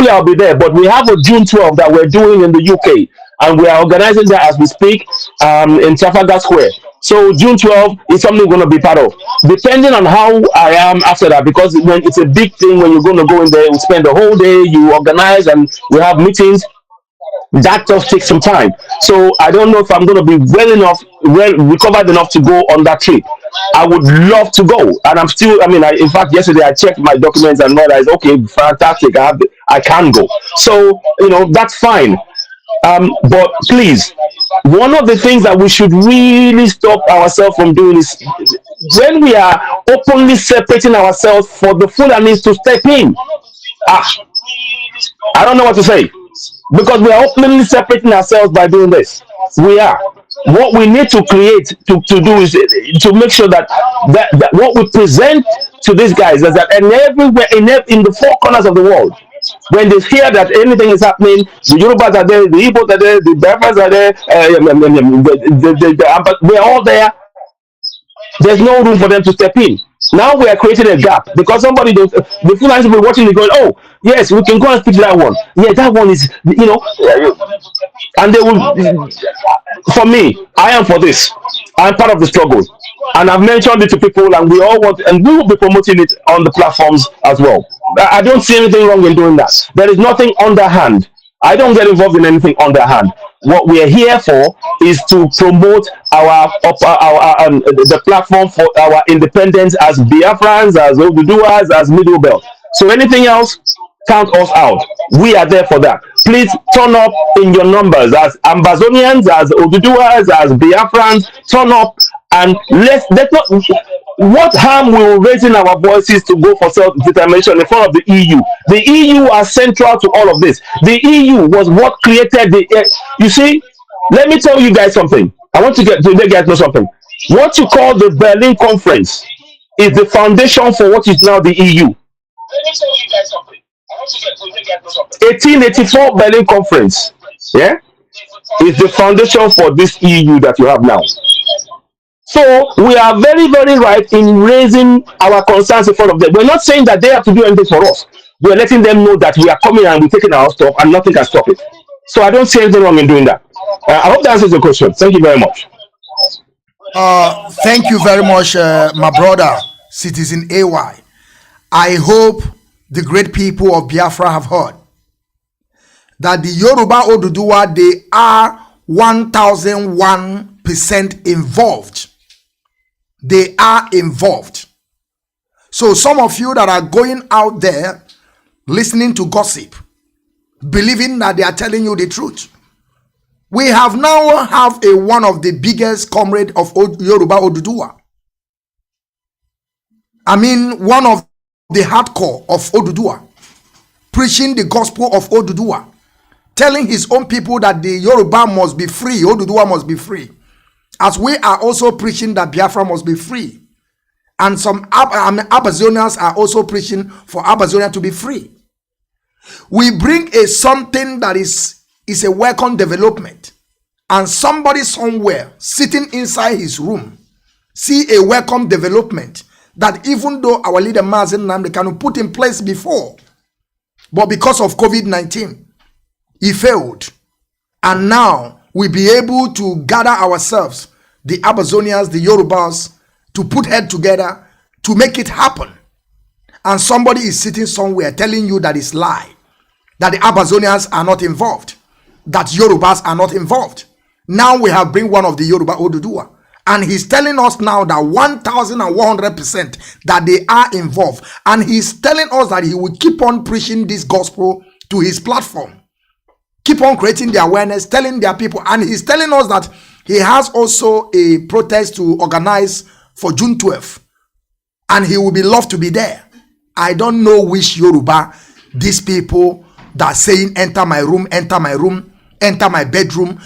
I'll be there. But we have a June 12th that we're doing in the UK. And we are organizing that as we speak in Trafalgar Square. So June 12th is something we're going to be part of, depending on how I am after that. Because when it's a big thing, when you're going to go in there, you spend the whole day, you organize, and we have meetings. That just takes some time. So I don't know if I'm going to be well recovered enough to go on that trip. I would love to go, and I'm still. I mean, in fact, yesterday I checked my documents and realized, okay, fantastic. I can go. So that's fine. But please, one of the things that we should really stop ourselves from doing is when we are openly separating ourselves for the Fulanis to step in. Ah, I don't know what to say, because we are openly separating ourselves by doing this. We are. What we need to create to do is to make sure that what we present to these guys is that, and everywhere in the four corners of the world, when they hear that anything is happening, the Yorubas are there, the Ipob are there, the Biafrans are there, we're all there. There's no room for them to step in. Now we are creating a gap because the Fulani will be watching it going, oh yes, we can go and speak to that one. Yeah, that one is, and they will. For me, I am for this. I'm part of the struggle, and I've mentioned it to people, and we all want, and we will be promoting it on the platforms as well. I don't see anything wrong in doing that. There is nothing underhand. I don't get involved in anything underhand. What we are here for is to promote the platform for our independence as Biafrans, as Oduduwas, as Middle Belt. So anything else, count us out. We are there for that. Please turn up in your numbers as Ambazonians, as Oduduwas, as Biafrans. Turn up and let's not. What harm will raising our voices to go for self-determination in front of the EU? The EU are central to all of this. The EU was what created you see, let me tell you guys something. I want to let you guys know something. What you call the Berlin Conference is the foundation for what is now the EU. Let me tell you guys something. 1884 Berlin Conference, yeah, is the foundation for this EU that you have now. So we are very, very right in raising our concerns in front of them. We're not saying that they have to do anything for us. We're letting them know that we are coming and we're taking our stuff and nothing can stop it. So I don't see anything wrong in doing that. I hope that answers your question. Thank you very much. Thank you very much, my brother, Citizen AY. I hope the great people of Biafra have heard that the Yoruba Oduduwa, they are 1001% involved. They are involved. So some of you that are going out there listening to gossip, believing that they are telling you the truth, we have now one of the biggest comrade of Yoruba Oduduwa. I mean, one of the hardcore of Oduduwa, preaching the gospel of Oduduwa, telling his own people that the Yoruba must be free, Oduduwa must be free. As we are also preaching that Biafra must be free. And some Abazonians are also preaching for Abazonia to be free. We bring something that is a welcome development. And somebody somewhere sitting inside his room see a welcome development that even though our leader Mazi Nnamdi Kanu put in place before, but because of COVID-19, he failed. And now we'll be able to gather ourselves, the Abazonians, the Yorubas, to put head together to make it happen. And somebody is sitting somewhere telling you that it's lie, that the Abazonians are not involved, that Yorubas are not involved. Now we have bring one of the Yoruba Oduduwa, and he's telling us now that 1100% that they are involved, and he's telling us that he will keep on preaching this gospel to his platform, keep on creating the awareness, telling their people, and he's telling us that he has also a protest to organize for June 12th, and he will be loved to be there. I don't know which Yoruba these people that saying enter my room, enter my bedroom.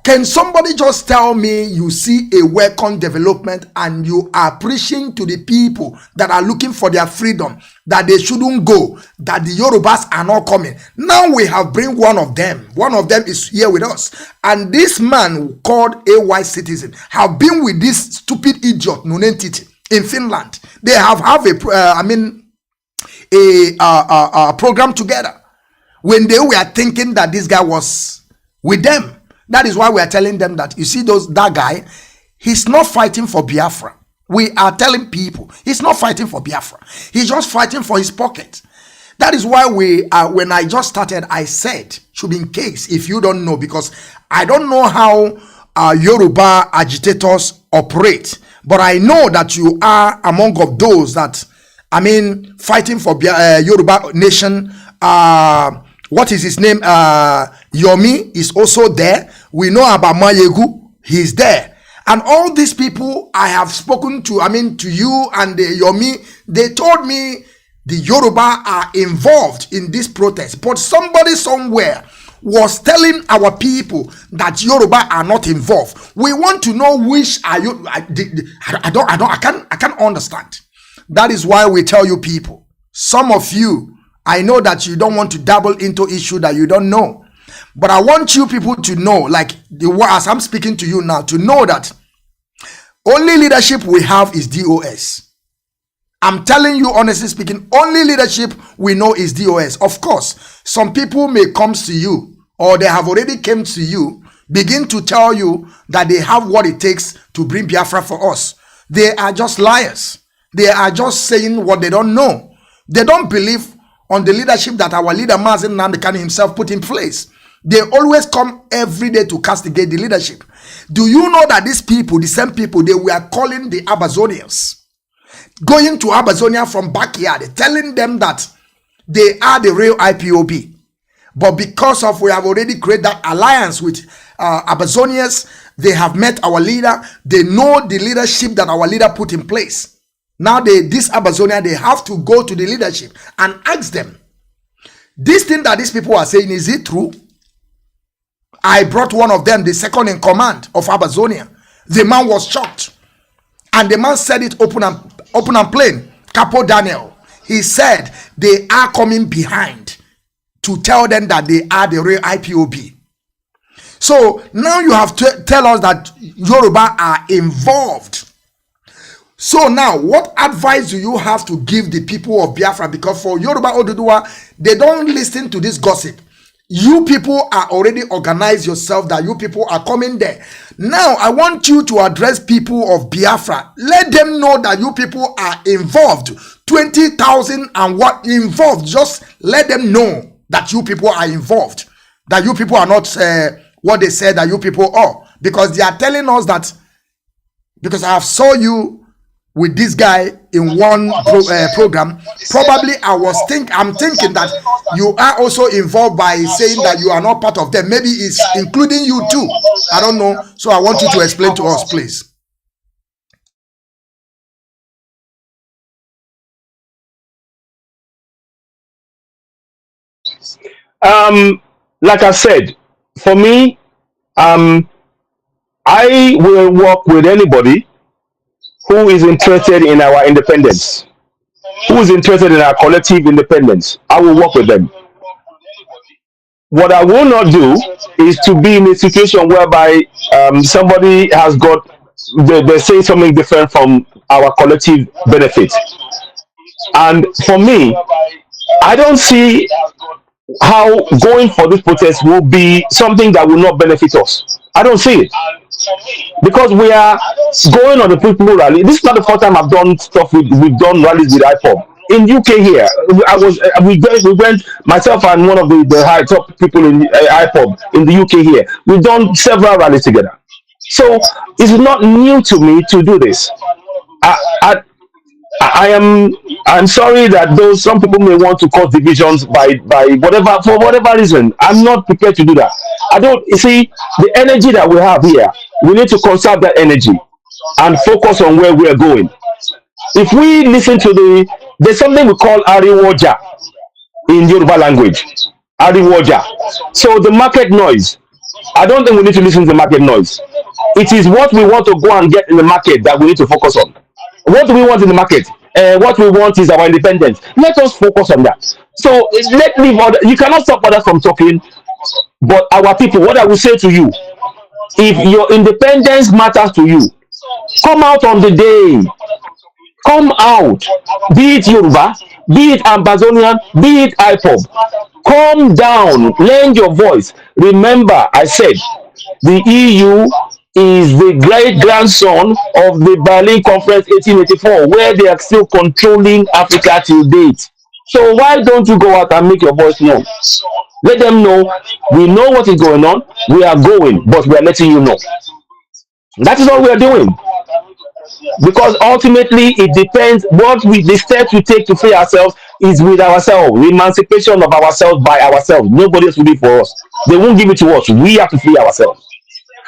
Can somebody just tell me you see a welcome development and you are preaching to the people that are looking for their freedom, that they shouldn't go, that the Yorubas are not coming? Now we have bring one of them. One of them is here with us. And this man called AY Citizen have been with this stupid idiot Nunentiti in Finland. They have a program together when they were thinking that this guy was with them. That is why we are telling them that, you see that guy, He's not fighting for Biafra. We are telling people he's not fighting for Biafra. He's just fighting for his pocket. That is why when I just started, I said, should be in case if you don't know, because I don't know how Yoruba agitators operate, but I know that you are among of those that, fighting for Yoruba nation. What is his name? Yomi is also there. We know about Mayegu. He's there. And all these people I have spoken to, to you and Yomi, they told me the Yoruba are involved in this protest. But somebody somewhere was telling our people that Yoruba are not involved. We want to know which are you. I can't understand. That is why we tell you people. Some of you, I know that you don't want to dabble into issue that you don't know. But I want you people to know, like as I'm speaking to you now, to know that only leadership we have is DOS. I'm telling you, honestly speaking, only leadership we know is DOS. Of course, some people may come to you, or they have already came to you, begin to tell you that they have what it takes to bring Biafra for us. They are just liars. They are just saying what they don't know. They don't believe on the leadership that our leader Mazi Nnamdi Kanu himself put in place. They always come every day to castigate the leadership. Do you know that these people, the same people, they were calling the Amazonians, going to Amazonia from backyard, telling them that they are the real IPOB. But because of we have already created that alliance with Amazonians, they have met our leader. They know the leadership that our leader put in place. Now this Amazonia, they have to go to the leadership and ask them, this thing that these people are saying, is it true? I brought one of them, the second in command of Amazonia. The man was shocked. And the man said it open and plain. Capo Daniel. He said they are coming behind to tell them that they are the real IPOB. So now you have to tell us that Yoruba are involved. So now, what advice do you have to give the people of Biafra? Because for Yoruba Oduduwa, they don't listen to this gossip. You people are already organized yourself, that you people are coming there. Now, I want you to address people of Biafra. Let them know that you people are involved. 20,000 and what involved. Just let them know that you people are involved. That you people are not what they said that you people are. Because they are telling us that, because I have saw you with this guy in one program, probably I'm thinking that you are also involved by saying that you are not part of them. Maybe it's including you too. I don't know. So I want you to explain to us, please. Like I said, for me, I will work with anybody who is interested in our independence, who is interested in our collective independence. I will work with them. What I will not do is to be in a situation whereby somebody has got, they say something different from our collective benefit. And for me, I don't see how going for this protest will be something that will not benefit us. I don't see it. Because we are going on the people rally. This is not the first time I've done stuff we've done rallies with Ipob. In UK here, we went, myself and one of the high top people in Ipob in the UK here. We've done several rallies together. So it's not new to me to do this. I'm sorry that some people may want to cause divisions by whatever, for whatever reason. I'm not prepared to do that. You see, the energy that we have here, we need to conserve that energy and focus on where we are going. If we listen to there's something we call Ariwoja in Yoruba language. Ariwoja. So the market noise, I don't think we need to listen to the market noise. It is what we want to go and get in the market that we need to focus on. What do we want in the market? What we want is our independence. Let us focus on that. So you cannot stop others from talking, but our people, what I will say to you, if your independence matters to you, come out on the day. Come out, be it Yoruba, be it Amazonian, be it Ipob. Come down, lend your voice. Remember, I said, the EU is the great grandson of the Berlin Conference 1884, where they are still controlling Africa till date. So why don't you go out and make your voice known? Let them know we know what is going on. We are going, but we are letting you know. That is all we are doing. Because ultimately it depends what we the steps we take to free ourselves is with ourselves, the emancipation of ourselves by ourselves. Nobody else will do it for us. They won't give it to us. We have to free ourselves.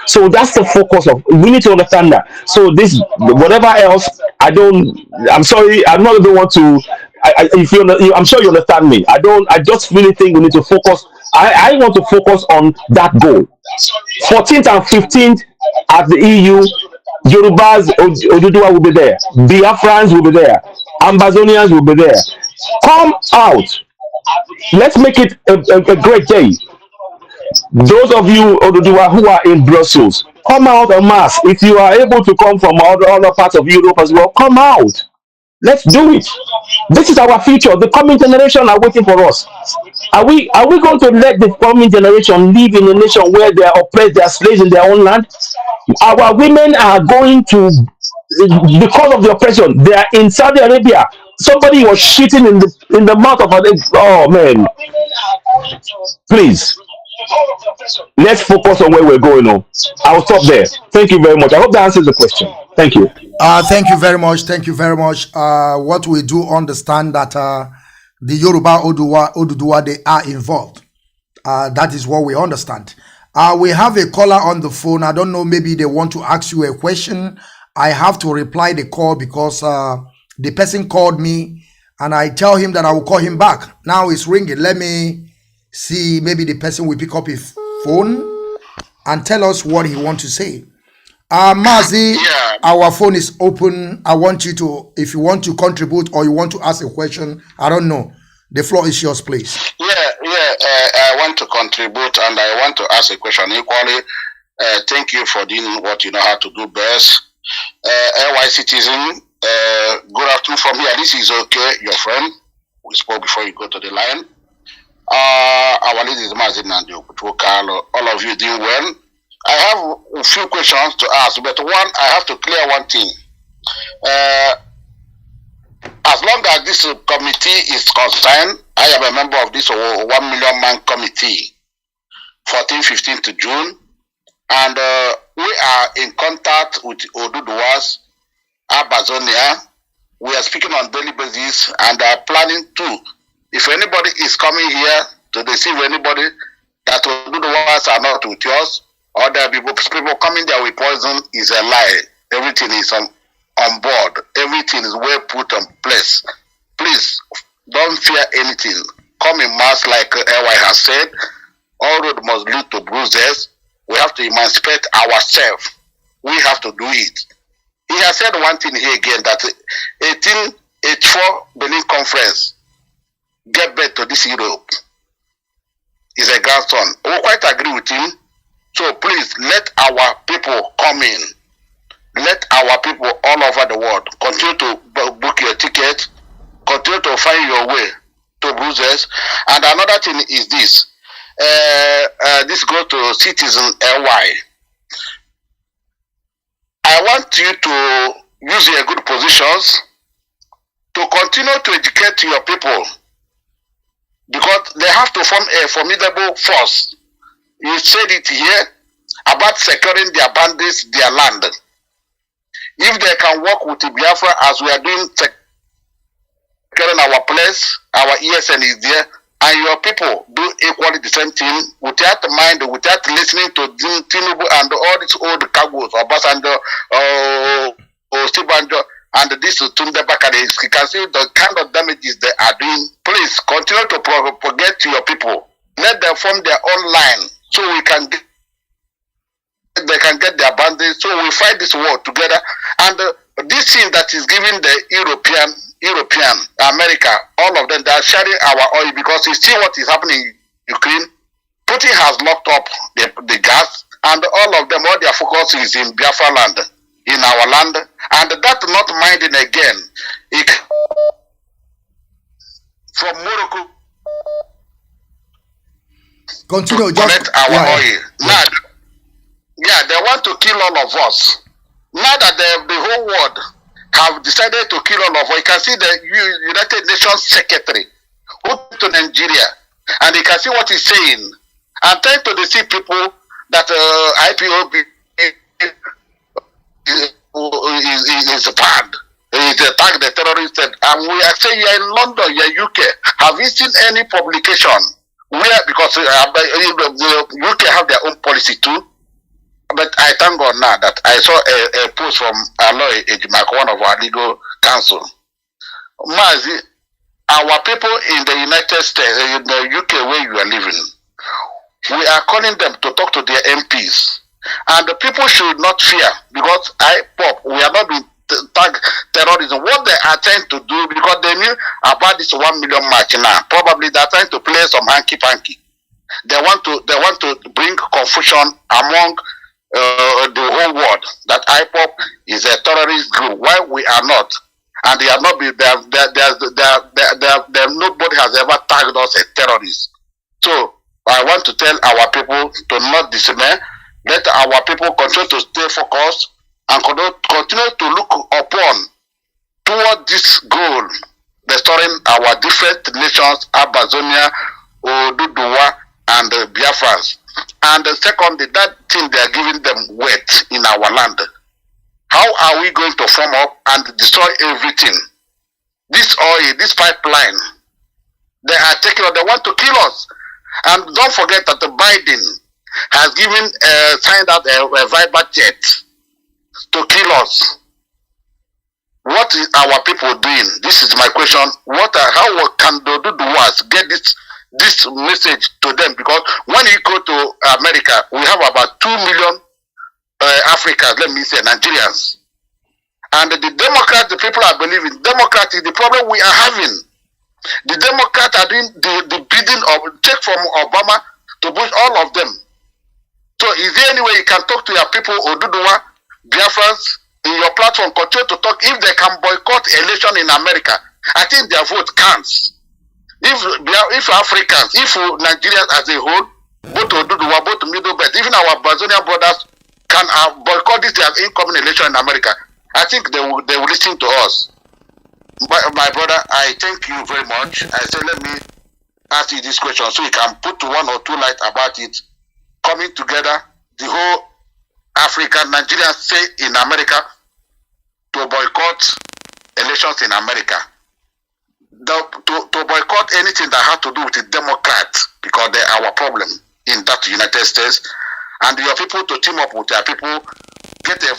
So that's the focus of. We need to understand that. So this, whatever else, I don't. I'm sorry. I'm not the one to. If I'm sure you understand me. I don't. I just really think we need to focus. I want to focus on that goal. 14th and 15th at the EU, Yorubas, Oduduwa will be there. Biafrans will be there. Ambazonians will be there. Come out. Let's make it a great day. Those of you Oduduwa who are in Brussels, come out en masse. If you are able to come from other parts of Europe as well, come out. Let's do it. This is our future. The coming generation are waiting for us. Are we going to let the coming generation live in a nation where they are oppressed, they are slaves in their own land? Our women are going to, because of the oppression, they are in Saudi Arabia. Somebody was shitting in the mouth of a. Oh man! Please, let's focus on where we're going on. I'll stop there. Thank you very much. I hope that answers the question. Thank you. Thank you very much. Thank you very much. What we do understand that the Yoruba Oduduwa, they are involved. That is what we understand. We have a caller on the phone. I don't know, maybe they want to ask you a question. I have to reply the call because the person called me and I tell him that I will call him back. Now it's ringing. Let me see, maybe the person will pick up his phone and tell us what he wants to say. Mazi, Yeah. our phone is open. I want you to, if you want to contribute or you want to ask a question, I don't know. The floor is yours, please. I want to contribute and I want to ask a question equally. Thank you for doing what you know how to do best. LY citizen, good afternoon from here. This is okay, your friend. We spoke before you go to the line. Our leader is Mazi Nnamdi. All of you doing well. I have a few questions to ask, but one, I have to clear one thing. As long as this committee is concerned, I am a member of this 1 million man committee, 14-15 to June, and we are in contact with Oduduwas, Abazonia. We are speaking on daily basis and are planning to, if anybody is coming here to deceive anybody that Oduduwas are not with us, or there are people coming there with poison, is a lie. Everything is on board. Everything is well put in place. Please, don't fear anything. Come in mass like LY has said. All road must lead to Bruises. We have to emancipate ourselves. We have to do it. He has said one thing here again, that 1884 Berlin Conference get back to this Europe. Is a grandson. We quite agree with him. So please let our people come in. Let our people all over the world continue to book your ticket, continue to find your way to Brussels. And another thing is this. This goes to citizen LY. I want you to use your good positions to continue to educate your people, because they have to form a formidable force. You said it here about securing their bandits, their land. If they can work with the Biafra as we are doing, securing our place, our ESN is there, and your people do equally the same thing without mind, without listening to Tinubu and all these old cargoes, or Basando, or Stibanjo, and this Tunde Bakare. You can see the kind of damages they are doing. Please continue to propagate to your people. Let them form their own line, so they can get their bandits. So we fight this war together. And this thing that is giving the European, America, all of them, they are sharing our oil, because you see what is happening in Ukraine. Putin has locked up the gas, and all of them, all their focus is in Biafra land, in our land, and that not minding again. From Morocco, continue. connect our oil. Now, they want to to kill all of us. Now that the whole world have decided to kill all of us, you can see the United Nations Secretary who went to Nigeria, and you can see what he's saying. And trying to deceive people that IPOB is bad. It attack the terrorists. And we are saying you're in London, you're UK. Have you seen any publication where, because the UK have their own policy too? But I thank God now that I saw a post from Aloy Ejimak, one of our legal counsel. Mazi, our people in the United States, in the UK where you are living, we are calling them to talk to their MPs. And the people should not fear, because Ipob, we are not being tag terrorism. What they are trying to do, because they knew about this 1 million march now, probably they are trying to play some hanky-panky. They want to bring confusion among the whole world that Ipob is a terrorist group. Why we are not? And they are not. Nobody has ever tagged us a terrorist. So I want to tell our people to not dismay. Let our people continue to stay focused and continue to look upon toward this goal, restoring our different nations, Amazonia, Oduduwa, and the Biafrans. And secondly, that thing they are giving them weight in our land. How are we going to form up and destroy everything? This oil, this pipeline, they are taking, they want to kill us. And don't forget that the Biden has signed out a Viber jet to kill us. What is our people doing? This is my question. How can the Oduduwas get this message to them? Because when you go to America, we have about 2 million Africans, let me say Nigerians. And the Democrats, the people are believing, Democrats is the problem we are having. The Democrats are doing the bidding of, take from Obama to Bush, all of them. So is there any way you can talk to your people, Oduduwa, Biafrans, in your platform, continue to talk, if they can boycott election in America? I think their vote counts. If Africans, if Nigerians as a whole, both Oduduwa, both Middle Belt, even our Brazilian brothers can boycott this incoming election in America, I think they will listen to us. My brother, I thank you very much. I said, let me ask you this question so you can put 1 or 2 light about it. Coming together, the whole African, Nigerians say in America to boycott elections in America. To boycott anything that has to do with the Democrats, because they are our problem in that United States. And your people to team up with their people, get a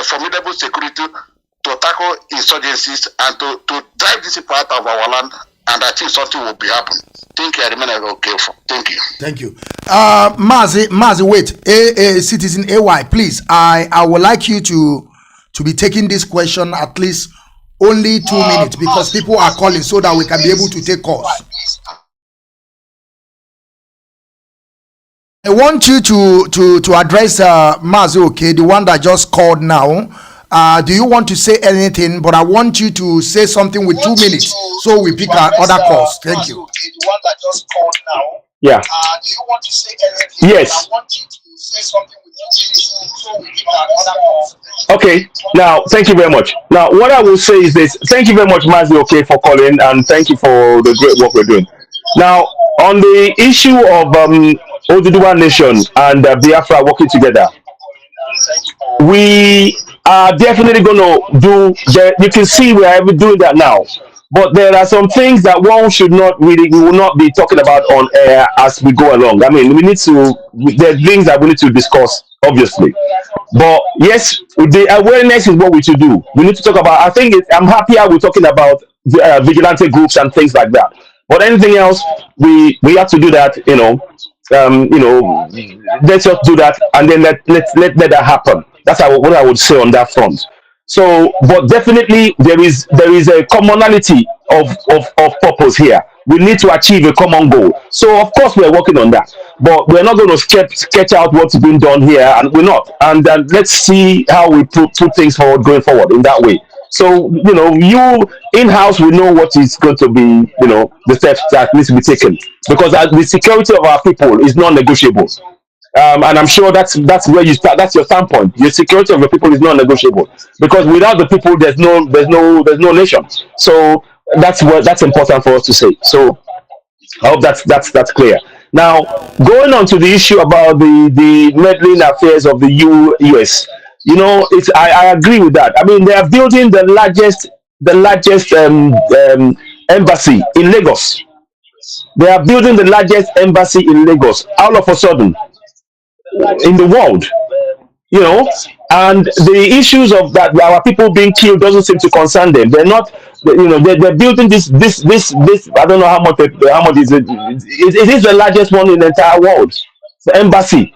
formidable security to tackle insurgencies and to drive this part of our land, and I think something will be happening. Thank you. I remain okay. Thank you. Thank you. Mazi, wait. Citizen AY, please. I would like you to be taking this question at least only 2 minutes, because people are calling so that we can be able to take calls. I want you to address Mazi, okay, the one that just called now. Do you want to say anything? But I want you to say something with 2 minutes, so we pick other calls. Thank you. The one that just called now. Yeah. Do you want to say anything? Yes. I want you to say something with 2 minutes, so we pick other calls. Okay. Now, thank you very much. Now, what I will say is this. Thank you very much, Mazi, okay, for calling, and thank you for the great work we're doing. Now, on the issue of Oduduwa Nation and Biafra working together, we are definitely going to do that. You can see we are doing that now, but there are some things that we will not be talking about on air as we go along. I mean, there are things that we need to discuss, obviously, but yes, the awareness is what we should do. We need to talk about, I'm happier we're talking about vigilante groups and things like that, but anything else, we have to do that, let's just do that, and then let that happen. That's what I would say on that front. So, but definitely there is a commonality of purpose here. We need to achieve a common goal. So, of course, we are working on that, but we're not going to sketch out what's being done here, and we're not. And let's see how we put things forward going forward in that way. So, you in-house will know what is going to be, the steps that needs to be taken, because the security of our people is non-negotiable. And I'm sure that's where you start. That's your standpoint. The security of the people is not negotiable because without the people, there's no nation. So that's important for us to say. So I hope that's clear. Now, going on to the issue about the meddling affairs of the US, it's I agree with that. I mean, they are building the largest embassy in Lagos. They are building the largest embassy in Lagos. All of a sudden, in the world, you know and the issues of that our people being killed doesn't seem to concern them. They're not, they're building this. I don't know how much is it. It is the largest one in the entire world, the embassy,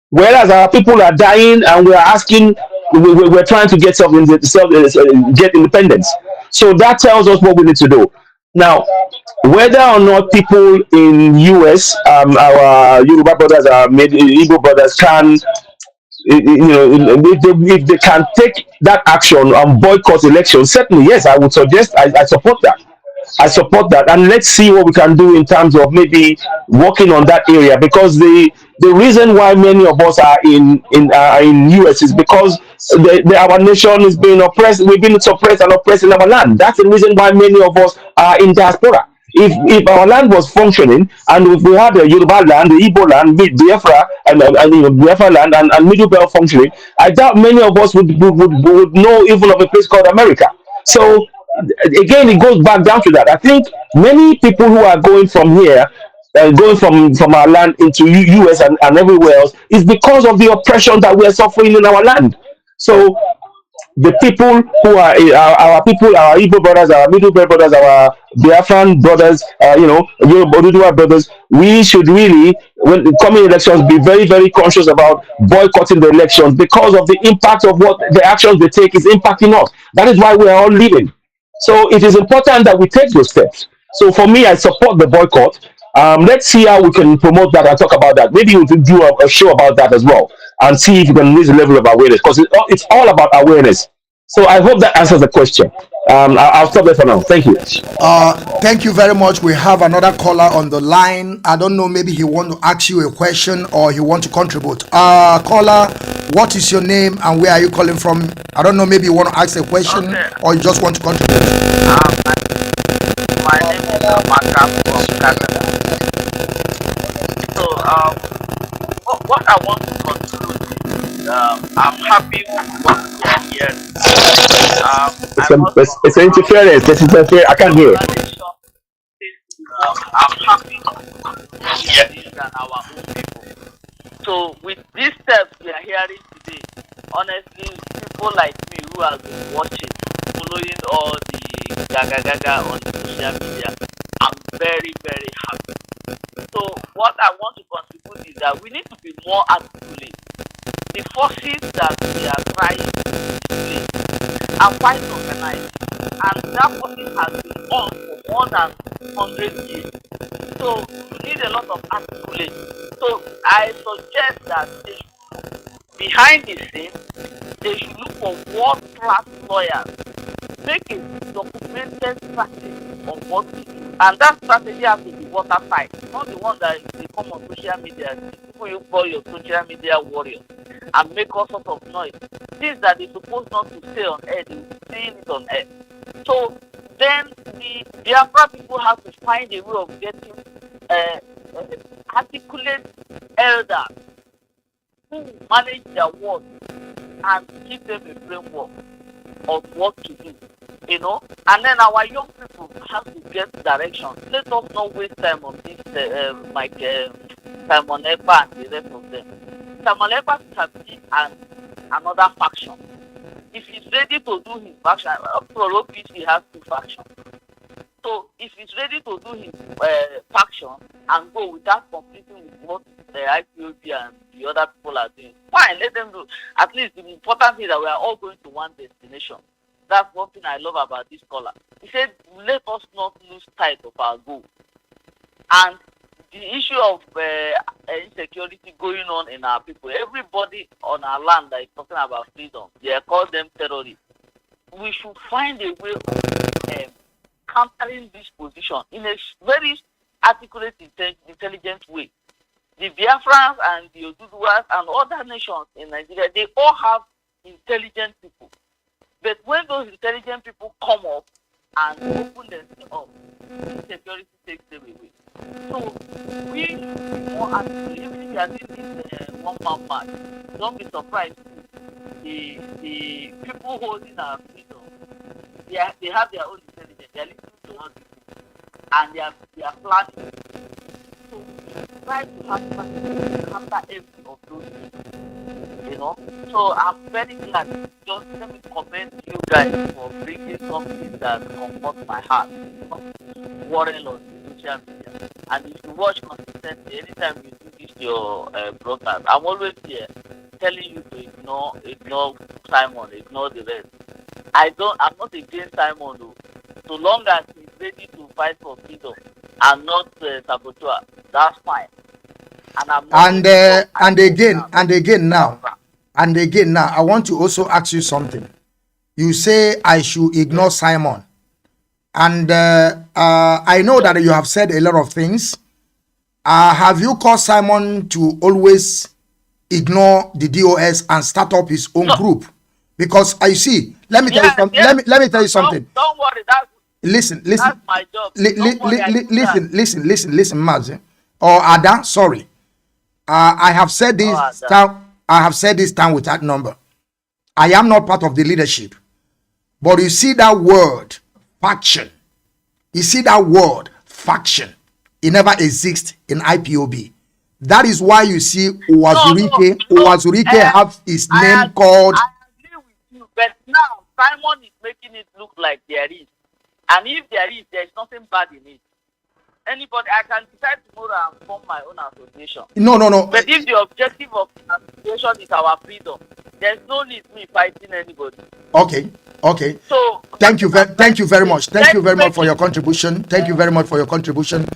whereas our people are dying and we are asking, we're trying to get independence. So that tells us what we need to do now. Whether or not people in US, our Yoruba brothers, our Igbo brothers can, if they can take that action and boycott elections, certainly yes, I would suggest, I support that. I support that, and let's see what we can do in terms of maybe working on that area. Because the reason why many of us are in US is because our nation is being oppressed. We've been suppressed and oppressed in our land. That's the reason why many of us are in diaspora. If our land was functioning, and if we had the Yoruba land, the Igbo land, Biafra, and Biafra land, and Middle Belt functioning, I doubt many of us would know even of a place called America. So again, it goes back down to that. I think many people who are going from here, going from our land into US and everywhere else, is because of the oppression that we are suffering in our land. So the people who are our people, our Igbo brothers, our Middle Belt brothers, our Biafran brothers, Oduduwa brothers, we should really, when coming elections, be very, very conscious about boycotting the elections, because of the impact of what the actions they take is impacting us. That is why we are all leaving. So it is important that we take those steps. So for me, I support the boycott. Let's see how we can promote that and talk about that. Maybe we can do a show about that as well and see if we can raise the level of awareness, because it's all about awareness. So I hope that answers the question. I'll stop there for now. Thank you. Thank you very much. We have another caller on the line. I don't know, maybe he want to ask you a question or he want to contribute. Caller, what is your name and where are you calling from? I don't know, maybe you want to ask a question, okay, or you just want to contribute. My name is Maka from Canada. So what I want to conclude is I'm happy with what we are hearing. It's an interference. I can't hear it. I'm happy with this and our own people. So with these steps we are hearing today, honestly, people like me who have been watching, following all the gaga on social media, I'm very, very happy. So what I want to contribute is that we need to be more articulate. The forces that we are trying to display are quite organized, and that forces has been on for more than 100 years. So you need a lot of articulate. So I suggest that they should, behind the scene, they should look for world-class lawyers, make a documented strategy on what to do, and that strategy has to be watertight, not the one that they come on social media, people you call your social media warriors, and make all sorts of noise. Things that they're supposed not to say on air, they will say it on air. So then the Biafra people have to find a way of getting articulate elders who manage their words and give them a framework of what to do, and then our young people have to get direction. Let us not waste time on this, Simon Epa and the rest of them. Simon Epa can be another faction. If he's ready to do his faction, OPC has 2 factions. So if he's ready to do his faction and go without competing with what the IPOB and the other people are doing, fine, let them do. At least the important thing is that we are all going to one destination. That's one thing I love about this scholar. He said, let us not lose sight of our goal. And the issue of insecurity going on in our people, everybody on our land that is talking about freedom, they call them terrorists. We should find a way of countering this position in a very articulate, intelligent way. the Biafrans and the Oduduwas and other nations in Nigeria, they all have intelligent people. But when those intelligent people come up and open themselves up, security takes them away. So we should be more active. Even if you are doing this one-man march, don't be surprised. The people holding our freedom, they have their own intelligence. They are listening to us, and they are planning. So we try to have after every of those things, you know. So I'm very glad. Just let me commend you guys for bringing something that comforts my heart. Warren on social media, and if you watch consistently, anytime you do this your broadcast, I'm always here telling you to ignore Simon, ignore the rest. I'm not against Simon though. So long as he's ready to fight for freedom and not saboteur, that's fine. And I'm not and again now, I want to also ask you something. You say I should ignore Simon, and I know that you have said a lot of things. Have you caused Simon to always ignore the DOS and start up his own group? Because I see. Let me tell you something. Let me tell you something. Don't worry. Listen. That's my job. Listen, Mazi or Ada. Sorry, I have said this time. I have said this time without number. I am not part of the leadership, but you see that word faction. You see that word faction. It never exists in IPOB. That is why you see Uwazurike have his name called. I agree with you, but now Simon is making it look like there is. And if there is nothing bad in it. Anybody, I can decide tomorrow and form my own association. No. But if the objective of the association is our freedom, there's no need me fighting anybody. Okay. So thank you very much. Thank you very much for your contribution. Thank you very much for your contribution.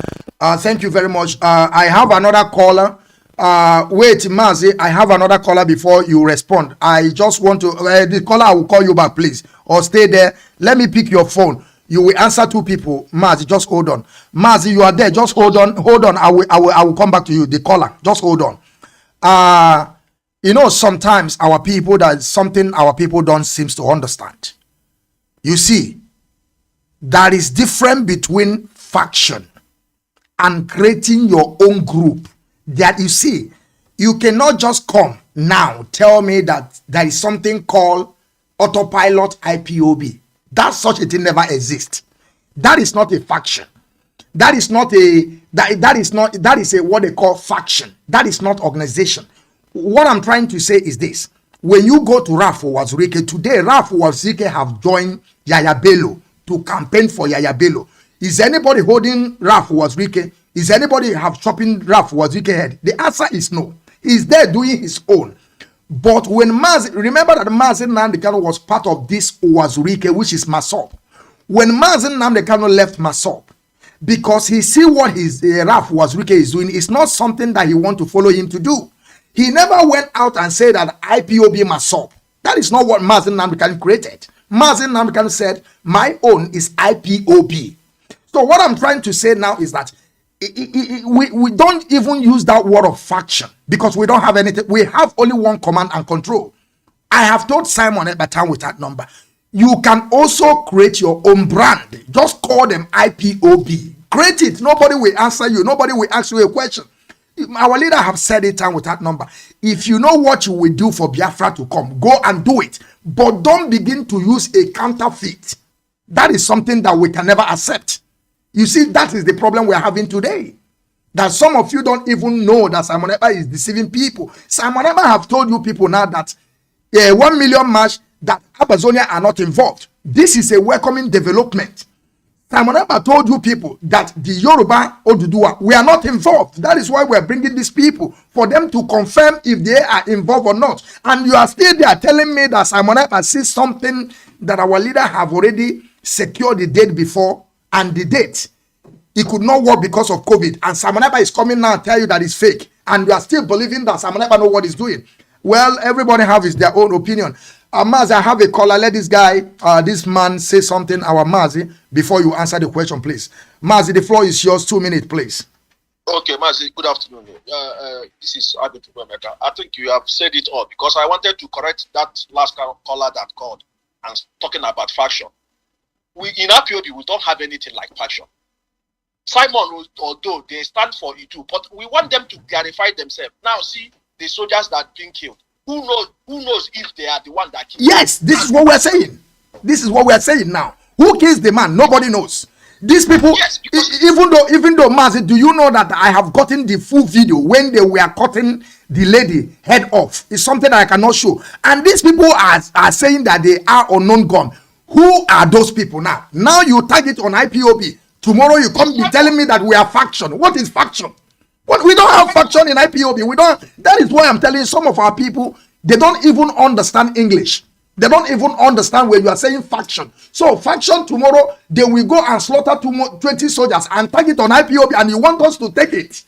Thank you very much. I have another caller. Wait, Mazi, I have another caller before you respond. I just want to the caller, I will call you back, please, or stay there. Let me pick your phone. You will answer two people. Mazi, just hold on. Mazi, you are there. Just hold on. I will come back to you. The caller. Just hold on. Sometimes our people, that is something our people don't seem to understand. You see, there is difference between faction and creating your own group. That you see, you cannot just come now tell me that there is something called autopilot IPOB. That such a thing never exists. That is not a faction. That is not that is a what they call faction. That is not organization. What I'm trying to say is this. When you go to Raf Uwazurike today, Raf Uwazurike have joined Yaya Bello to campaign for Yaya Bello. Is anybody holding Raf Uwazurike? Is anybody have chopping Raf Uwazurike head? The answer is no. He's there doing his own. But when Mazi, remember that Mazi Nnamdi Kanu was part of this Uwazurike, which is Masop. When Mazi Nnamdi Kanu left Masop, because he see what his Raf Uwazurike is doing, it's not something that he want to follow him to do. He never went out and said that IPOB Masop. That is not what Mazi Nnamdi Kanu created. Mazi Nnamdi Kanu said, my own is IPOB. So what I'm trying to say now is that we don't even use that word of faction because we don't have anything. We have only one command and control. I have told Simon at that time with that number, you can also create your own brand. Just call them IPOB. Create it. Nobody will answer you. Nobody will ask you a question. Our leader have said it time with that number. If you know what you will do for Biafra to come, go and do it. But don't begin to use a counterfeit. That is something that we can never accept. You see, that is the problem we are having today. That some of you don't even know that Simon Ekpa is deceiving people. Simon Ekpa have told you people now that 1 million march, that Amazonia are not involved. This is a welcoming development. Simon Ekpa told you people that the Yoruba Oduduwa, we are not involved. That is why we are bringing these people, for them to confirm if they are involved or not. And you are still there telling me that Simon Ekpa sees something that our leader have already secured the date before, and the date, it could not work because of COVID. And Simon Ekpa is coming now and tell you that it's fake. And you are still believing that Simon Ekpa know what he's doing. Well, everybody have their own opinion. Mazi, I have a caller. Let this guy, this man say something, our Mazi, before you answer the question, please. Mazi, the floor is yours. 2 minutes, please. Okay, Mazi, good afternoon. This is Oduduwa. I think you have said it all because I wanted to correct that last caller that called and talking about faction. We in IPOB, we don't have anything like faction. Simon, although they stand for it, but we want them to clarify themselves. Now, see the soldiers that are being killed. Who knows if they are the one that killed? Yes, this is what we're saying. This is what we're saying now. Who kills the man? Nobody knows. These people, yes, even though Mazi, do you know that I have gotten the full video when they were cutting the lady head off? It's something that I cannot show. And these people are saying that they are unknown gun. Who are those people now? Now you tag it on IPOB. Tomorrow you come be telling me that we are faction. What is faction? What, we don't have faction in IPOB. We don't. That is why I'm telling you, some of our people, they don't even understand English. They don't even understand when you are saying faction. So faction tomorrow, they will go and slaughter 20 soldiers and tag it on IPOB, and you want us to take it.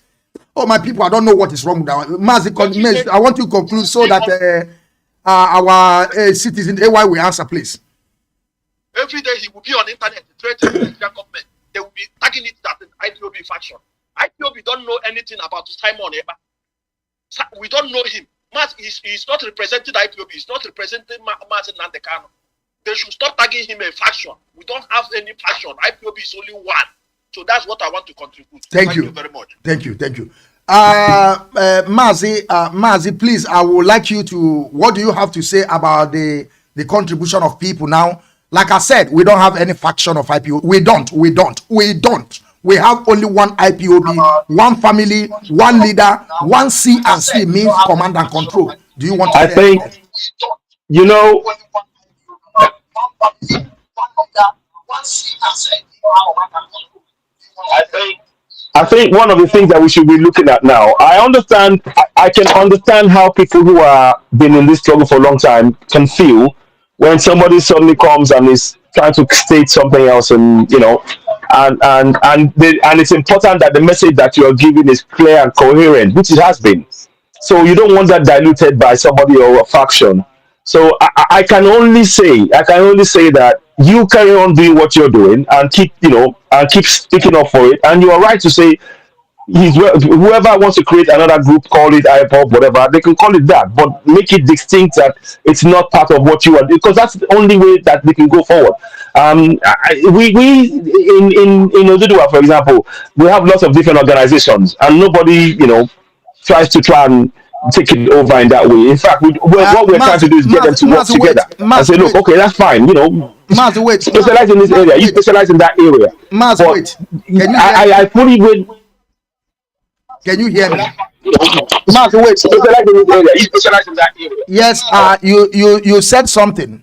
Oh, my people, I don't know what is wrong with that. Mazi, I want you to conclude so that our citizen AY will answer, please. Every day he will be on the internet threatening the government. They will be tagging it as an IPOB faction. IPOB don't know anything about Simon Eba. We don't know him. He's not representing IPOB. He's not representing Mazi Nnamdi Kanu. They should stop tagging him a faction. We don't have any faction. IPOB is only one. So that's what I want to contribute. Thank you very much. Thank you. Mazi, please, I would like you to, what do you have to say about the contribution of people now? Like I said, we don't have any faction of IPOB. We don't. We have only one IPOB, one family, one leader, one C, and C means command and control. Do you want to? I think, you know, I think one of the things that we should be looking at now, I can understand how people who are been in this struggle for a long time can feel when somebody suddenly comes and is trying to state something else, and you know, and it's important that the message that you are giving is clear and coherent, which it has been. So you don't want that diluted by somebody or a faction. So I can only say that you carry on doing what you're doing and keep speaking up for it. And you are right to say, whoever wants to create another group, call it Ipob, whatever, they can call it that, but make it distinct that it's not part of what you are, because that's the only way that they can go forward. We in Oduduwa, for example, we have lots of different organizations, and nobody tries to try and take it over in that way. In fact, what we're trying to do is get them to work together and say, look, okay, that's fine. Mazi, wait. Specialize in this area. You specialize in that area. Mazi, wait. I fully will. Can you hear me? Mazi, wait. Specialize in this area. You specialize in that area. Yes. You said something.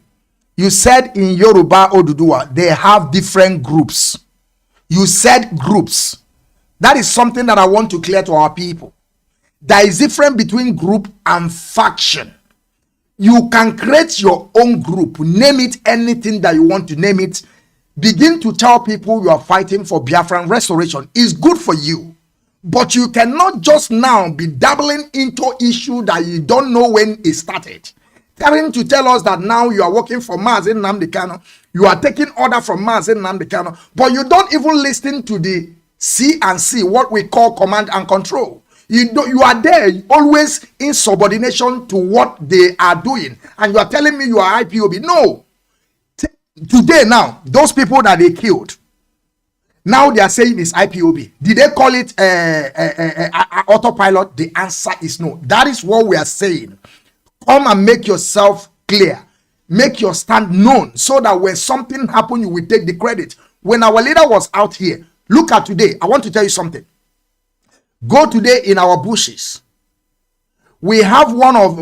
You said in Yoruba Oduduwa they have different groups. You said groups. That is something that I want to clear to our people. There is difference between group and faction. You can create your own group, name it anything that you want to name it. Begin to tell people you are fighting for Biafran restoration. It's good for you. But you cannot just now be dabbling into issue that you don't know when it started. Trying to tell us that now you are working for Mazi Nnamdi Kanu. You are taking order from Mazi Nnamdi Kanu. But you don't even listen to the C&C, what we call command and control. You are there always in subordination to what they are doing, and you are telling me you are IPOB. No. Today now, those people that they killed, now they are saying it's IPOB. Did they call it autopilot? The answer is no. That is what we are saying. Come and make yourself clear. Make your stand known so that when something happens, you will take the credit. When our leader was out here, look at today. I want to tell you something. Go today in our bushes. We have one of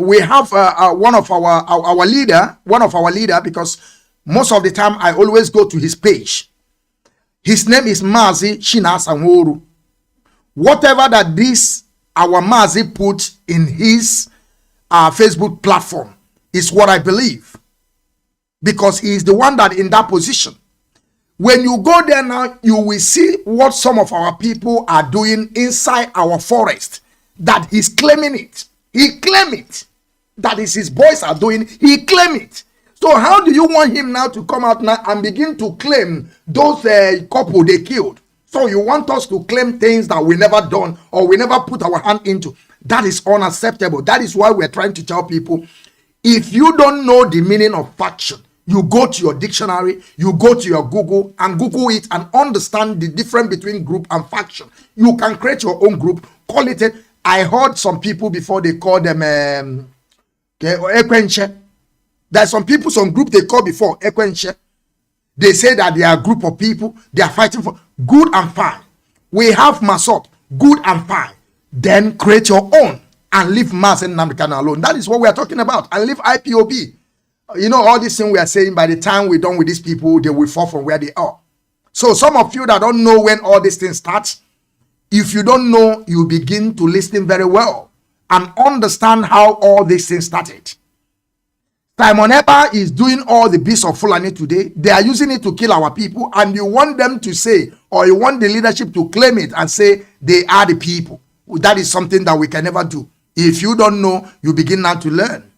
our leader, because most of the time I always go to his page. His name is Mazi Chinasanworu. Whatever that our Mazi put in his Facebook platform is what I believe, because he is the one that in that position. When you go there now, you will see what some of our people are doing inside our forest. That he's claiming it. He claim it. That is his boys are doing. He claim it. So how do you want him now to come out now and begin to claim those couple they killed? So you want us to claim things that we never done or we never put our hand into. That is unacceptable. That is why we're trying to tell people, if you don't know the meaning of faction, you go to your dictionary, you go to your Google and Google it and understand the difference between group and faction. You can create your own group, call it. I heard some people before they call them Ekwenche. There's some people, some group they call before Ekwenche. They say that they are a group of people, they are fighting for good and fine. We have Masop, good and fine. Then create your own and leave Mazi and Nnamdi Kanu alone. That is what we are talking about. And leave IPOB. You know, all these things we are saying, by the time we're done with these people, they will fall from where they are. So some of you that don't know when all these things start, if you don't know, you begin to listen very well and understand how all these things started. Simon Eber is doing all the beasts of Fulani today. They are using it to kill our people, and you want them to say, or you want the leadership to claim it and say they are the people. That is something that we can never do. If you don't know, you begin now to learn.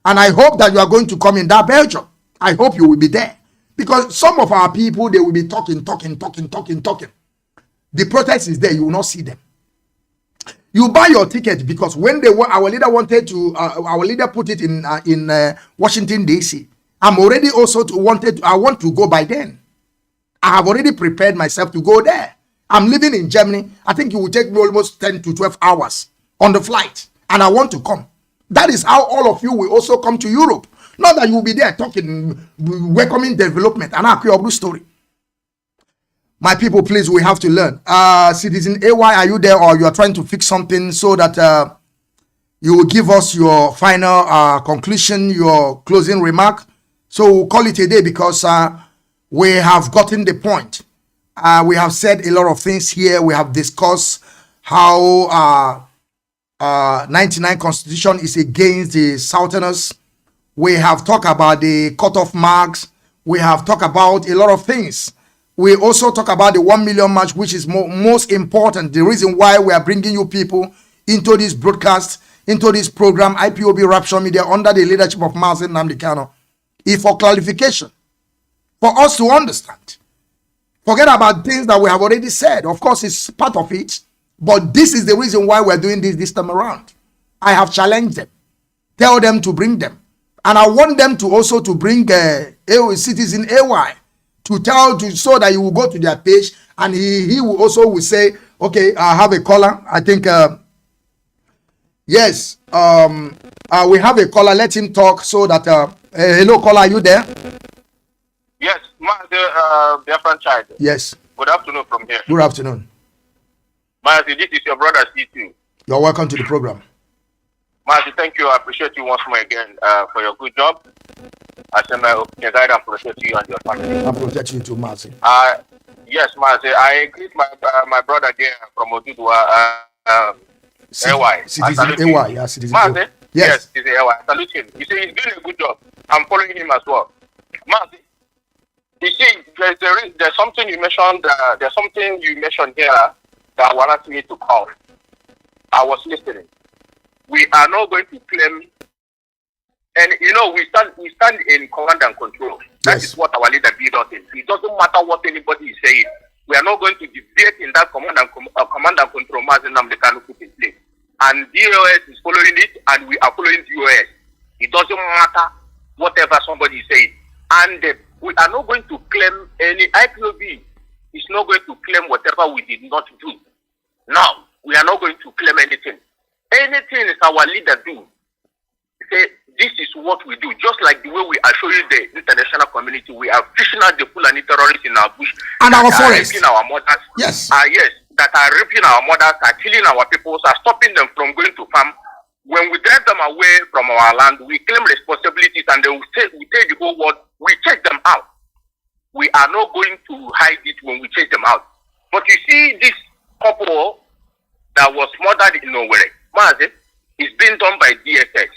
And I hope that you are going to come in that Belgium. I hope you will be there. Because some of our people, they will be talking. The protest is there, you will not see them. You buy your ticket because when our leader wanted to, our leader put it in Washington, D.C. I'm already also I want to go by then. I have already prepared myself to go there. I'm living in Germany. I think it will take me almost 10 to 12 hours on the flight. And I want to come. That is how all of you will also come to Europe. Not that you will be there talking, welcoming development. And I'll story. My people, please, we have to learn. Citizen AY, are you there, or you are trying to fix something so that you will give us your final conclusion, your closing remark? So we'll call it a day because we have gotten the point. We have said a lot of things here. We have discussed how 99 Constitution is against the Southerners. We have talked about the cutoff marks. We have talked about a lot of things. We also talk about the 1 million march, which is most important. The reason why we are bringing you people into this broadcast, into this program, IPOB Rapture Media, under the leadership of Mazi and Nnamdi Kanu, is for clarification, for us to understand. Forget about things that we have already said. Of course, it's part of it, but this is the reason why we're doing this time around. I have challenged them, tell them to bring them, and I want them to also to bring Citizen AY so that he will go to their page and he will also will say, okay, I have a caller. I think yes, we have a caller. Let him talk so that hello, caller, are you there? Yes, the Biafran child. Yes. Good afternoon from here. Good afternoon. Mazi, this is your brother C2. You're welcome to the program. Mazi, thank you. I appreciate you once more again for your good job. I send my guide and protect you and your family. I protect you too, Mazi. Yes, Mazi. I greet my brother there from Oduduwa. AY. Citizen AY, yeah, Citizen Mazi? Yes, Citizen AY. I salute him. You see, he's doing a good job. I'm following him as well. Mazi, you see, there's something you mentioned. There's something you mentioned here that wanted me to call. I was listening. We are not going to claim, and you know, we stand in command and control. That is what our leader built us in. It doesn't matter what anybody is saying. We are not going to deviate in that command and control Mazi Nnamdi Kanu put in place. And DOS is following it, and we are following DOS. It doesn't matter whatever somebody is saying. And we are not going to claim any IPOB. Is not going to claim whatever we did not do. Now, we are not going to claim anything. Anything is our leader do. Say, this is what we do. Just like the way we are showing the international community, we are fishing out the Fulani terrorists in our bush. And our forest. Raping our mothers. Yes. Yes. That are raping our mothers, are killing our people, are stopping them from going to farm. When we drive them away from our land, we claim responsibilities and then we tell the whole world, we check them out. We are not going to hide it when we chase them out. But you see this couple that was murdered in Owerri, Mazi, is being done by DSS.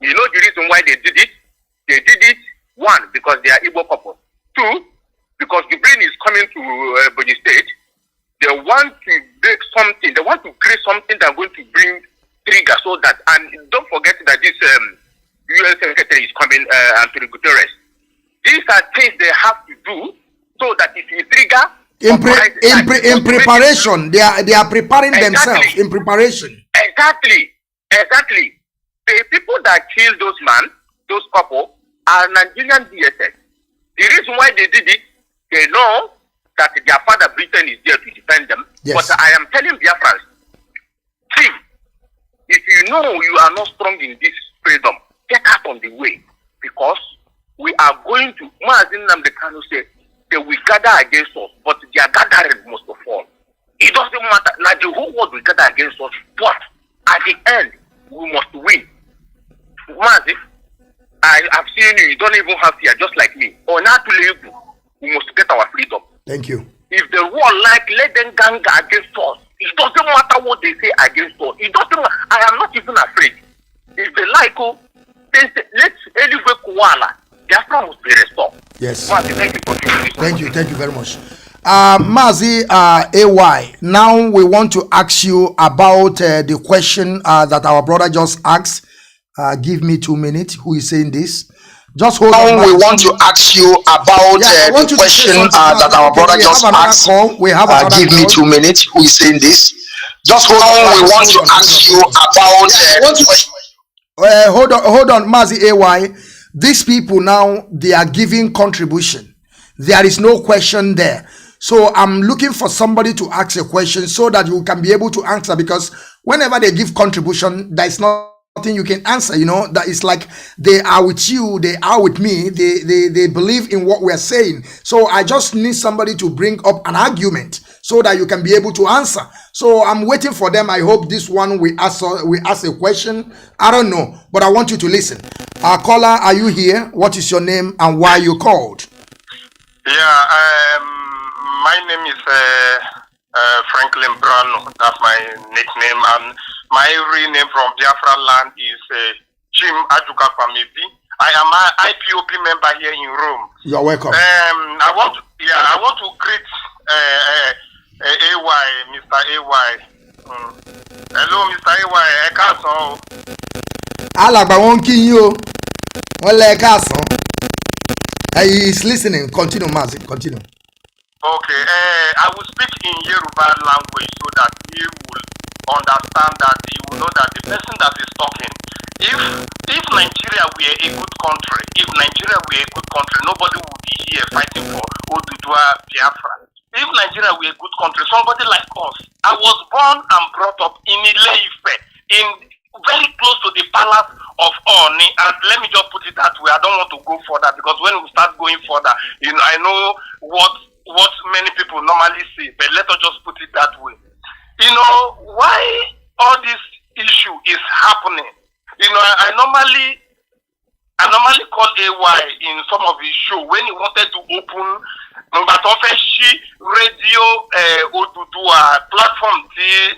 You know the reason why they did it? They did it, one, because they are Igbo couple. Two, because the brain is coming to Boni State. They want to break something. They want to create something that's going to bring trigger so that, and don't forget that this UN secretary is coming, Antonio Guterres. These are things they have to do so that if you trigger, In preparation, they are preparing themselves in preparation. Exactly. The people that killed those couple, are Nigerian DSS. The reason why they did it, they know that their father Britain is there to defend them. Yes. But I am telling Biafrans, see, if you know you are not strong in this freedom, get out on the way, because we are going to, Mazi Nnamdi Kanu said, they will gather against us, but their gathering must fall. It doesn't matter, like the whole world will gather against us, but at the end, we must win. Mazi, I have seen you don't even have fear, just like me. Or not to live, we must get our freedom. Thank you. If the world let them gang against us, it doesn't matter what they say against us. It doesn't matter. I am not even afraid. If they like, let's elevate Kuala. Biafra must be restored. Yes. Mazi, thank you for doing this. Thank you very much. Mazi AY, now we want to ask you about the question that our brother just asked. Give me 2 minutes. Who is saying this? Just hold on. We want to ask you about the question that our brother just asked. We have give me 2 minutes. Who is saying this? Just hold on. We want to ask you about. Hold on, Mazi AY. These people now, they are giving contribution. There is no question there. So I'm looking for somebody to ask a question so that you can be able to answer, because whenever they give contribution, there is nothing you can answer. You know, that is like they are with you, they are with me, they believe in what we're saying. So I just need somebody to bring up an argument so that you can be able to answer. So I'm waiting for them. I hope this one we ask a question. I don't know, but I want you to listen. Caller, are you here? What is your name and why you called? Yeah, my name is Franklin Brown. That's my nickname, and my real name from Biafra land is Jim Ajuka Kwamebi. I am an IPOB member here in Rome. You are welcome. I want to greet AY, Mr. AY. Hello, Mr. AY. I can't know. Alagba won kin you. Wọ́n lẹ káàsán. He is listening. Continue, Mazi. Continue. Okay. I will speak in Yoruba language so that he will understand, that he will know that the person that is talking, if Nigeria were a good country, nobody would be here fighting for Oduduwa Biafra. If Nigeria were a good country, somebody like us, I was born and brought up in Ile-Ife, in very close to the palace of Oni, and let me just put it that way. I don't want to go further, because when we start going further, I know what many people normally say, but let us just put it that way. Why all this issue is happening? I normally call AY in some of his show when he wanted to open radio Oduduwa platform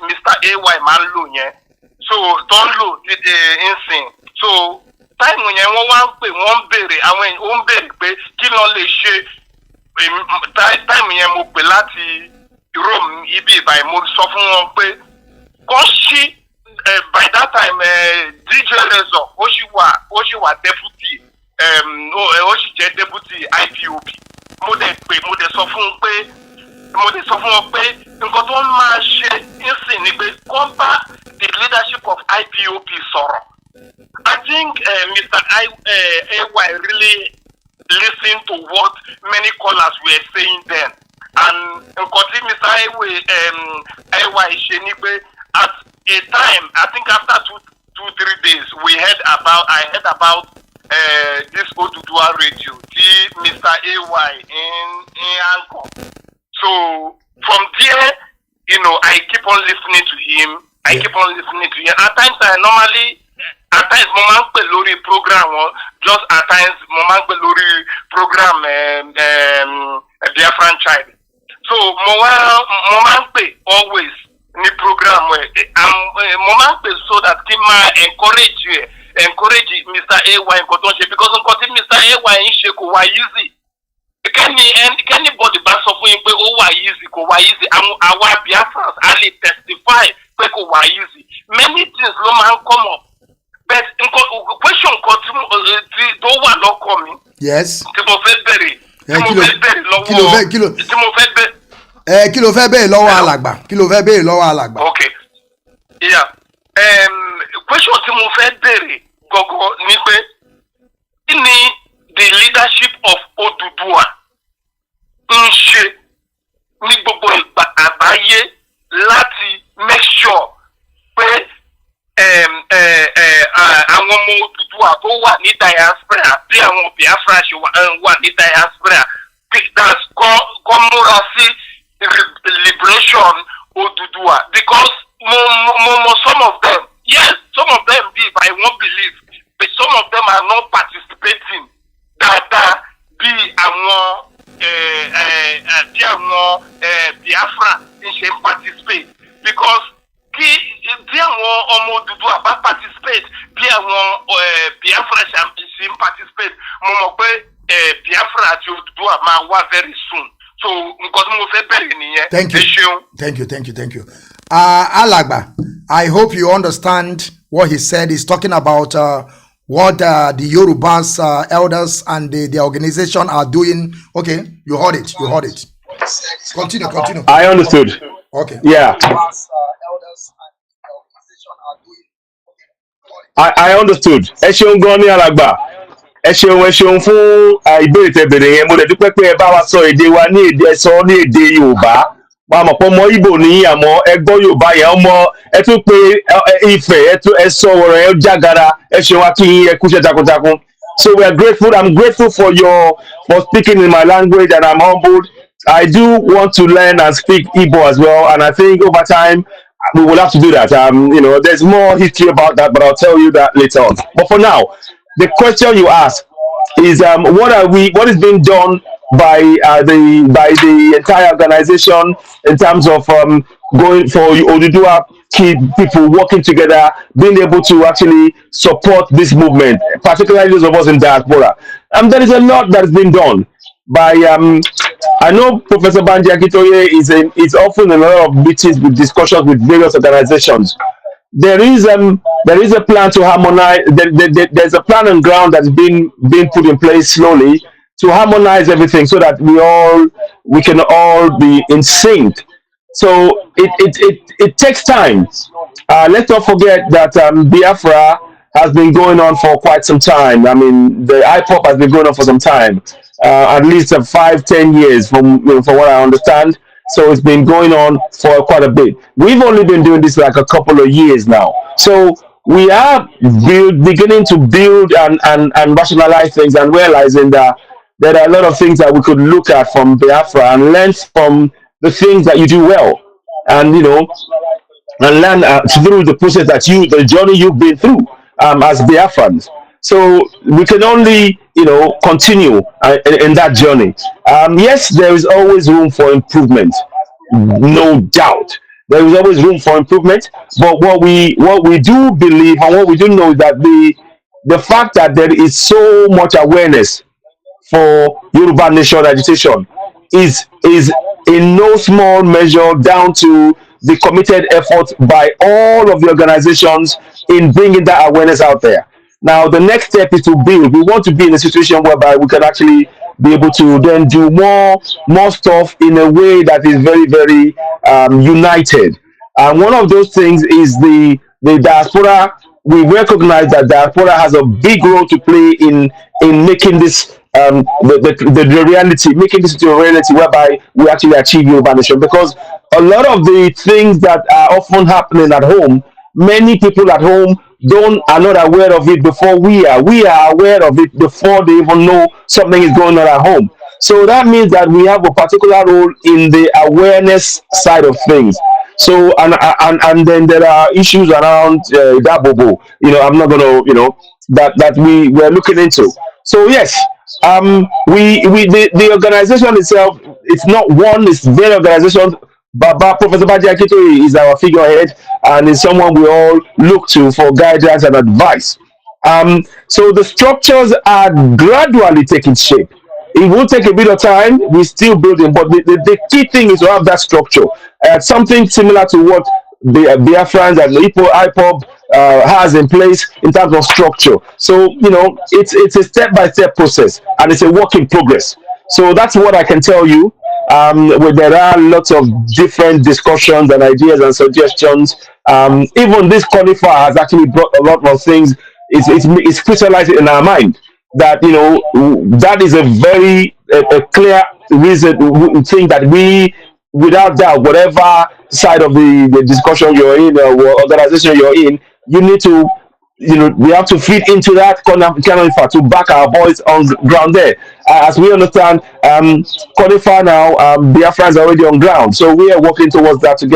Mr. AY man. So don't load insane. So time when you want berry, and when you berry pay kill only share time when you pelati Rome ibi by mo so fun won pe by that time DJ Rezo Oshiwa deputy deputy IPOB mo de sọ fún wọn pé nǹkan tó máa ṣe insane ni pé combat the leadership of IPOB sọ̀rọ̀. I think Mr. AY really listened to what many callers were saying then, and Mr. AY ṣe ni pé at a time, I think after 2-3 days, I heard about this Oduduwa radio, Mr. AY in Anchor. So from there, I keep on listening to him. At times, moment lori program, just at times, moment lori program, Biafran child. So moment always ni program moment so that can encourage Mr. AY because Mr. AY in Sheko wa easy. Can anybody back so for him easy? Our Biafrans only testify easy. Many things no man come up. But question don't want to come. Yes. Kilo. Kí ló fẹ́ béèrè lọ́wọ́ alàgbà? Kí ló fẹ́ béèrè lọ́wọ́ alàgbà? Okay. Yeah. Question tí mo fẹ́ béèrè gogo ni pé ni the leadership of Oduduwa ń ṣe ní gbogbo àgbáyé láti make sure pé àwọn ọmọ Oduduwa tó wà ní diaspora bí àwọn Biafra ṣe wà ní diaspora that's kọ́ múra sí liberation Oduduwa, because some of them, yes, some of them be, I won't believe, but some of them are not participating. That be àwọn Biafra in participate, because bí àwọn ọmọ Oduduwa bá participate, bí àwọn Biafra ṣe participate, mo mọ̀ pé Biafra àti Oduduwa máa wá very soon. So thank you. Alagba, I hope you understand what he said. He's talking about what the Yorubas elders and the organization are doing. Okay, you heard it. Continue. I understood. Okay. Yeah. I understood. Alagba. Ẹ ṣeun fún ìbéèrè tẹ́ béèrè yẹn. Mo lè dúpẹ́ pé ẹ bá wa sọ èdè wa ní èdè ẹ̀sọ́ ní èdè Yorùbá. Wọ́n mọ̀ pé ọmọ Ìgbò ní àmọ́ ẹ gbọ́ Yorùbá yẹn ọmọ ẹ tún pé Ifẹ̀ ẹ sọ ọ̀rọ̀ ẹ jágara ẹ ṣeun wá kí ẹ kúṣẹ́ takuntakun. So we are grateful. I'm grateful for speaking in my language, and I'm humbled. I do want to learn and speak Igbo as well, and I think over time we will have to do that. There's more history about that, but I'll tell you that later on. But for now, the question you ask is what is being done by the entire organization in terms of going for Oduduwa people working together, being able to actually support this movement, particularly those of us in diaspora. There is a lot that has been done by I know Professor Banji Akitoye is often in a lot of meetings with discussions with various organizations. There is a plan to harmonize. There's a plan on ground that's being put in place slowly to harmonize everything so that we can all be in sync. So it takes time. Let's not forget that Biafra has been going on for quite some time. I mean, the Ipob has been going on for some time, at least 5-10 years from what I understand. So it's been going on for quite a bit. We've only been doing this like a couple of years now. So we are beginning to build and rationalize things and realizing that there are a lot of things that we could look at from Biafra and learn from the things that you do well. And, and learn through the process the journey you've been through as Biafrans. So we can only, continue in that journey. Yes, there is always room for improvement, no doubt. There is always room for improvement. But what we do believe and what we do know is that the fact that there is so much awareness for Yoruba nation agitation is in no small measure down to the committed effort by all of the organizations in bringing that awareness out there. Now, the next step is to build. We want to be in a situation whereby we can actually be able to then do more stuff in a way that is very, very united. And one of those things is the diaspora. We recognize that diaspora has a big role to play in making this the reality, making this into a reality whereby we actually achieve Yoruba nation. Because a lot of the things that are often happening at home, many people at home are not aware of it before we are. We are aware of it before they even know something is going on at home. So that means that we have a particular role in the awareness side of things. So and then there are issues around Dabobo. I'm not gonna that we're looking into. So yes, the organization itself, it's not one, it's very organizations. Professor Banji Akitoye is our figurehead and is someone we all look to for guidance and advice. So the structures are gradually taking shape. It will take a bit of time. We're still building, but the key thing is to have that structure. Something similar to what the Biafrans and the Ipob has in place in terms of structure. So, it's a step-by-step process and it's a work in progress. So that's what I can tell you. where there are lots of different discussions and ideas and suggestions. Even this qualifier has actually brought a lot of things. It's crystallized in our mind that that is a very a clear reason thing that we, without doubt, whatever side of the discussion you're in or organization you're in, you need to, we have to feed into that qualifier to back our voice on the ground there. As we understand, qualifier now, Biafrans are already on ground, so we are working towards that to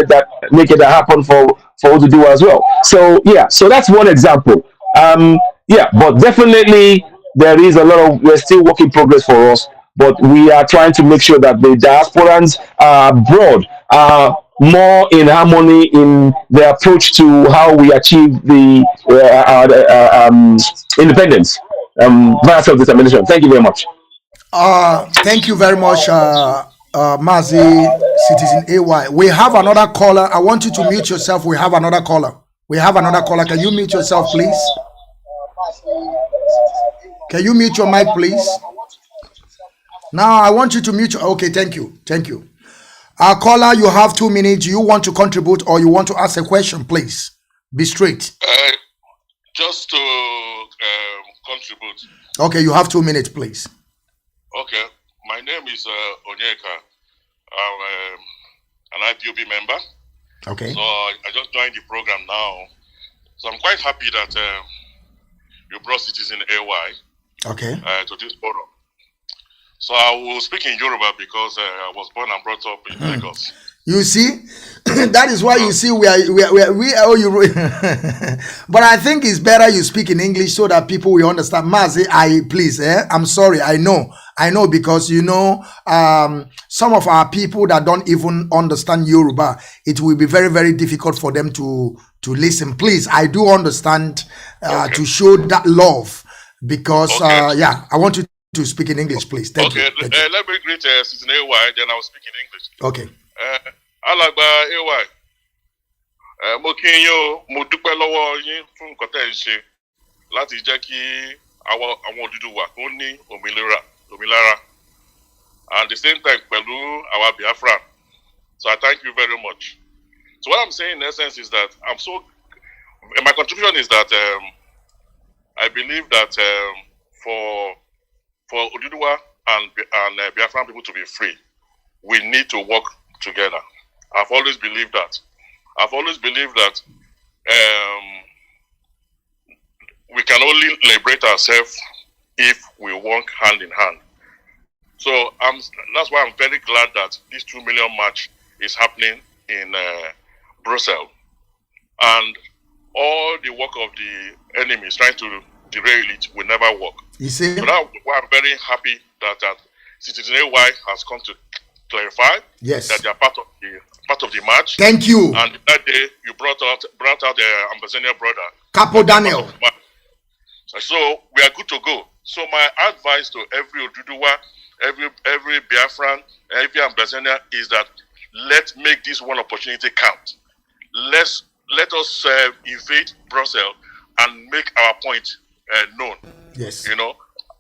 make it happen for Oduduwa as well. So yeah, so that's one example. Yeah, but definitely there is a lot of, we're still work in progress for us, but we are trying to make sure that the diasporans are broad, are more in harmony in the approach to how we achieve the independence via self-determination. Thank you very much. Thank you very much, Mazi, Citizen AY. We have another caller. I want you to mute yourself. We have another caller. Can you mute yourself, please? Can you mute your mic, please? Now I want you to mute your, okay, thank you. Our caller, you have 2 minutes. You want to contribute or you want to ask a question, please? Be straight. Just to contribute. Okay, you have 2 minutes, please. Okay, my name is Onyeka. I'm an IPOB member. Okay. So I just joined the program now. So I'm quite happy that you brought Citizen AY to this forum. So I will speak in Yoruba because I was born and brought up in Lagos. You see, that is why you see we owe you. But I think it's better you speak in English so that people will understand. Mazi, I'm sorry. I know because some of our people that don't even understand Yoruba, it will be very, very difficult for them to listen. Please, I do understand to show that love because I want you to speak in English, please. Thank you. Let me greet Citizen AY, then I will speak in English. Okay. Alàgbà AY, mo kí yín o, mo dúpẹ́ lọ́wọ́ yín fún nǹkan tẹ́ ń ṣe láti jẹ́ kí àwọn Odùduwà kó ní òmìnira, and at the same time pẹ̀lú our Biafra. So I thank you very much. So what I'm saying in essence is that my contribution is that I believe that for Oduduwa and Biafran people to be free, we need to work together. I've always believed that. We can only liberate ourselves if we work hand in hand. So that's why I'm very glad that this 2 million march is happening in Brussels, and all the work of the enemies trying to derail it will never work. You see? So that's why I'm very happy that Citizen AY has come to clarify that they are part of the march. Thank you. And that day you brought out the ambassador brother, Capo Daniel. So we are good to go. So my advice to every Oduduwa, every Biafran, every ambassador is that let's make this one opportunity count. Let us invade Brussels and make our point known. Yes.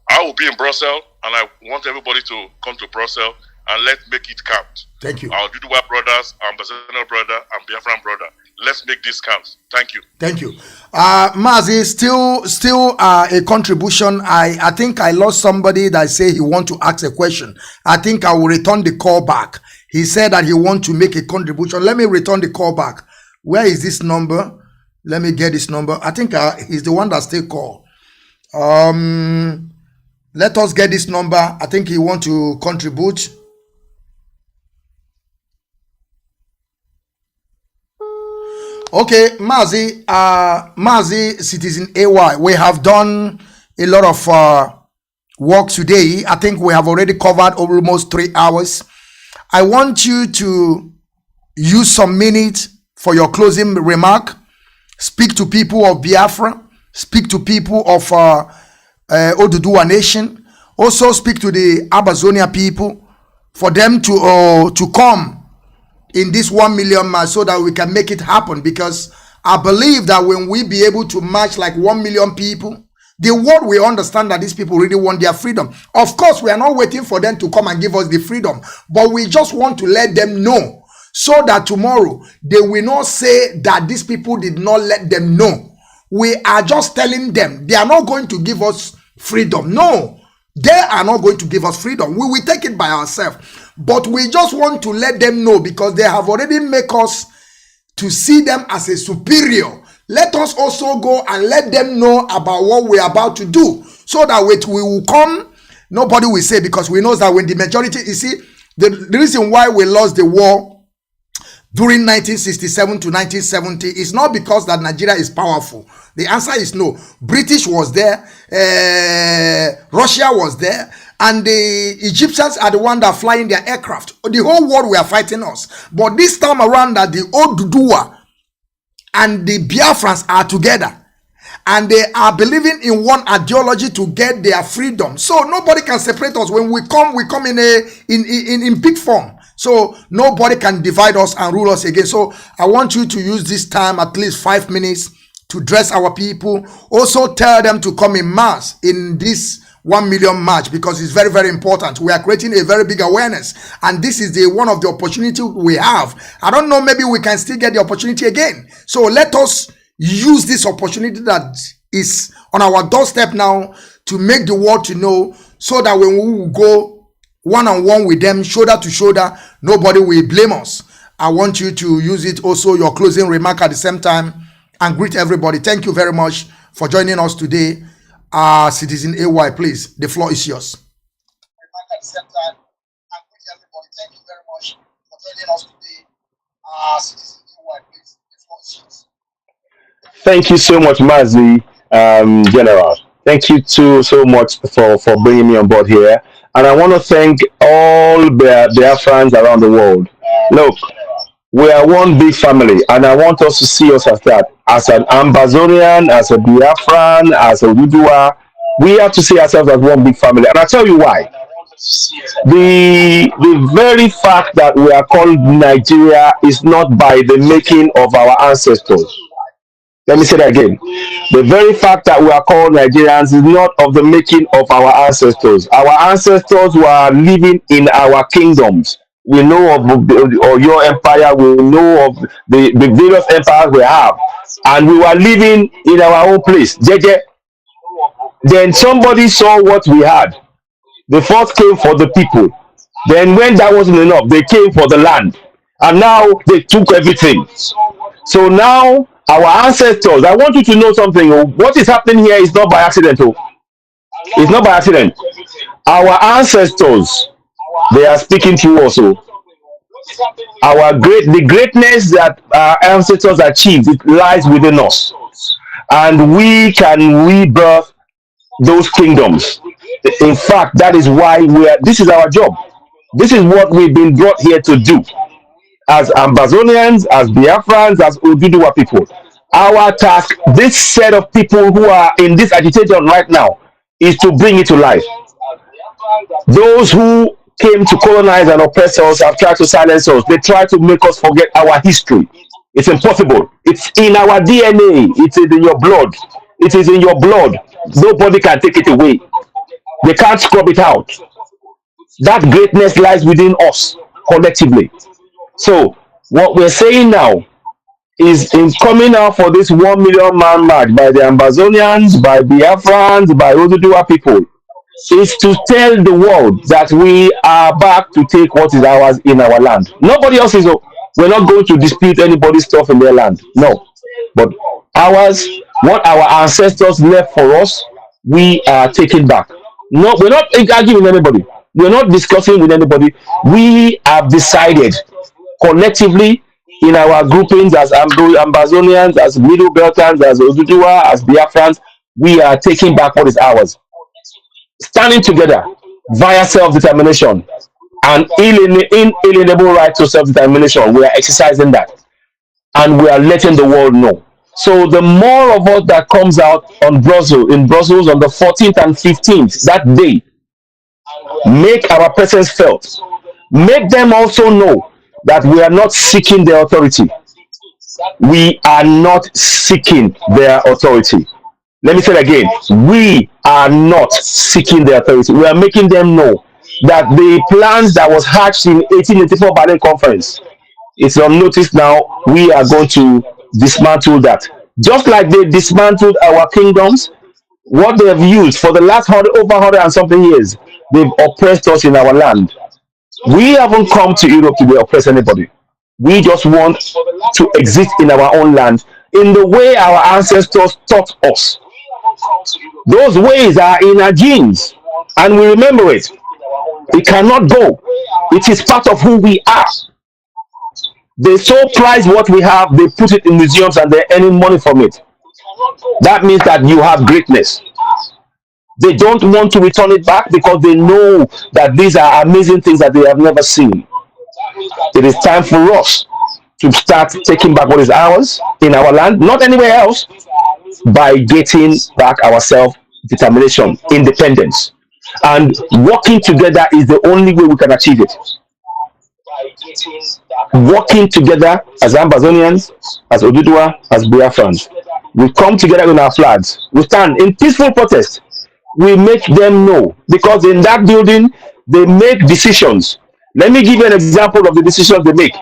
I will be in Brussels, and I want everybody to come to Brussels, and let's make it count. Thank you. Our Oduduwa brothers, our ambassador brother, and Biafran brother. Let's make this count. Thank you. Thank you. Mazi, still a contribution. I think I lost somebody that say he want to ask a question. I think I will return the call back. He said that he want to make a contribution. Let me return the call back. Where is this number? Let me get this number. I think he's the one that still call. Let us get this number. I think he want to contribute. Okay, Mazi, Citizen AY, we have done a lot of work today. I think we have already covered almost 3 hours. I want you to use some minutes for your closing remark. Speak to people of Biafra. Speak to people of Oduduwa Nation. Also speak to the Amazonia people for them to come in this 1 million march so that we can make it happen, because I believe that when we be able to march like 1 million people, The world will understand that these people really want their freedom. Of course, we are not waiting for them to come and give us the freedom, but we just want to let them know so that tomorrow they will not say that these people did not let them know. We are just telling them they are not going to give us freedom. No, they are not going to give us freedom. We will take it by ourselves. But we just want to let them know because they have already made us to see them as a superior. Let us also go and let them know about what we are about to do so that when we will come, nobody will say, because we know that when the majority, you see, the reason why we lost the war during 1967 to 1970 is not because that Nigeria is powerful. The answer is no. British was there, Russia was there, and the Egyptians are the one that flying their aircraft. The whole world were fighting us. But this time around that the Oduduwa and the Biafrans are together and they are believing in one ideology to get their freedom. So nobody can separate us. When we come in big form. So nobody can divide us and rule us again. So I want you to use this time, at least 5 minutes, to dress our people. Also tell them to come in mass in this 1 million march, because it's very, very important. We are creating a very big awareness, and this is the one of the opportunity we have. I don't know, maybe we can still get the opportunity again. So let us use this opportunity that is on our doorstep now to make the world to know, so that when we will go one-on-one with them, shoulder to shoulder, nobody will blame us. I want you to use it also, your closing remark at the same time, and greet everybody. Thank you very much for joining us today. Citizen AY, please, the floor is yours. At the same time, and greet everybody. Thank you very much for joining us today. Citizen AY, please, the floor is yours. Thank you so much, Mazi, General. Thank you so much for bringing me on board here. And I want to thank all the Biafrans around the world. Look, we are one big family, and I want us to see us as that. As an Amazonian, as a Biafran, as a Oduduwa, we have to see ourselves as one big family. And I'll tell you why. The very fact that we are called Nigeria is not by the making of our ancestors. Let me say that again. The very fact that we are called Nigerians is not of the making of our ancestors. Our ancestors were living in our kingdoms. We know of your empire, we know of the various empires we have. And we were living in our own place. Then somebody saw what we had. They first came for the people. Then when that wasn't enough, they came for the land. And now they took everything. So now our ancestors, I want you to know something. What is happening here is not by accident. It's not by accident. Our ancestors, they are speaking to us. The greatness that our ancestors achieved, it lies within us, and we can rebirth those kingdoms. In fact, that is why this is our job. This is what we've been brought here to do as Amazonians, as Biafrans, as Oduduwa people. Our task, this set of people who are in this agitation right now, is to bring it to life. Those who came to colonize and oppress us have tried to silence us. They try to make us forget our history. It's impossible. It's in our DNA. It is in your blood. It is in your blood. Nobody can take it away. They can't scrub it out. That greatness lies within us collectively. So what we're saying now is, in coming out for this 1 million man march by the Amazonians, by Biafrans, by Oduduwa people, is to tell the world that we are back to take what is ours in our land. Nobody else is. We're not going to dispute anybody's stuff in their land. No. But ours, what our ancestors left for us, we are taking back. No, we're not arguing with anybody. We're not discussing with anybody. We have decided collectively in our groupings as Amazonians, as Middle Beltans, as Oduduwa, as Biafrans, we are taking back what is ours. Standing together via self-determination and inalienable right to self-determination, we are exercising that, and we are letting the world know. So the more of us that comes out in Brussels on the 14th and 15th, that day, make our presence felt. Make them also know that we are not seeking their authority. We are not seeking their authority. Let me say it again. We are not seeking the authority. We are making them know that the plans that was hatched in 1884 Berlin Conference, it's on notice now. We are going to dismantle that. Just like they dismantled our kingdoms, what they have used for the last over 100 and something years, they've oppressed us in our land. We haven't come to Europe to oppress anybody. We just want to exist in our own land in the way our ancestors taught us. Those ways are in our genes, and we remember it. We cannot go. It is part of who we are. They so prize what we have, they put it in museums and they're earning money from it. That means that you have greatness. They don't want to return it back because they know that these are amazing things that they have never seen. It is time for us to start taking back what is ours in our land, not anywhere else, by getting back our self-determination, independence. And working together is the only way we can achieve it. Working together as Amazonians, as Oduduwa, as Biafrans. We come together with our flags. We stand in peaceful protest. We make them know, because in that building they make decisions. Let me give you an example of the decisions they make.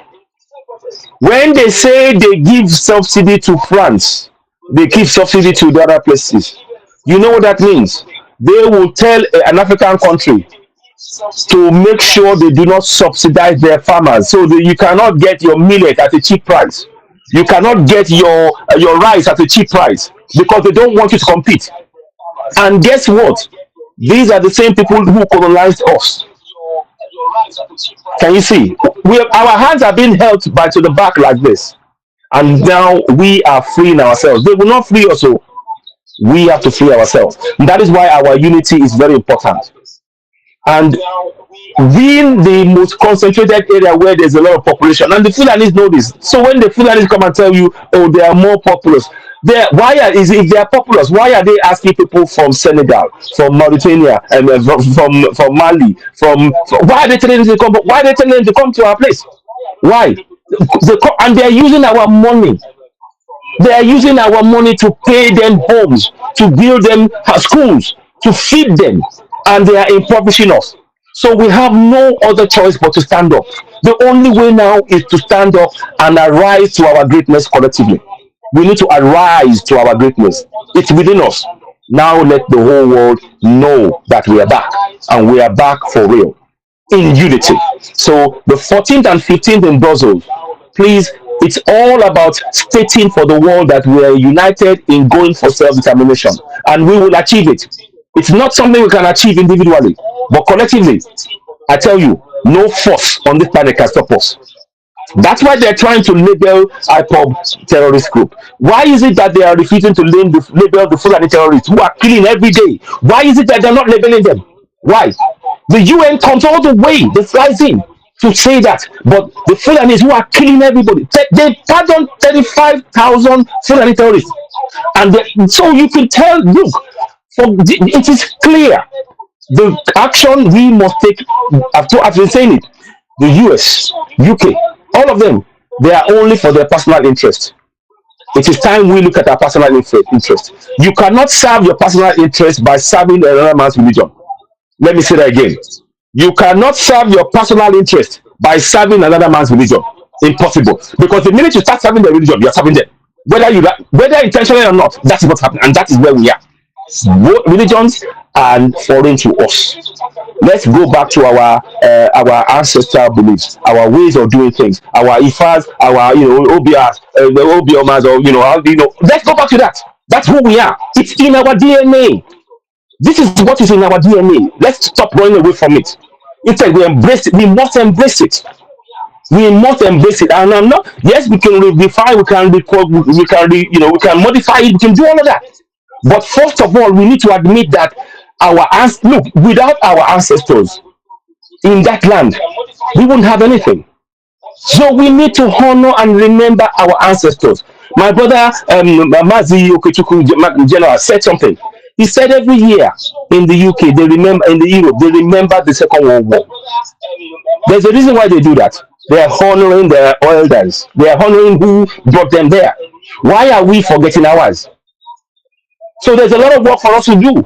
When they say they give subsidy to France, they give subsidy to the other places. You know what that means? They will tell an African country to make sure they do not subsidize their farmers, so that you cannot get your millet at a cheap price. You cannot get your rice at a cheap price because they don't want you to compete. And guess what? These are the same people who colonized us. Can you see? Our hands are being held by to the back like this, and now we are freeing ourselves. They will not free us, so we have to free ourselves. And that is why our unity is very important. And being the most concentrated area where there's a lot of population, and the Fulanis know this. So when the Fulanis come and tell you, oh, they are more populous, if they are populous, why are they asking people from Senegal, from Mauritania, and from Mali, why are they telling them to come? Why are they telling them to come to our place? Why? And they are using our money. They are using our money to pay them homes, to build them schools, to feed them, and they are impoverishing us. So we have no other choice but to stand up. The only way now is to stand up and arise to our greatness collectively. We need to arise to our greatness. It's within us. Now let the whole world know that we are back, and we are back for real, in unity. So the 14th and 15th in Brussels, please, it's all about stating for the world that we are united in going for self-determination, and we will achieve it. It's not something we can achieve individually, but collectively, I tell you, no force on this planet can stop us. That's why they're trying to label Ipob terrorist group. Why is it that they are refusing to label the Fulani terrorists who are killing every day? Why is it that they're not labeling them? Why? The UN comes all the way, they flies in to say that, but the Fulanis who are killing everybody, they pardoned 35,000 Fulani terrorists. And so you can tell, look, it is clear. The action we must take, I've been saying it, the US, UK, all of them, they are only for their personal interest. It is time we look at our personal interest. You cannot serve your personal interest by serving another man's religion. Let me say that again. You cannot serve your personal interest by serving another man's religion. Impossible. Because the minute you start serving their religion, you're serving them. Whether intentionally or not, that's what's happening. And that is where we are. Both religions are foreign to us. Let's go back to our ancestral beliefs, our ways of doing things, our ifas, our OBRs, the OBOMAs, or let's go back to that. That's who we are. It's in our DNA. This is what is in our DNA. Let's stop running away from it. Instead, we embrace it. We must embrace it. We must embrace it. And I'm not. Yes, we can redefine. We can we can modify it. We can do all of that. But first of all, we need to admit that without our ancestors in that land, we wouldn't have anything. So we need to honor and remember our ancestors. My brother Mazi General said something. He said every year in the UK, they remember, in the Europe, they remember the Second World War. There's a reason why they do that. They are honoring their elders. They are honoring who brought them there. Why are we forgetting ours? So there's a lot of work for us to do.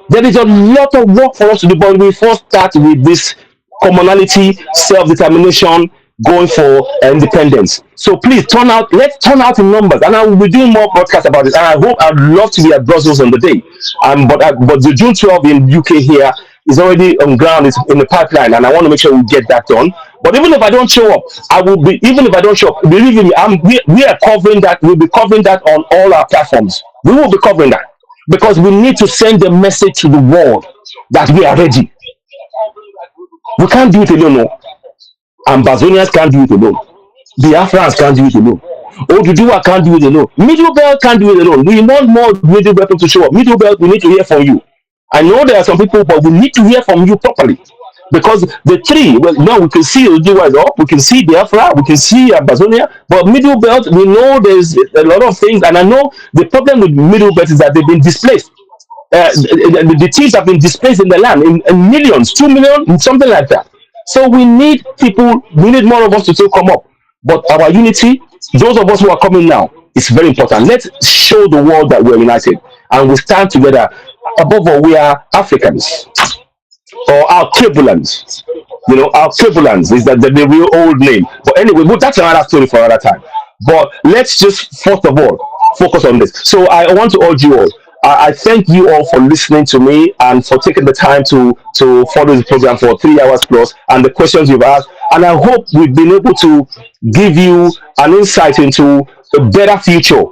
There is a lot of work for us to do, but we first start with this commonality, self-determination, going for independence. So please turn out, let's turn out in numbers. And I will be doing more podcasts about it. And I hope I'd love to be at Brussels on the day. But the June 12th in UK here is already on ground, it's in the pipeline, and I want to make sure we get that done. But even if I don't show up, I will be, even if I don't show up, believe me, we are covering that, we'll be covering that on all our platforms. We will be covering that because we need to send the message to the world that we are ready. We can't do it alone. No. Ambazonians can't do it alone. Biafrans can't do it alone. Oduduwa can't do it alone. Middle Belt can't do it alone. We want more Middle Belt to show up. Middle Belt, we need to hear from you. I know there are some people, but we need to hear from you properly. Because the three, well, now we can see Oduduwa is up, we can see Biafra, we can see Ambazonia, but Middle Belt, we know there's a lot of things, and I know the problem with Middle Belt is that they've been displaced. The teams have been displaced in the land in millions, 2 million, something like that. So we need people, we need more of us to still come up. But our unity, those of us who are coming now, is very important. Let's show the world that we're united and we stand together. Above all, we are Africans or our Tribulans. You know, our Tribulans is that the real old name. But anyway, well, that's another story for another time. But let's just, first of all, focus on this. So I want to urge you all. I thank you all for listening to me and for taking the time to follow the program for 3 hours plus and the questions you've asked. And I hope we've been able to give you an insight into a better future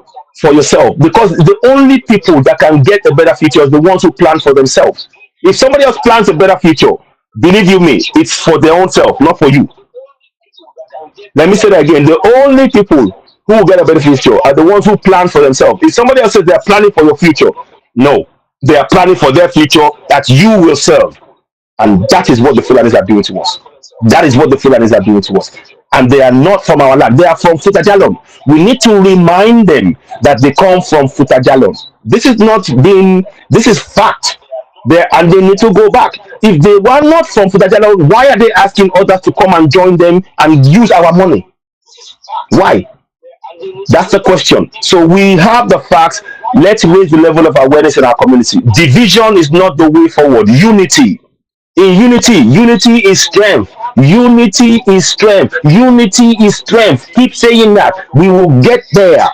for yourself. Because the only people that can get a better future are the ones who plan for themselves. If somebody else plans a better future, believe you me, it's for their own self, not for you. Let me say that again. The only people who will get a better future are the ones who plan for themselves. If somebody else says they are planning for your future, no, they are planning for their future that you will serve. And that is what the Fulanis are doing to us. That is what the Fulanis are doing to us. And they are not from our land. They are from Futajalon. We need to remind them that they come from Futajalon. This is not being, this is fact. And they need to go back. If they were not from Futajalon, why are they asking others to come and join them and use our money? Why? That's the question. So we have the facts. Let's raise the level of awareness in our community. Division is not the way forward. Unity. In unity is strength. Unity is strength. Unity is strength. Keep saying that. We will get there.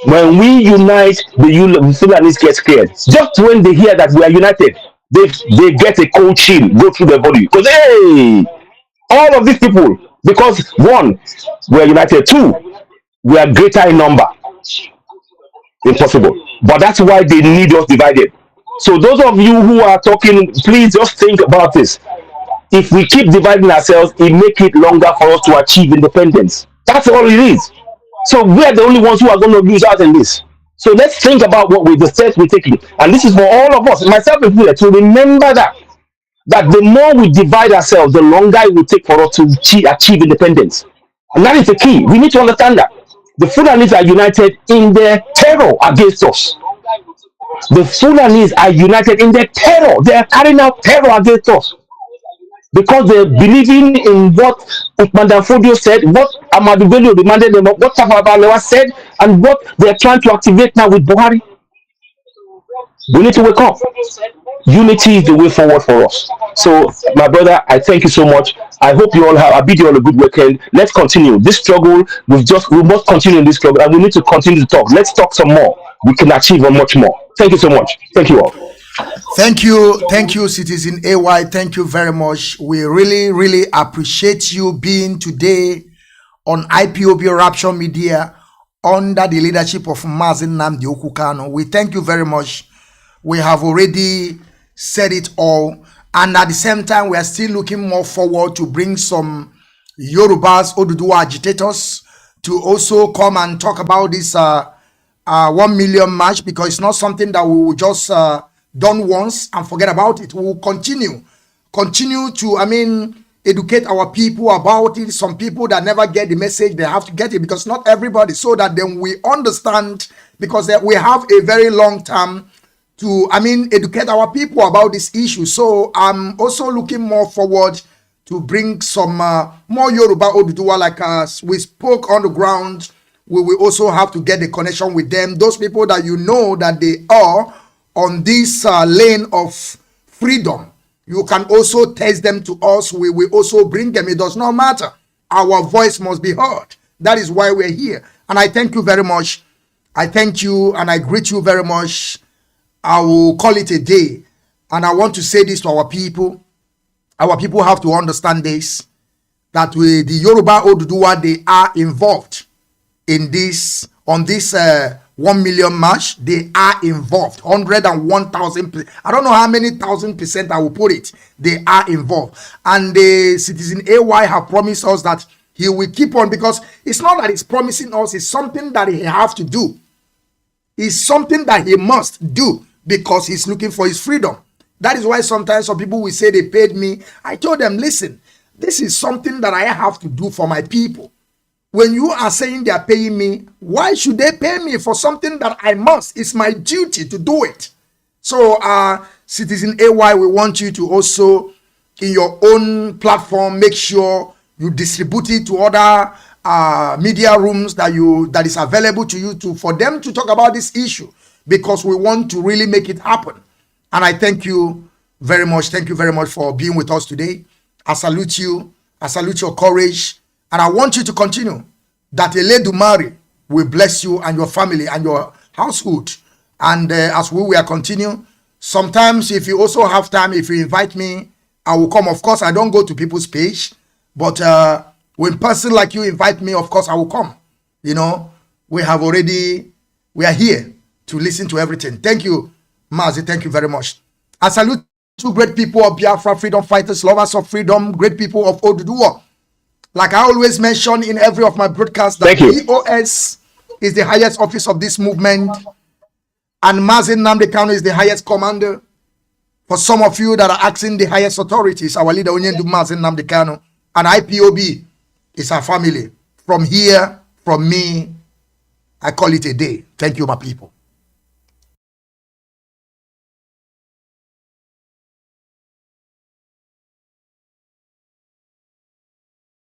When we unite, the Fulanis get scared. Just when they hear that we are united, they get a cold chill go through their body. Because hey, all of these people, because one, we are united. Two, we are greater in number. Impossible. But that's why they need us divided. So those of you who are talking, please just think about this. If we keep dividing ourselves, it makes it longer for us to achieve independence. That's all it is. So we are the only ones who are going to lose out in this. So let's think about the steps we're taking. And this is for all of us, myself included, to remember that the more we divide ourselves, the longer it will take for us to achieve independence. And that is the key. We need to understand that. The Fulanis are united in their terror against us. The Fulanis are united in their terror. They are carrying out terror against us. Because they're believing in what Madam Fodio said, what Amadou Bello demanded them, what Tafawa said, and what they're trying to activate now with Buhari. We need to wake up. Unity is the way forward for us. So, my brother, I thank you so much. I hope you all have, I bid you all a good weekend. Let's continue. This struggle, we must continue in this struggle, and we need to continue to talk. Let's talk some more. We can achieve much more. Thank you so much. Thank you all. Thank you, Citizen AY. Thank you very much. We really, really appreciate you being today on IPOB Rapture Media under the leadership of Mazi Nnamdi Kanu. We thank you very much. We have already said it all. And at the same time, we are still looking more forward to bring some Yorubas, Oduduwa agitators to also come and talk about this 1 million march, because it's not something that we will just done once and forget about it. We will continue to, educate our people about it. Some people that never get the message, they have to get it, because not everybody, so that then we understand, because we have a very long time to, educate our people about this issue. So I'm also looking more forward to bring some more Yoruba Oduduwa, like us. We spoke on the ground we will also have to get the connection with them. Those people that you know that they are on this lane of freedom, you can also test them to us. We will also bring them. It does not matter. Our voice must be heard. That is why we're here. And I thank you very much. I thank you and I greet you very much. I will call it a day. And I want to say this to our people. Our people have to understand this, that the Yoruba Oduduwa, they are involved in this, on this 1 million march. They are involved. 101,000%. I don't know how many 1,000% I will put it. They are involved. And the Citizen AY have promised us that he will keep on, because it's not that he's promising us, it's something that he have to do. It's something that he must do because he's looking for his freedom. That is why sometimes some people will say they paid me. I told them, listen, this is something that I have to do for my people. When you are saying they are paying me, why should they pay me for something that I must? It's my duty to do it. So, Citizen AY, we want you to also, in your own platform, make sure you distribute it to other media rooms that is available to you for them to talk about this issue, because we want to really make it happen. And I thank you very much. Thank you very much for being with us today. I salute you. I salute your courage. And I want you to continue. That Eledumare will bless you and your family and your household. And as we will continue, sometimes if you also have time, if you invite me, I will come. Of course, I don't go to people's page. But when person like you invite me, of course, I will come. You know, we are here to listen to everything. Thank you, Mazi. Thank you very much. I salute two great people of Biafra, freedom fighters, lovers of freedom, great people of Oduduwa. Like I always mention in every of my broadcasts, that EOS is the highest office of this movement. And Mazi Nnamdi Kanu is the highest commander. For some of you that are asking, the highest authorities, our leader, Onyendu Mazi Nnamdi Kanu. And IPOB is our family. From here, from me, I call it a day. Thank you, my people.